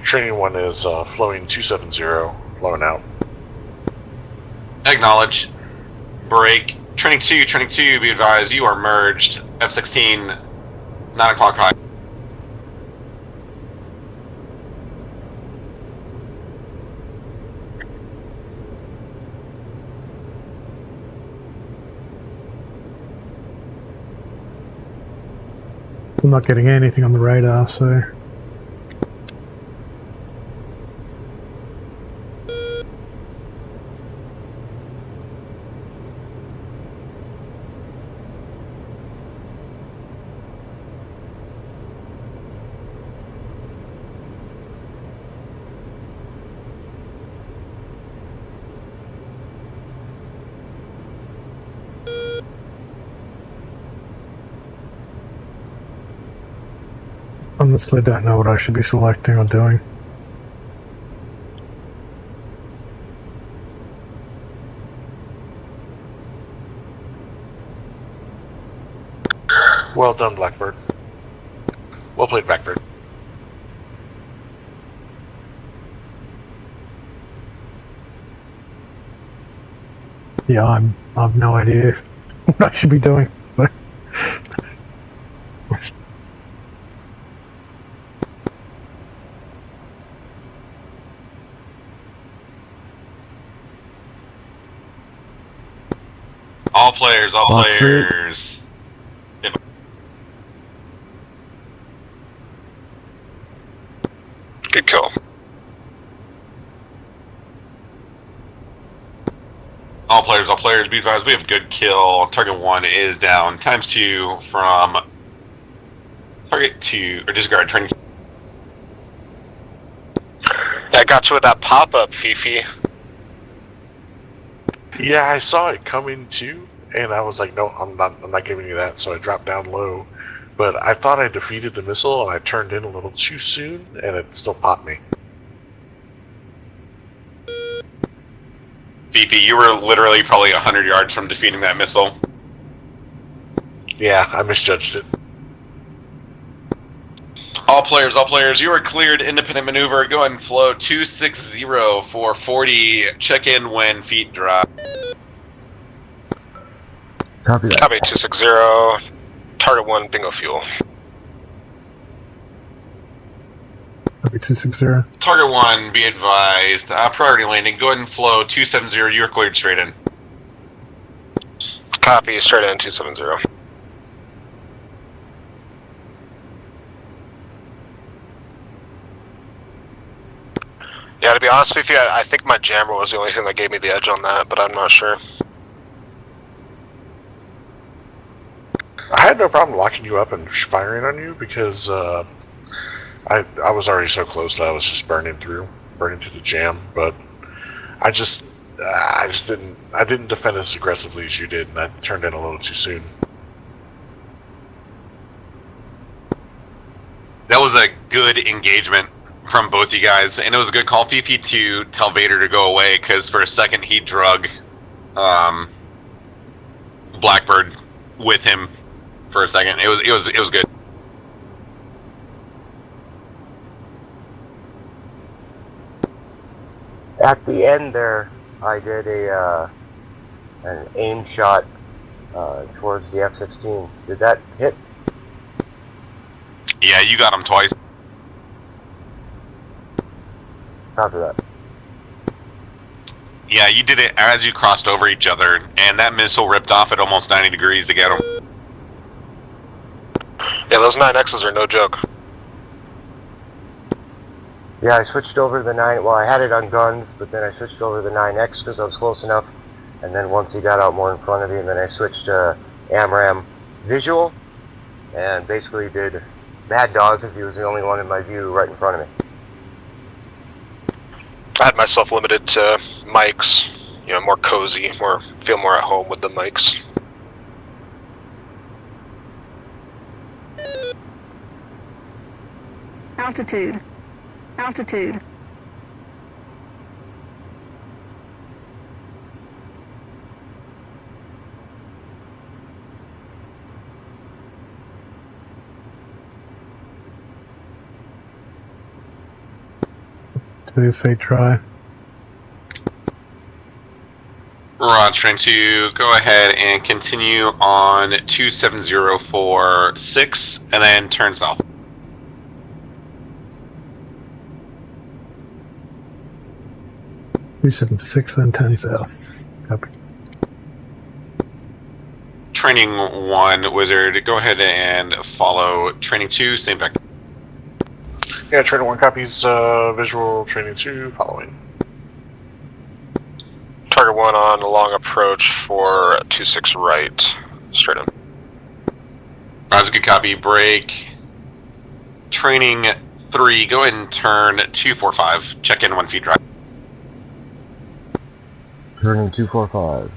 Training 1 is flowing 270, flowing out. Acknowledge. Break. Training 2, be advised, you are merged. F-16, 9 o'clock high. I'm not getting anything on the radar, so... Honestly, don't know what I should be selecting or doing. Well done, Blackbird. Well played, Blackbird. Yeah, I've no idea what I should be doing. All players, all players. Good kill. All players, be advised, we have good kill. Target 1 is down. ×2 from target 2, or disregard training. Yeah, I got you with that pop-up, Fifi. Yeah, I saw it coming too, and I was like, no, I'm not giving you that, so I dropped down low. But I thought I defeated the missile, and I turned in a little too soon, and it still popped me. BP, you were literally probably 100 yards from defeating that missile. Yeah, I misjudged it. All players, you are cleared independent maneuver. Go ahead and flow 260 for 40. Check in when feet drop. Copy that. Copy 260. Target 1, bingo fuel. Copy 260. Target 1, be advised. Priority landing. Go ahead and flow 270. You are cleared straight in. Copy, straight in 270. Yeah, to be honest with you, I think my jammer was the only thing that gave me the edge on that, but I'm not sure. I had no problem locking you up and firing on you because I was already so close that I was just burning through the jam. But I didn't defend as aggressively as you did, and I turned in a little too soon. That was a good engagement from both you guys, and it was a good call, Fifi, to tell Vader to go away, because for a second he drug Blackbird with him for a second. It was good. At the end there, I did an aim shot towards the F-16. Did that hit? Yeah, you got him twice. Copy that. Yeah, you did it as you crossed over each other, and that missile ripped off at almost 90 degrees to get him. Yeah, those 9Xs are no joke. Yeah, I switched over the 9, well I had it on guns, but then I switched over the 9X because I was close enough, and then once he got out more in front of me, and then I switched to AMRAAM visual, and basically did Mad Dog because he was the only one in my view right in front of me. I had myself limited to mics, you know, more cozy, feel more at home with the mics. Altitude. Altitude. To fate try. Roger, train 2, go ahead and continue on 27046, and then turn south. We 7 to 6, then 10 south. Copy. Training 1, Wizard, go ahead and follow Training 2, same vector. Yeah, Training 1 copies visual, Training 2 following. Target 1 on a long approach for 26 right, straight in. That's a good copy, break. Training 3, go ahead and turn 245, check in 1 feet drive. Turning 245.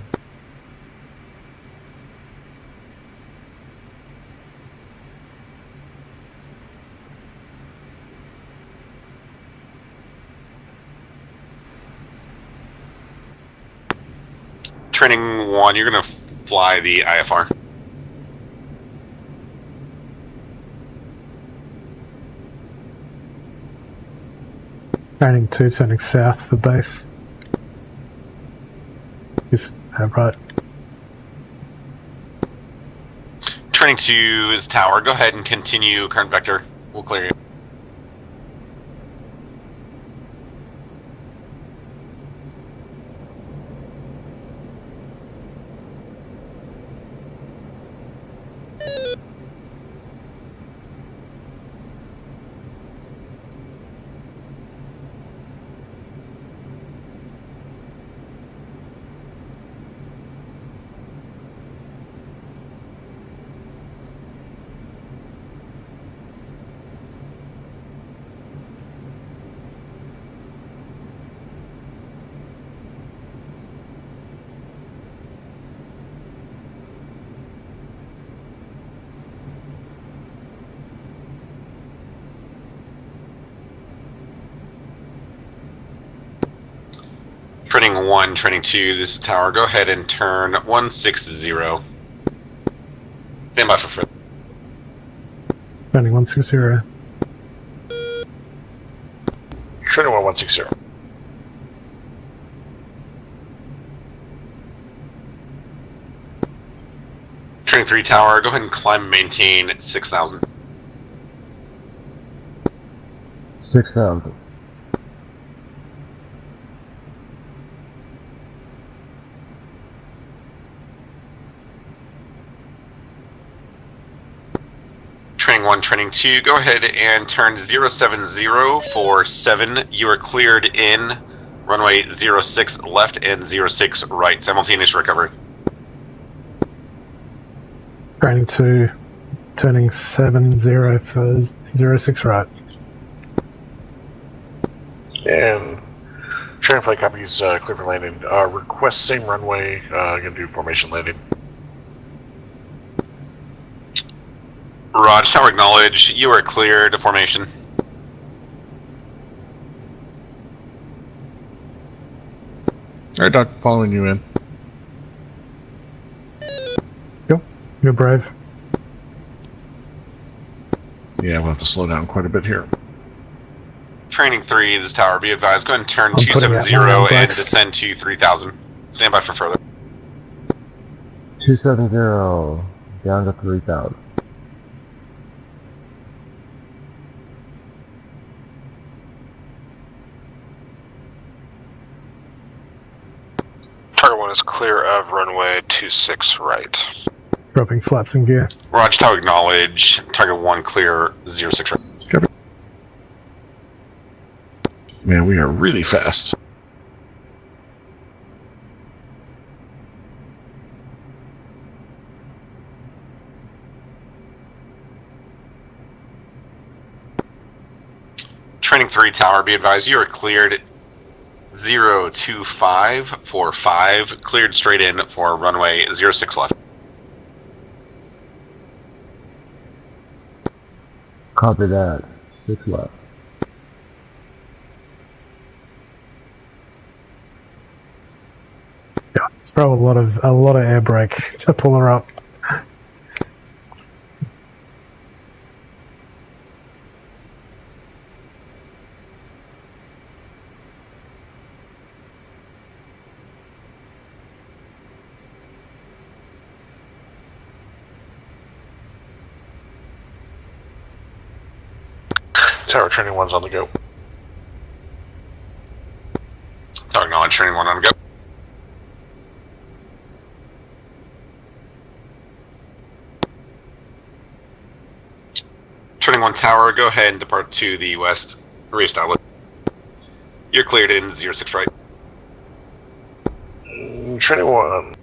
Training 1, you're gonna fly the IFR. Training 2 turning south for base. Yes, right. Training 2 is tower, go ahead and continue current vector. We'll clear you. Training 1, Training 2, this is tower. Go ahead and turn 160. Stand by for further. Training 160. Training 1 160. Training 3 tower, go ahead and climb and maintain 6,000. 6,000. Training 1, Training 2, go ahead and turn 070 for 7. You are cleared in runway 06 left and 06 right. Simultaneous recovery. Training 2 turning 70 for 06 right. And Training flight copies clear for landing. Request same runway, gonna do formation landing. Raj, tower acknowledge. You are clear to formation. Alright, Doc, following you in. You're brave. Yeah, we'll have to slow down quite a bit here. Training 3, this tower, be advised. Go ahead and turn I'm putting out 270 my own and brakes. descend to 3,000. Stand by for further. 270 down to 3,000. Target 1 is clear of runway 26 right. Dropping flaps and gear. Raj, tower acknowledge. Target 1 clear 06 right. Copy. Man, we are really fast. Training 3 tower, be advised. You are cleared 025 for 5. Cleared straight in for runway 06 left. Copy that. 6 left. Yeah, let's throw a lot of air brake to pull her up. Tower Training 1's on the go. Tower acknowledge. Training 1 on go. Training 1 Tower, go ahead and depart to the west. Reestablish. You're cleared in 06 right. Training 1.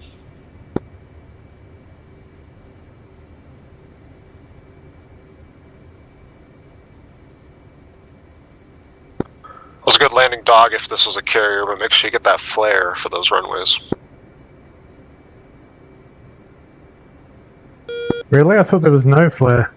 It was a good landing, dog, if this was a carrier, but make sure you get that flare for those runways. Really? I thought there was no flare.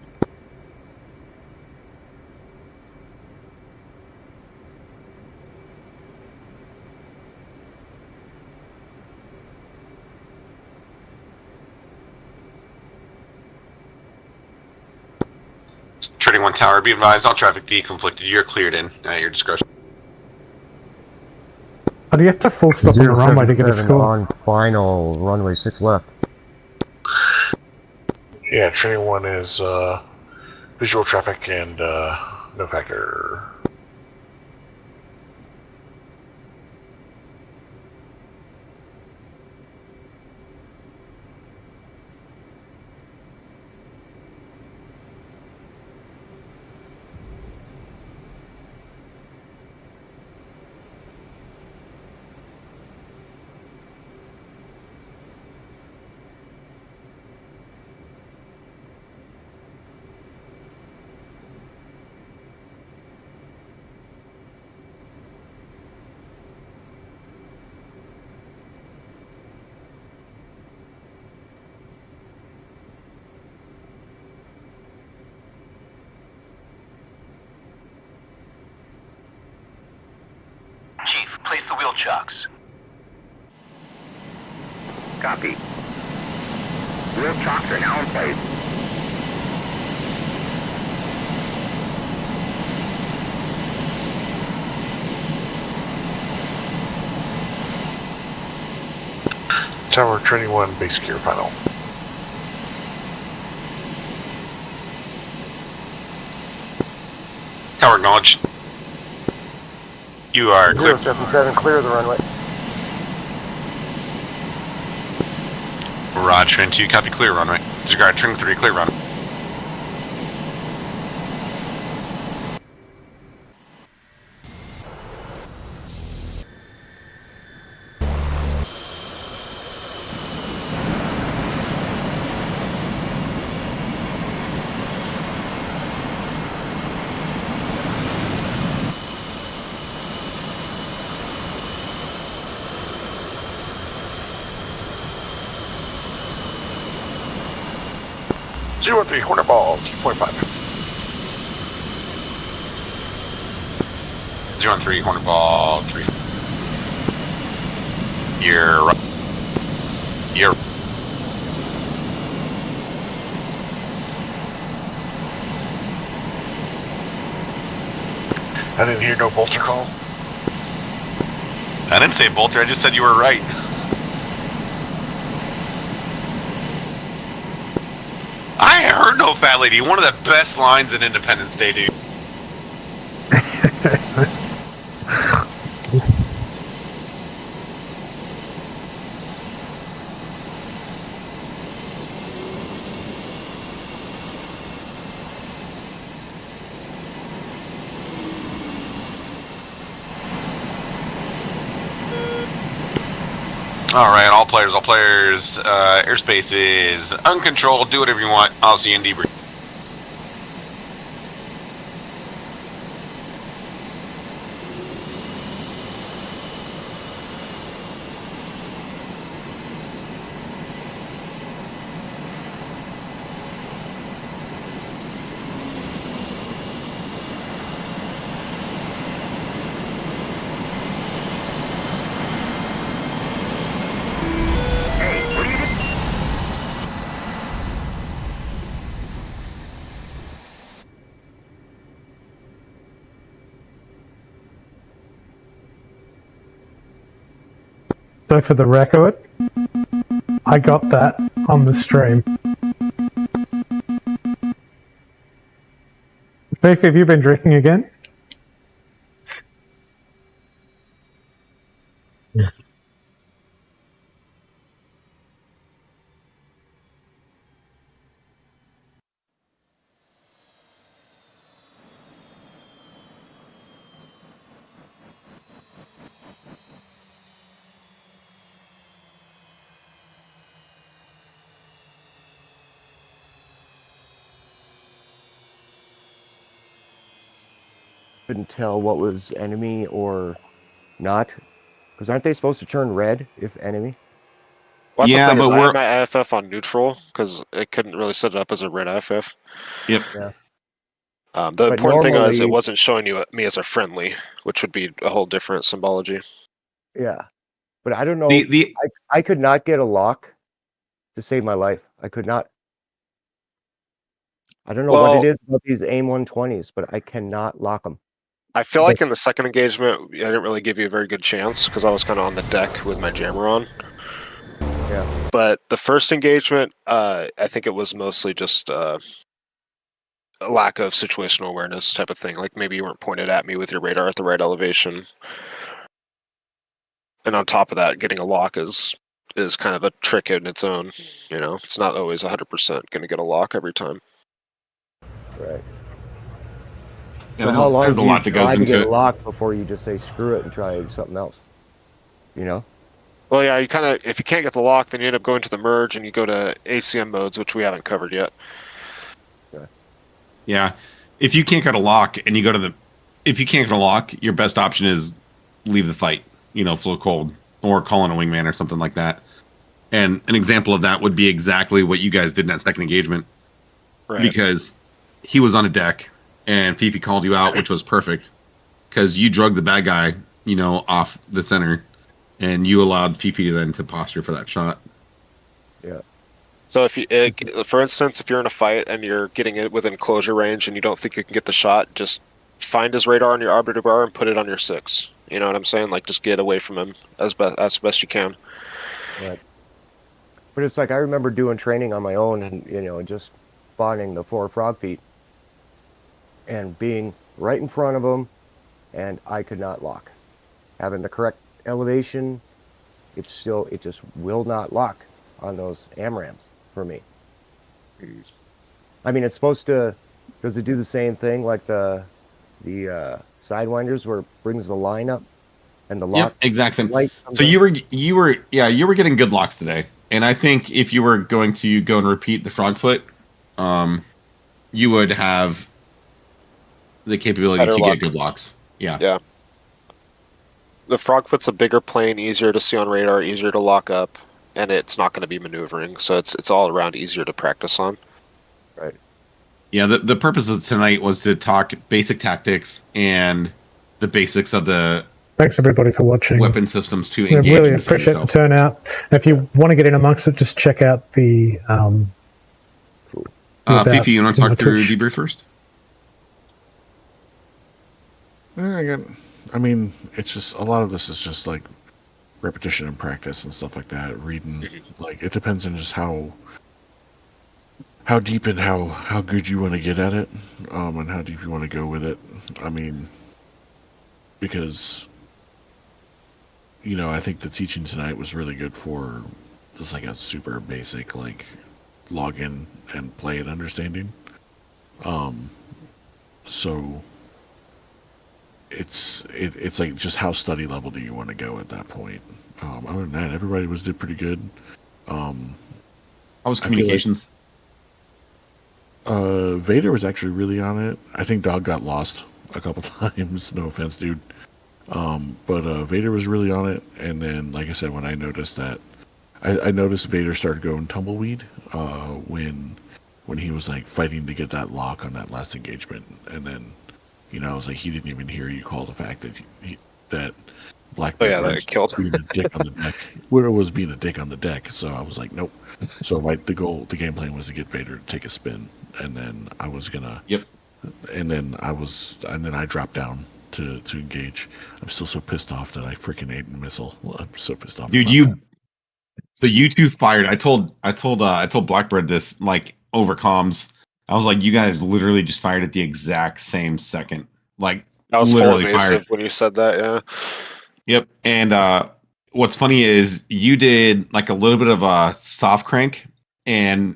Training 1 Tower, be advised, all traffic deconflicted. You're cleared in at your discretion. Oh, do you have to full stop on the runway to get a 077 score? on final, runway 6 left. Yeah, training 1 is visual traffic and no factor. Chief, place the wheel chocks. Copy. Wheel chocks are now in place. Tower, training 1, base gear final. Tower acknowledged. You are clear. 077, clear the runway. Roger, and 2, copy clear runway. Disregard, turn 3, clear runway. Zero 3, Hornet Ball, 2.5. 0-3, Hornet Ball, 3. You're right. You're I didn't hear no bolter call. I didn't say bolter, I just said you were right. I heard no fat lady. One of the best lines in Independence Day, dude. Alright, all players, airspace is uncontrolled, do whatever you want, I'll see you in debrief. So for the record, I got that on the stream. Beef, have you been drinking again? couldn't tell what was enemy or not. Because aren't they supposed to turn red if enemy? Well, that's Yeah, the thing but is I we're- had my IFF on neutral because it couldn't really set it up as a red IFF. Yep. Yeah. The But important thing is it normally- wasn't showing me as a friendly, which would be a whole different symbology. Yeah. But I don't know. The I could not get a lock to save my life. I could not. I don't know what Well- it is about these AIM 120s, but I cannot lock them. I feel like in the second engagement, I didn't really give you a very good chance because I was kind of on the deck with my jammer on. Yeah. But the first engagement, I think it was mostly just a lack of situational awareness type of thing. Like maybe you weren't pointed at me with your radar at the right elevation. And on top of that, getting a lock is kind of a trick in its own. You know, it's not always 100% going to get a lock every time. Right. Yeah, So how long there's do a you lot that try goes to into get it. a lock before you just say screw it and try something else? You know? Well, yeah, you kind of, if you can't get the lock, then you end up going to the merge and you go to ACM modes, which we haven't covered yet. Yeah. If you can't get a lock and you go to if you can't get a lock, your best option is leave the fight, flow cold or call in a wingman or something like that. And an example of that would be exactly what you guys did in that second engagement. Right. Because he was on a deck and Fifi called you out, which was perfect because you drug the bad guy, off the center and you allowed Fifi then to posture for that shot. Yeah. So if you, for instance, if you're in a fight and you're getting it within closure range and you don't think you can get the shot, just find his radar on your arbiter bar and put it on your 6. You know what I'm saying? Like just get away from him as best you can. Right. But it's like I remember doing training on my own and just spotting the 4 frog feet and being right in front of them, and I could not lock. Having the correct elevation, it just will not lock on those AMRAMs for me. I mean, it's supposed to, does it do the same thing like the Sidewinders where it brings the line up and the lock? Yep, exact same. Light So you were getting good locks today. And I think if you were going to go and repeat the frog foot, you would have the capability Better to lock. get good locks. Yeah. Yeah. The frogfoot's a bigger plane, easier to see on radar, easier to lock up, and it's not going to be maneuvering, so it's all around easier to practice on. Right. Yeah, the purpose of tonight was to talk basic tactics and the basics of the Thanks everybody for watching. weapon systems to I engage. really and defend appreciate the yourself. turnout. If you want to get in amongst it, just check out the. Fifi, you want to talk through Twitch. debrief first? I mean, it's just a lot of this is just like repetition and practice and stuff like that. Reading, like it depends on just how deep and how good you want to get at it, and how deep you want to go with it. I mean, because I think the teaching tonight was really good for just like a super basic like login and play and understanding. So it's like just how study level do you want to go at that point? Other than that, everybody did pretty good. How was communications? Vader was actually really on it. I think Dog got lost a couple times. No offense, dude. But Vader was really on it. And then, like I said, when I noticed that, I noticed Vader started going tumbleweed when he was like fighting to get that lock on that last engagement. And then, I was like, he didn't even hear you call the fact that that Blackbeard that killed being a dick on the deck. Where it was being a dick on the deck. So I was like, nope. So the game plan was to get Vader to take a spin, and then I was gonna. Yep. And then I dropped down to engage. I'm still so pissed off that I freaking ate a missile. I'm so pissed off. Dude, about that. So you two fired. I told Blackbird this like over comms. I was like, you guys literally just fired at the exact same second. Like I was full literally evasive fired. when you said that, yeah. Yep. And what's funny is you did like a little bit of a soft crank, and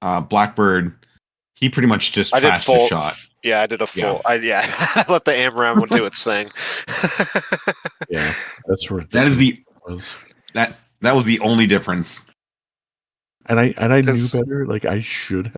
Blackbird, he pretty much just I did trashed full the shot. Yeah, I did a full. Yeah. I let the AMRAM do its thing. Yeah, that's where That is the was. that was the only difference. And I knew Because- better. Like I should